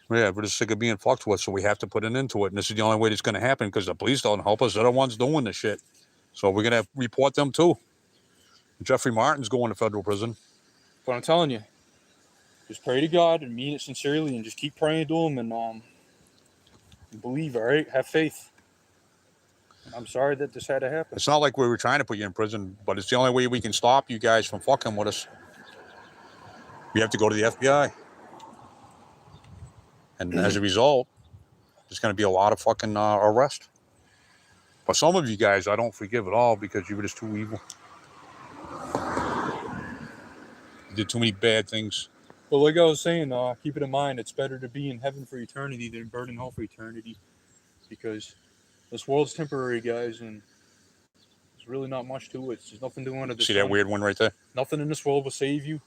Yeah, we're just sick of being fucked with, so we have to put an end to it. And this is the only way that's going to happen, because the police don't help us. They're the ones doing the shit. So we're going to report them too. Jeffrey Martin's going to federal prison. But I'm telling you, just pray to God and mean it sincerely and just keep praying to him and believe, all right? Have faith. I'm sorry that this had to happen. It's not like we were trying to put you in prison, but it's the only way we can stop you guys from fucking with us. We have to go to the FBI. And as a result, there's going to be a lot of fucking arrest. But some of you guys, I don't forgive at all, because you were just too evil. You did too many bad things. Well, like I was saying, keep it in mind, it's better to be in heaven for eternity than burn in hell for eternity, because this world's temporary, guys, and there's really not much to it. There's nothing doing under the See sun. that weird one right there? Nothing in this world will save you.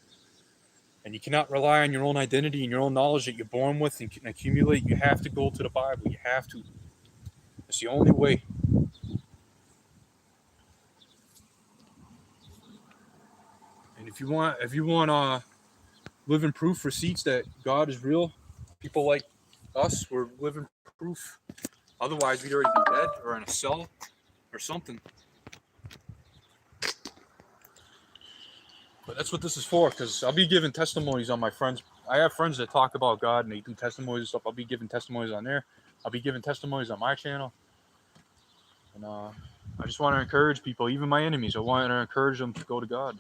And you cannot rely on your own identity and your own knowledge that you're born with and can accumulate. You have to go to the Bible. You have to. It's the only way. And if you want living proof receipts that God is real, people like us, we're living proof. Otherwise, we'd already be dead or in a cell or something. But that's what this is for, because I'll be giving testimonies on my friends' I have friends that talk about God and they do testimonies and stuff. I'll be giving testimonies on there. I'll be giving testimonies on my channel. And I just want to encourage people, even my enemies. I want to encourage them to go to God.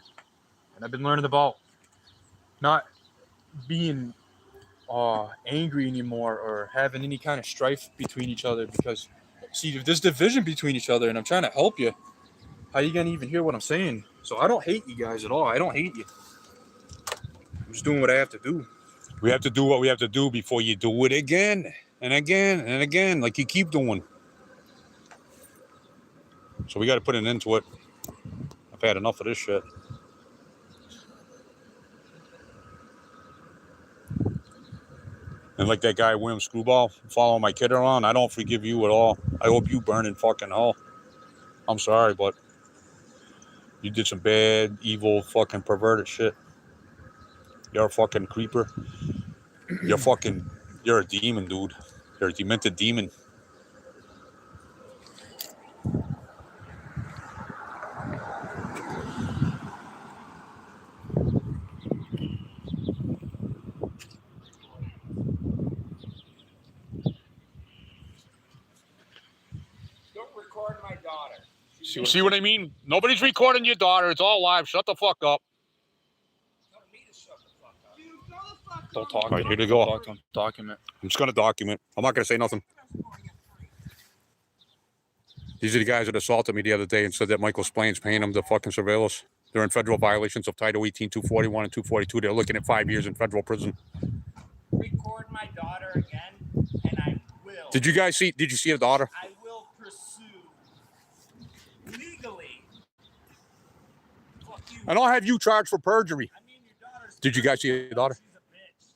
And I've been learning about not being angry anymore or having any kind of strife between each other, because see, if there's division between each other and I'm trying to help you, how you gonna even hear what I'm saying? So I don't hate you guys at all. I don't hate you. I'm just doing what I have to do. We have to do what we have to do before you do it again and again and again, like you keep doing. So we got to put an end to it. I've had enough of this shit. And like that guy, William Screwball, following my kid around, I don't forgive you at all. I hope you burn in fucking hell. I'm sorry, but you did some bad, evil, fucking perverted shit. You're a fucking creeper. You're a demon, dude. You're a demented demon. Don't record my daughter. See what I mean? Nobody's recording your daughter. It's all live. Shut the fuck up. Tell me to shut the fuck up. You go the fuck Don't up. talk. All right, here they go. Talk to them. Document. I'm just going to document. I'm not going to say nothing. These are the guys that assaulted me the other day and said that Michael Splaines paying them to fucking surveil us. They're in federal violations of Title 18, 241, and 242. They're looking at 5 years in federal prison. Record my daughter again, and I will. Did you see a daughter? I will pursue legally. Fuck you. And I'll have you charged for perjury. I mean, your daughter's Did you guys see your daughter? She's a bitch.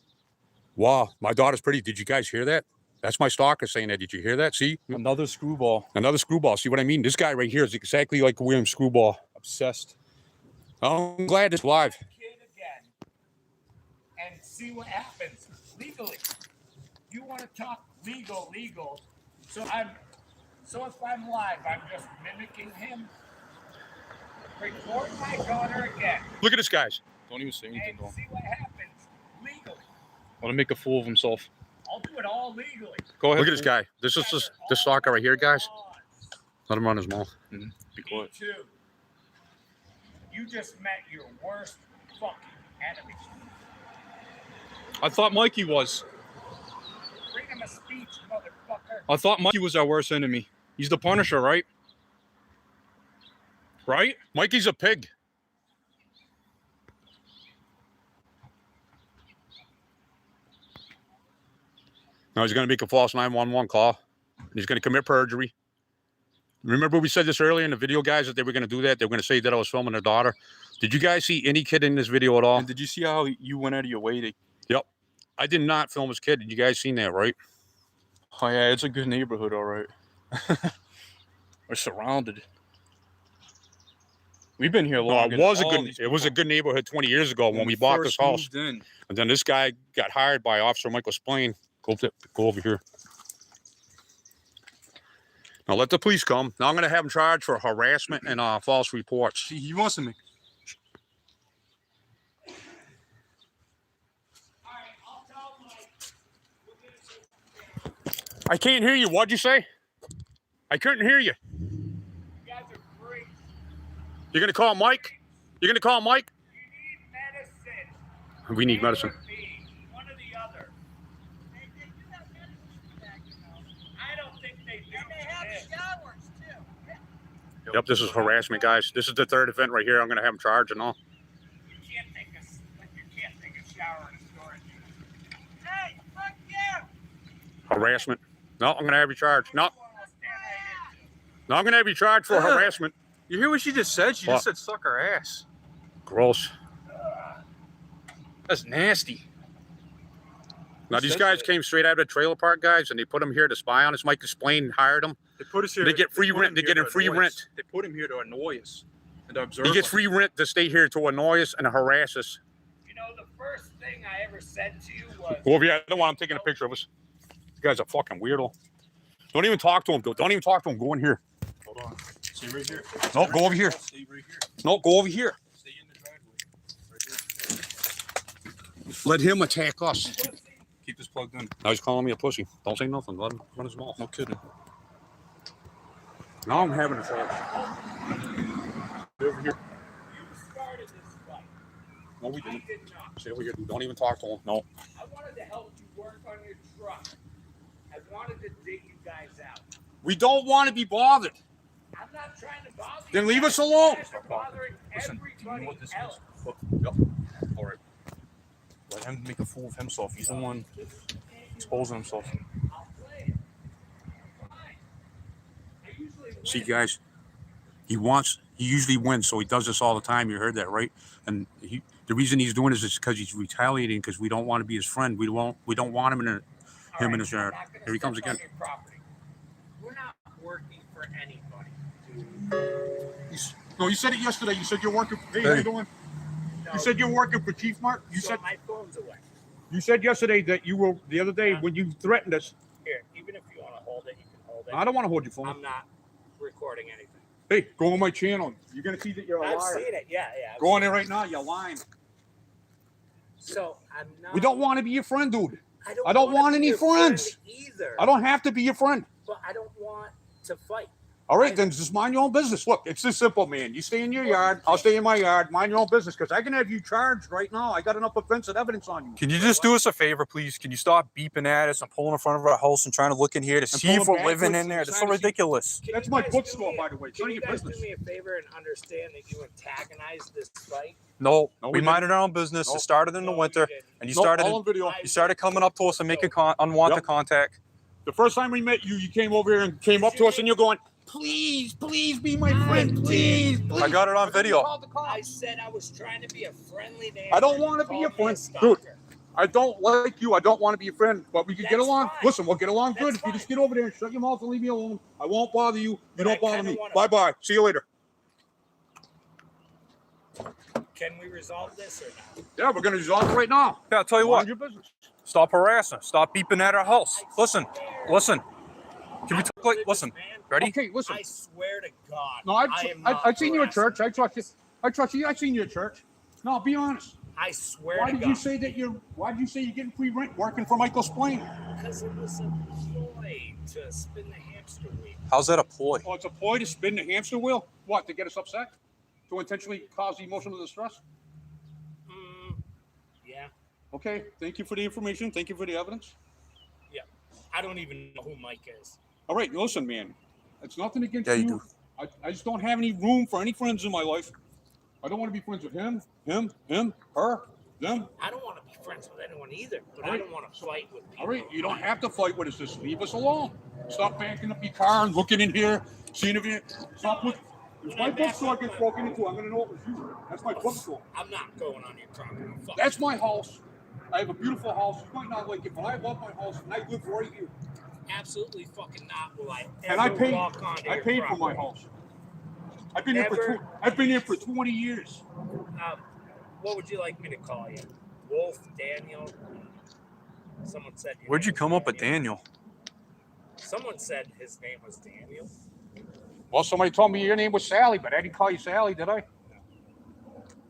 Wow, my daughter's pretty. Did you guys hear that? That's my stalker saying that. Did you hear that? See? Another screwball. Another screwball. See what I mean? This guy right here is exactly like William Screwball. Obsessed. I'm glad it's live. Kid again, and see what happens legally. You want to talk legal. So if I'm live, I'm just mimicking him. Record my daughter again, Look at this, guys. Don't even say anything to and him. see what happens legally. Want to make a fool of himself. I'll do it all legally. Go ahead. Look at this guy. This is this stalker right here, guys. Let him run his mouth. Be Me quiet. too. You just met your worst fucking enemy. I thought Mikey was. Freedom of speech, motherfucker. I thought Mikey was our worst enemy. He's the Punisher, right? Right? Mikey's a pig. Now he's going to make a false 911 call. And he's going to commit perjury. Remember we said this earlier in the video, guys, that they were going to do that? They were going to say that I was filming their daughter. Did you guys see any kid in this video at all? And did you see how you went out of your way to... Yep. I did not film his kid. Did you guys seen that, right? Oh, yeah, it's a good neighborhood, all right. We're surrounded. We've been here long. It was a good neighborhood 20 years ago when we bought this house. In. And then this guy got hired by Officer Michael Splaine. Go over here. Now let the police come. Now I'm going to have him charged for harassment and false reports. See, he wants to make... I can't hear you. What'd you say? I couldn't hear you. You guys are freaks. You're going to call Mike? You're going to call Mike? You need medicine. We need medicine. Therapy, one or the other. They do have medicine back, you know. I don't think they do. And they have showers, too. Yep, this is harassment, guys. This is the third event right here. I'm going to have him charged and all. You can't take a shower in a storage unit. Hey, fuck you! Harassment. No, I'm going to have you charged. No, I'm going to have you charged for harassment. You hear what she just said? She What? just said suck her ass. Gross. That's nasty. Now, these guys came straight out of the trailer park, guys, and they put them here to spy on us. Mike Splaine hired them. They put us here. They get free put rent. him They here get him to free annoy rent. us. They put him here to annoy us and to observe He gets us. free rent to stay here to annoy us and harass us. You know, the first thing I ever said to you was... Go over here. I don't want him taking a picture of us. This guy's a fucking weirdo. Don't even talk to him. Don't even talk to him. Go in here. Hold on. Stay right here. No, go over here. Stay right here. No, go over here. Stay in the driveway. Right Let him attack us. Keep this plugged in. Now he's calling me a pussy. Don't say nothing. Let him run his mouth. No kidding. Now I'm having a thought. Over here. You started this fight. No, we I didn't. did not. Stay over here. Don't even talk to him. No. I wanted to help you work on your truck. I wanted to dig you guys out. We don't want to be bothered. I'm not trying to bother you. Then leave us guys. alone. You guys are bothering Listen, do you know everybody what this else. is? Look, yep. All right. Let him make a fool of himself. He's the one exposing himself. I'll play it. Fine. I usually win. See, guys, he usually wins, so he does this all the time. You heard that, right? And the reason he's doing this is because he's retaliating because we don't want to be his friend. We don't want him in his yard. I'm not gonna Here he comes step on again. your property. We're not working for anybody, dude. No, you said it yesterday. You said you're working. Hey, Hey. how you doing? No, You said you're working for Chief Mark. so my phone's away. You said yesterday that you were the other day when you threatened us. Here, even if you want to hold it, you can hold it. I don't want to hold your phone. I'm not recording anything. Hey, go on my channel. You're gonna see that you're a I've liar. seen it. Yeah. Go on there right now. You're lying. So I'm not. We don't want to be your friend, dude. I don't wanna want be any your friend friends. either. I don't have to be your friend. But I don't want to fight. All right, then just mind your own business. Look, it's this simple, man. You stay in your yard. I'll stay in my yard. Mind your own business, because I can have you charged right now. I got enough offensive evidence on you. Can you just do us a favor, please? Can you stop beeping at us and pulling in front of our house and trying to look in here to see if pulling we're living backwards in there? and That's so trying to see- ridiculous. Can That's you my guys bookstore, do me by the way. It's Can none of you your guys business. do me a favor and understand that you antagonized this fight? No, No, we we minded our own business. No. It started in the No, winter, you didn't. and you No, started all on video. you started coming up to us and making unwanted Yep. contact. The first time we met you, you came over here and came up to us, and you're going, "Please, please be my friend, please." please. I got it on But then you video. called the cops. I said I was trying to be a friendly neighbor. I don't and you wanna be called your me friend. stalker. Dude. I don't like you. I don't want to be your friend, but we can get That's along. fine. Listen, we'll get along good That's if you just fine. get over there and shut your mouth and leave me alone. I won't bother you. You But I don't bother kinda me. wanna- Bye-bye. See you later. Can we resolve this or not? Yeah, we're going to resolve it right now. Yeah, I'll tell you what. Mind your business. Stop harassing. Stop beeping at our house. Listen. Can we talk like? Listen. Ready? Okay, listen. I swear to God. No, I am not I've seen you at harassing church. I trust you. I trust you. I've seen you at church. No, be honest. I swear Why to did God. you say that why did you say you're getting free rent working for Michael Splaine? Because it was a ploy to spin the hamster wheel. How's that a ploy? Oh, it's a ploy to spin the hamster wheel? What, to get us upset? To intentionally cause emotional distress? Yeah. Okay, thank you for the information. Thank you for the evidence. Yeah. I don't even know who Mike is. All right, listen, man. It's nothing against Yeah, you you. do. I just don't have any room for any friends in my life. I don't want to be friends with him, her, them. I don't want to be friends with anyone either, but All I right. don't want to fight with people. All right, you don't have to fight with us. Just leave us alone. Stop backing up your car and looking in here, seeing if you. Stop with. If my bookstore gets broken into, I'm gonna know it was you. That's my bookstore. I'm not going on your property. Fuck. That's my house. I have a beautiful house. You might not like it, but I love my house and I live right here. Absolutely fucking not will I And I ever paid. walk onto I your paid for my property. house. I've been here for. I've been here for 20 years. What would you like me to call you? Wolf, Daniel? Someone said your Where'd you name was come up with Daniel? Someone said his name was Daniel. Well, somebody told me your name was Sally, but I didn't call you Sally, did I?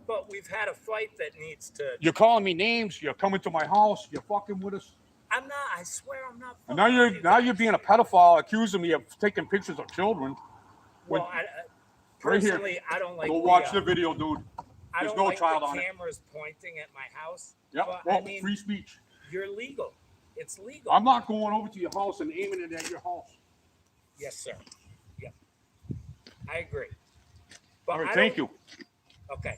But we've had a fight that needs to. You're calling me names. You're coming to my house. You're fucking with us. I'm not. I swear I'm not. And now you're being a pedophile, accusing me of taking pictures of children. Well, Right personally, here. I don't like. Go the, watch the video, dude. I There's don't no like child the on it. cameras pointing at my house. Yep. But, Well, I mean, free speech. you're legal. It's legal. I'm not going over to your house and aiming it at your house. Yes, sir. Yep. I agree. But All right, I thank don't- you. Okay.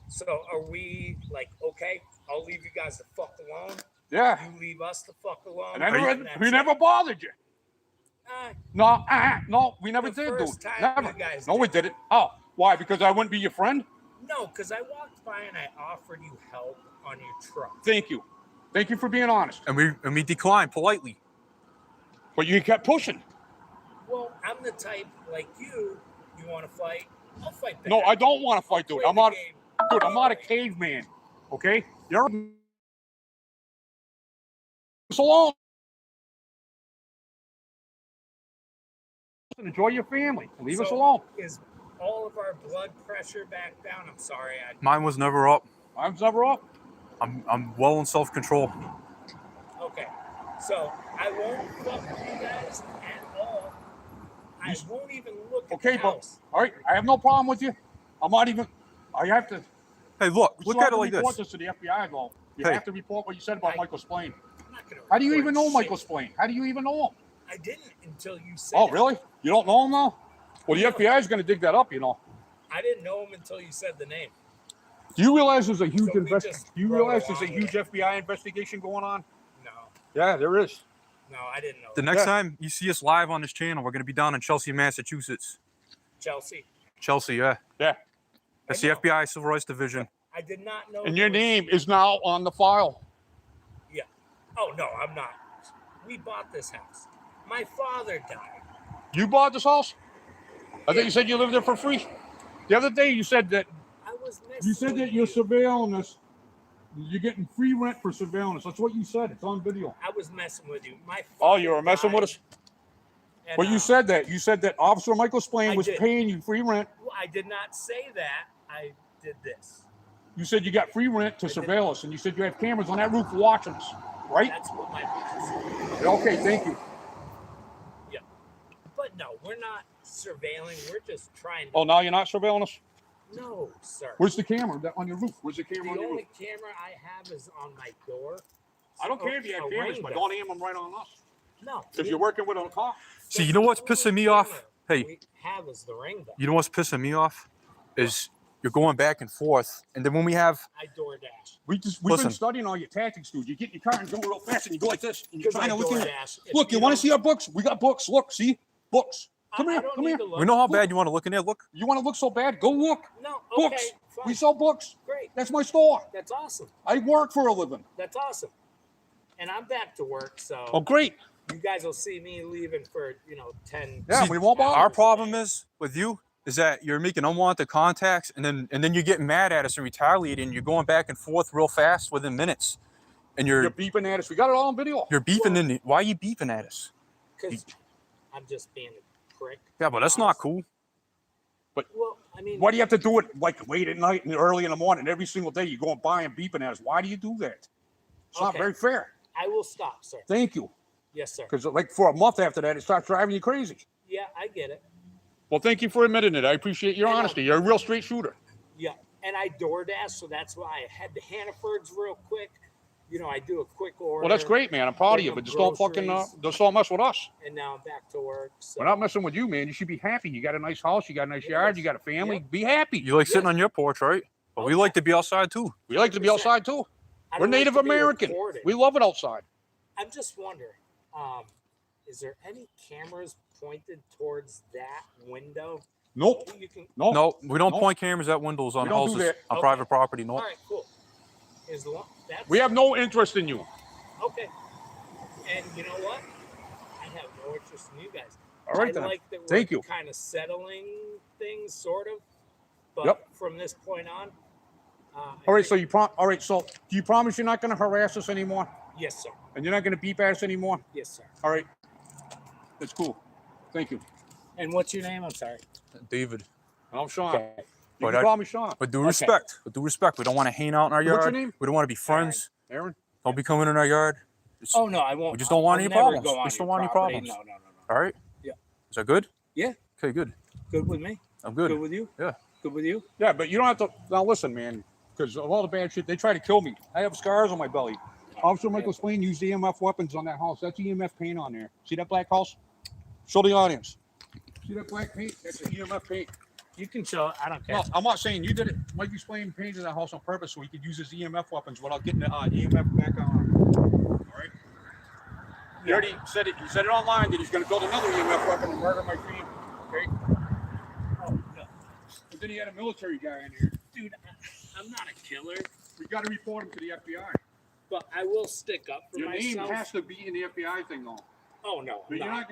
So are we like okay? I'll leave you guys the fuck alone. Yeah. You leave us the fuck alone. And I never, and that's we it. never bothered you. No, we never The did, dude. first time Never. you guys No, we did. didn't. Oh, why? Because I wouldn't be your friend? No, because I walked by and I offered you help on your truck. Thank you. Thank you for being honest. And we declined politely. But you kept pushing. Well, I'm the type like you. You want to fight? I'll fight back. No, I don't want to fight, dude. Play I'm the not. game. Dude, I'm not a caveman. Okay? You're alone. Enjoy your family. Leave us So, alone. Is all of our blood pressure back down? I'm sorry. Mine was never up. I'm never up. I'm well in self-control. Okay. So I won't fuck with you guys at all. I won't even look at Okay, the but house. all right, I have no problem with you. I'm not even. I have to. Hey, look You at have it to like report this. this to the FBI, though. You Hey. have to report what you said about Michael Splaine. I'm not gonna How do you record even know shit. Michael Splaine? How do you even know him? I didn't until you said Oh, it. really? You don't know him now? Well, the No. FBI is going to dig that up, you know. I didn't know him until you said the name. Do you realize there's a huge So we investigation? just Do you rode realize there's a along with huge FBI investigation going on? No. Yeah, there is. No, I didn't know. The next time you see us live on this channel, we're gonna be down in Chelsea, Massachusetts. Chelsea. Chelsea, yeah. Yeah. That's the FBI Civil Rights Division. I did not know. And your name is now on the file. Yeah. Oh no, I'm not. We bought this house. My father died. You bought this house? I thought you said you lived there for free. The other day you said that I was messing with you're you. surveilling us. You're getting free rent for surveillance. That's what you said. It's on video. I was messing with you. My Oh, father you were messing died, with us? and, But you said that. You said that Officer Michael Splaine I was did. paying you free rent. Well, I did not say that. I did this. You said you got free rent to surveil us, and you said you have cameras on that roof watching us, right? That's what my boss said. Okay, thank you. Yeah. But no, we're not surveilling. We're just trying to. Oh, now you're not surveilling us? No, sir. Where's the camera on your roof? Where's the camera The on your only roof? camera I have is on my door. I don't care if you have A cameras, rain but bell. don't aim them right on us. No. Because you're working with a cop. See, you know what's pissing me off? Hey, We have is the ring bell. you know what's pissing me off? Is you're going back and forth, and then when we have I DoorDash. We've Listen. been studying all your tactics, dude. You get in your car and go real fast, and you go like this, and you're Because trying I to look in. DoorDash. If Look, you want to don't- see our books? We got books. Look, see books. Come I here, don't come need here. to look. we know how bad you want to look in there. Look, You want to look so bad? Go look. No, okay, Books. fine. We sell books. Great. That's my store. That's awesome. I work for a living. That's awesome. And I'm back to work, so Oh, great. you guys will see me leaving for 10. Yeah, we won't bother. our problem is with you is that you're making unwanted contacts, and then you're getting mad at us and retaliating. And you're going back and forth real fast within minutes, and You're you're beeping at us. We got it all on video. beeping in. Why are you beeping at us? Because I'm just being a prick. Yeah, but that's not cool. Well, I mean, Why do you have to do it like late at night and early in the morning every single day? You're going by and beeping at us. Why do you do that? It's not Okay. very fair. I will stop, sir. Thank you. Yes, sir. Because like for a month after that, it starts driving you crazy. Yeah, I get it. Well, thank you for admitting it. I appreciate your I know. honesty. You're a real straight shooter. Yeah, and I DoorDash, so that's why I had the Hannaford's real quick. I do a quick order. Well, that's great, man. I'm proud of you, but just don't fucking just don't mess with us. And now I'm back to work. So. We're not messing with you, man. You should be happy. You got a nice house. You got a nice yard. You got a family. Yep. Be happy. You like sitting on your porch, right? But we like to be outside too. We like to be 100%. outside too. I We're don't like Native to be American. recorded. We love it outside. I'm just wondering, is there any cameras pointed towards that window? Nope. You can. No. No, we don't No. point cameras at windows on We don't do houses that. on Okay. private property. No. All right, cool. That's We have no interest in you. okay. And you know what? I have no interest in you guys. All right, I then. like that we're Thank you. kind of settling things, sort of. But Yep. from this point on, All right. So all right. So do you promise you're not going to harass us anymore, yes, sir. and you're not going to beep at us anymore? Yes, sir. All right. That's cool. Thank you. And what's your name? I'm sorry. David. I'm Sean. Okay. You But can I- call me Sean. With due respect. With due respect. We don't want to hang out in our What's your yard. name? We don't want to be friends. Aaron. Don't be coming in our yard. Just- Oh no, I won't. We just don't want I'll any never problems. go We on just don't your want any property. problems. No. All right? Yeah. Is that good? Yeah. Okay, good. Good with me. I'm good. Good with you. Yeah. Good with you. Yeah, but you don't have to. Now listen, man, because of all the bad shit, they try to kill me. I have scars on my belly. Officer Michael Splaine used EMF weapons on that house. That's EMF paint on there. See that black house? Show the audience. See that black paint? That's the EMF paint. You can show it. I don't care. No, I'm not saying you did it. Michael Splaine painted that house on purpose so he could use his EMF weapons without getting the EMF back on. All right. He already said it. He said it online that he's going to build another EMF weapon and murder my team. Okay. Oh no, But then he had a military guy in here. dude, I'm not a killer, We got to report him to the FBI. but I will stick up for Your name myself. has to be in the FBI thing, though. Oh no, But you're not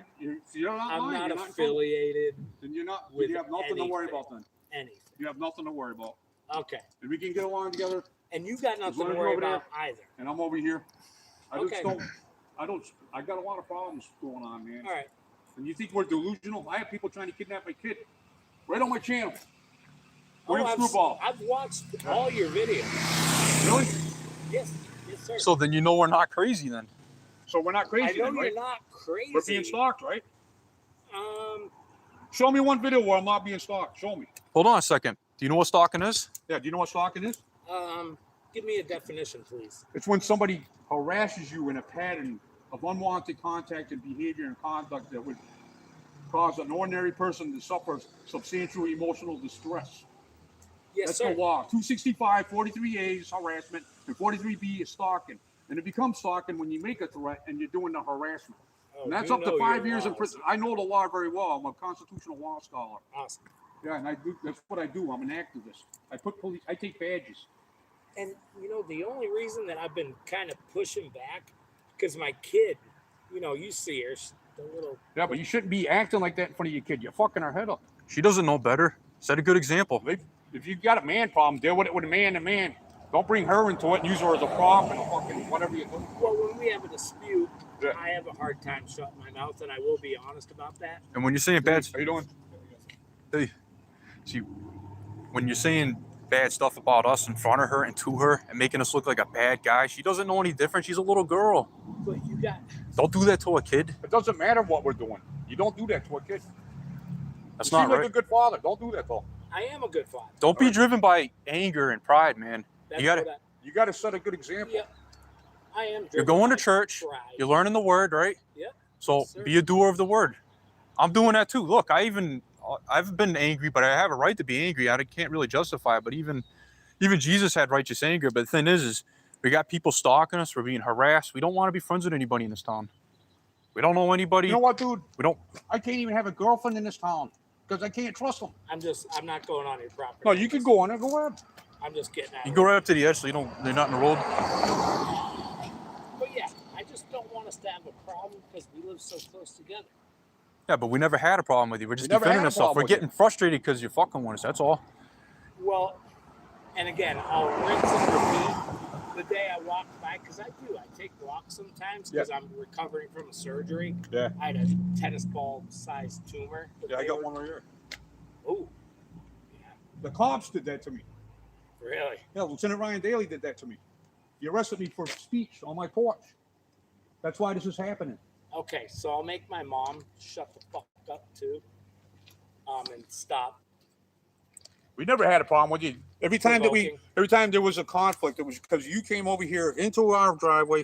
I'm lying. not You're not affiliated Then you're not. with You have nothing to worry anything. about. Then anything. you have nothing to worry about. Okay, And we can get along together. and you got nothing long to as you're worry over there. about either. And I'm over here. I Okay. just don't. I don't. I got a lot of problems going on, man. All right. And you think we're delusional? I have people trying to kidnap my kid right on my channel. William I've Screwball. watched all your videos. Really? Yes, yes, sir. So then you know we're not crazy then. So we're not I crazy know then, you're right? not crazy. We're being stalked, right? Um, Show me one video where I'm not being stalked. Show me. Hold on a second. Do you know what stalking is? Yeah, do you know what stalking is? give me a definition, please. It's when somebody harasses you in a pattern of unwanted contact and behavior and conduct that would cause an ordinary person to suffer substantial emotional distress. Yes, That's sir. the law. 265, 43A is harassment, and 43B is stalking. And it becomes stalking when you make a threat and you're doing the harassment. Oh, And that's you up to know 5 your years in laws. prison. I know the law very well. I'm a constitutional law scholar. Awesome. Yeah, and that's what I do. I'm an activist. I take badges. And you know, the only reason that I've been kind of pushing back, because my kid, you know, you see her, the little. Yeah, but you shouldn't be acting like that in front of your kid. You're fucking her head up. She doesn't know better. Set a good example. If you got a man problem, deal with it with a man to man. Don't bring her into it and use her as a prop and fucking whatever you do. Well, when we have a dispute, Yeah. I have a hard time shutting my mouth, and I will be honest about that. And when you're saying bad, How you doing? hey, see, when you're saying bad stuff about us in front of her and to her and making us look like a bad guy, she doesn't know any different. She's a little girl. But you got. Don't do that to a kid. It doesn't matter what we're doing. You don't do that to a kid. That's You not seem like right. a good father. Don't do that though. I am a good father. Don't be driven by anger and pride, man. That's You gotta. what You got to set a good example. yeah, I am. You're driven going to by church. pride. You're learning the word, right? Yep. So Yes, sir. be a doer of the word. I'm doing that too. Look, I've been angry, but I have a right to be angry. I can't really justify it, but even Jesus had righteous anger. But the thing is we got people stalking us. We're being harassed. We don't want to be friends with anybody in this town. We don't know anybody. You know what, dude? We don't. I can't even have a girlfriend in this town because I can't trust them. I'm not going on your property. No, you can go on there. Go ahead. I'm just getting out. You go right up to the edge, so they're not in the road. But yeah, I just don't want us to have a problem because we live so close together. Yeah, but we never had a problem with you. We're just never defending had a ourselves. problem We're with getting frustrated because you're fucking with us. That's all. Well, and again, I'll rinse and repeat the day I walk by because I take walks sometimes because I'm recovering from a surgery. Yeah. I had a tennis ball sized tumor. Yeah, I got one right here. Oh, yeah, The cops did that to me. really? Yeah, Lieutenant Ryan Daly did that to me. He arrested me for speech on my porch. That's why this is happening. Okay, so I'll make my mom shut the fuck up too, and stop. We never had a problem with you. Every time Provoking. there was a conflict, it was because you came over here into our driveway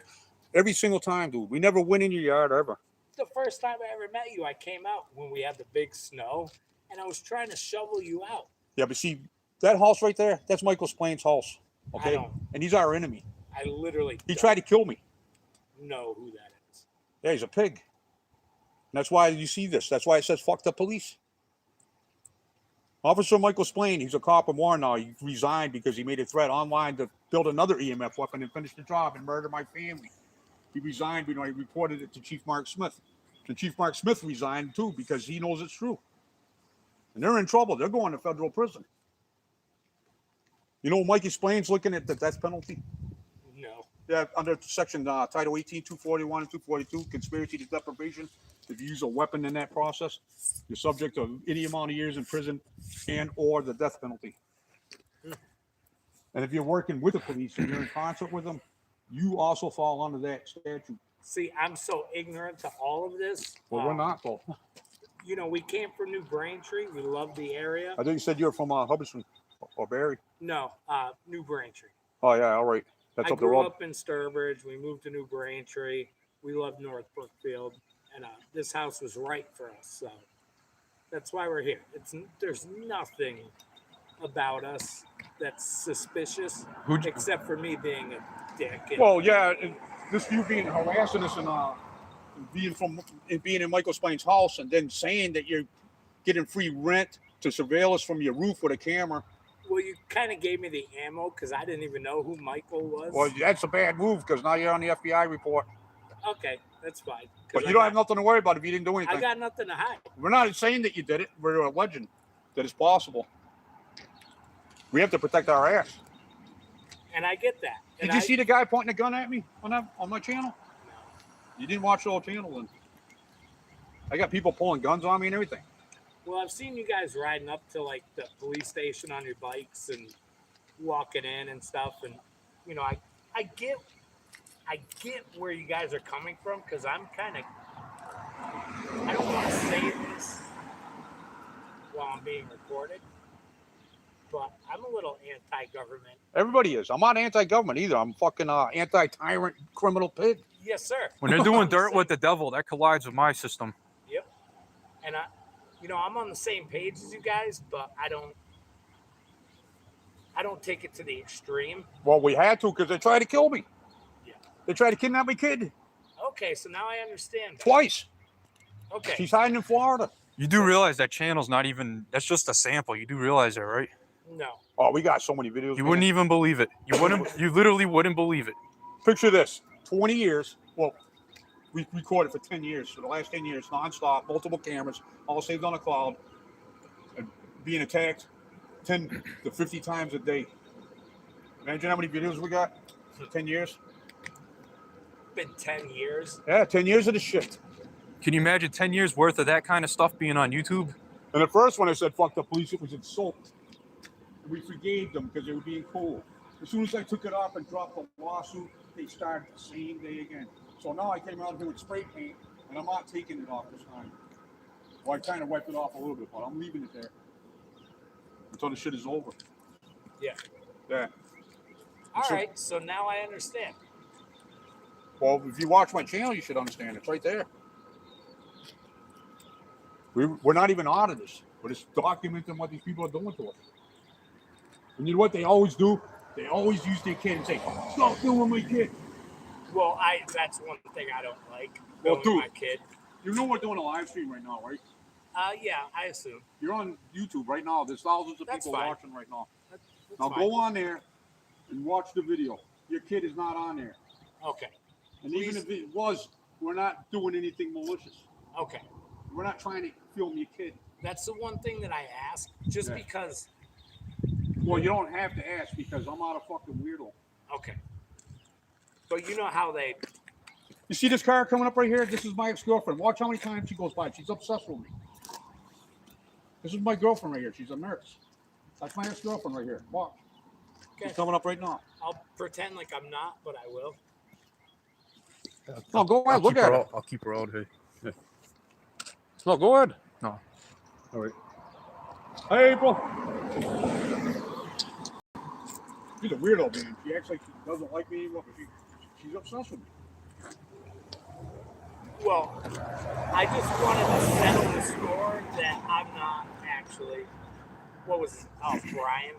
every single time, dude. We never went in your yard ever. The first time I ever met you, I came out when we had the big snow, and I was trying to shovel you out. Yeah, but see, that house right there, that's Michael Splaines' house. I Okay? don't. And he's our enemy. I literally He don't tried to kill me. know who that is. Yeah, he's a pig. And that's why you see this. That's why it says fuck the police. Officer Michael Splain, he's a cop in Warren. He resigned because he made a threat online to build another EMF weapon and finish the job and murder my family. He resigned, he reported it to Chief Mark Smith. And Chief Mark Smith resigned too because he knows it's true. And they're in trouble. They're going to federal prison. You know, Mikey Splain's looking at the death penalty. No. Yeah, under section Title 18, 241 and 242, conspiracy to deprivation. If you use a weapon in that process, you're subject to any amount of years in prison and or the death penalty. And if you're working with the police and you're in concert with them, you also fall under that statute. See, I'm so ignorant to all of this. Well, we're not, though. You know, we came from New Braintree. We love the area. I think you said you're from Hubbardston or Barry. No, New Braintree. Oh, yeah, all right. That's I up the grew road. up in Sturbridge. We moved to New Braintree. We love North Brookfield. And this house was right for us. So that's why we're here. There's nothing about us that's suspicious except for me being a dick. Well, yeah, and this you being harassing us and being in Michael Splain's house and then saying that you're getting free rent to surveil us from your roof with a camera. Well, you kind of gave me the ammo because I didn't even know who Michael was. Well, that's a bad move because now you're on the FBI report. Okay, that's fine. But you don't have nothing to worry about if you didn't do anything. I got nothing to hide. We're not saying that you did it. We're alleging that it's possible. We have to protect our ass. And I get that. Did you see the guy pointing a gun at me on my channel? No. You didn't watch the whole channel then. I got people pulling guns on me and everything. Well, I've seen you guys riding up to like the police station on your bikes and walking in and stuff. And, you know, I I get where you guys are coming from, because I'm kind of, I don't want to say this while I'm being recorded, but I'm a little anti-government. Everybody is. I'm not anti-government either. I'm fucking anti-tyrant criminal pig. Yes, sir. When they're doing dirt with the devil, that collides with my system. Yep. And I'm on the same page as you guys, but I don't take it to the extreme. Well, we had to because they tried to kill me. Yeah. They tried to kidnap my kid. Okay, so now I understand that. Twice. Okay. She's hiding in Florida. You do realize that channel's not even, that's just a sample. You do realize that, right? No. Oh, we got so many videos. You wouldn't even believe it. You literally wouldn't believe it. Picture this. 20 years. Well, we recorded for 10 years. For the last 10 years, nonstop, multiple cameras, all saved on a cloud, and being attacked 10 to 50 times a day. Imagine how many videos we got for 10 years. Been 10 years. Yeah, 10 years of the shit. Can you imagine 10 years worth of that kind of stuff being on YouTube? And the first one I said, fuck the police, it was insult. We forgave them because they were being cool. As soon as I took it off and dropped the lawsuit, they started the same day again. So now I came out here with spray paint, and I'm not taking it off this time. Well, I kind of wiped it off a little bit, but I'm leaving it there until the shit is over. Yeah. Yeah. All right, so now I understand. Well, if you watch my channel, you should understand. It's right there. We're not even auditors. We're just documenting what these people are doing to us. And you know what they always do? They always use their kid and say, stop doing my kid. Well, that's one thing I don't like. Well, dude, my kid. You know we're doing a live stream right now, right? Yeah, I assume. You're on YouTube right now. There's thousands of That's people fine. watching right now. That's Now fine. go on there and watch the video. Your kid is not on there. Okay. And Please. even if it was, we're not doing anything malicious. Okay. We're not trying to film your kid. That's the one thing that I ask, just Yeah. because. Well, you don't have to ask because I'm not a fucking weirdo. Okay. But you know how they. You see this car coming up right here? This is my ex-girlfriend. Watch how many times she goes by. She's obsessed with me. This is my girlfriend right here. She's a nurse. That's my ex-girlfriend right here. Watch. Okay. She's coming up right now. I'll pretend like I'm not, but I will. No, go ahead. Look at her. I'll keep her out. Hey. Yeah. No, go ahead. No. All right. Hey, April. She's a weirdo, man. She acts like she doesn't like me anymore, but she's obsessed with me. Well, I just wanted to settle the score that I'm not actually. What was it? Oh, Brian.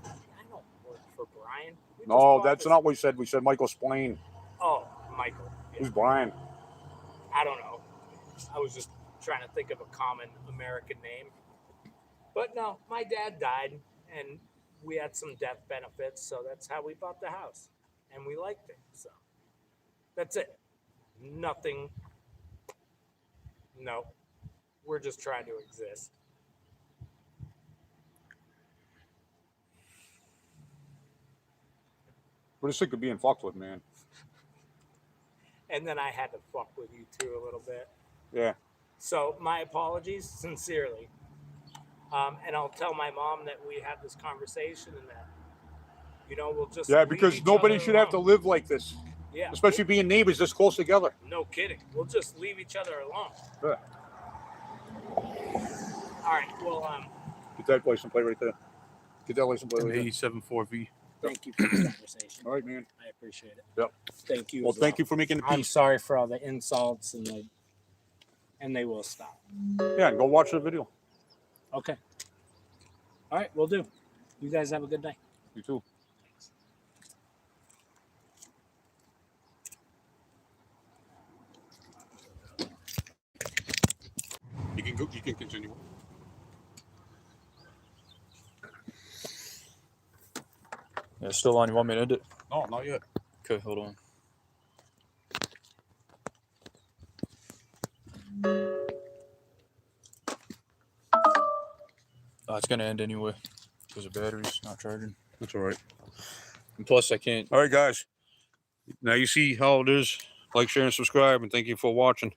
I don't work for Brian. We just No, bought that's this- not what we said. We said Michael Splain. Oh, Michael. Yeah. Who's Brian? I don't know. I was just trying to think of a common American name. But no, my dad died, and we had some death benefits, so that's how we bought the house. And we liked it, so that's it. Nothing. No. We're just trying to exist. We're just sick of being fucked with, man. And then I had to fuck with you too a little bit. Yeah. So my apologies, sincerely. And I'll tell my mom that we had this conversation and that, we'll just Yeah, leave because each nobody other should have to alone. live like this. Yeah, Especially being neighbors this close together. no kidding. We'll just leave each other alone. Yeah. All right. Well, Get that license plate right there. Get that license plate right there. 87.4V. thank you for this conversation. All right, man. I appreciate it. Yep. Thank you. Well, as thank you for making the I'm peace. sorry for all the insults and they will stop. Yeah, go watch the video. Okay. All right, we'll do. You guys have a good day. You too. You can go. You can continue. Yeah, still on. You want me to end it? No, not yet. Okay, hold on. It's gonna end anyway because the battery's not charging. That's all right. And plus, I can't. All right, guys. Now you see how it is. Like, share, and subscribe, and thank you for watching.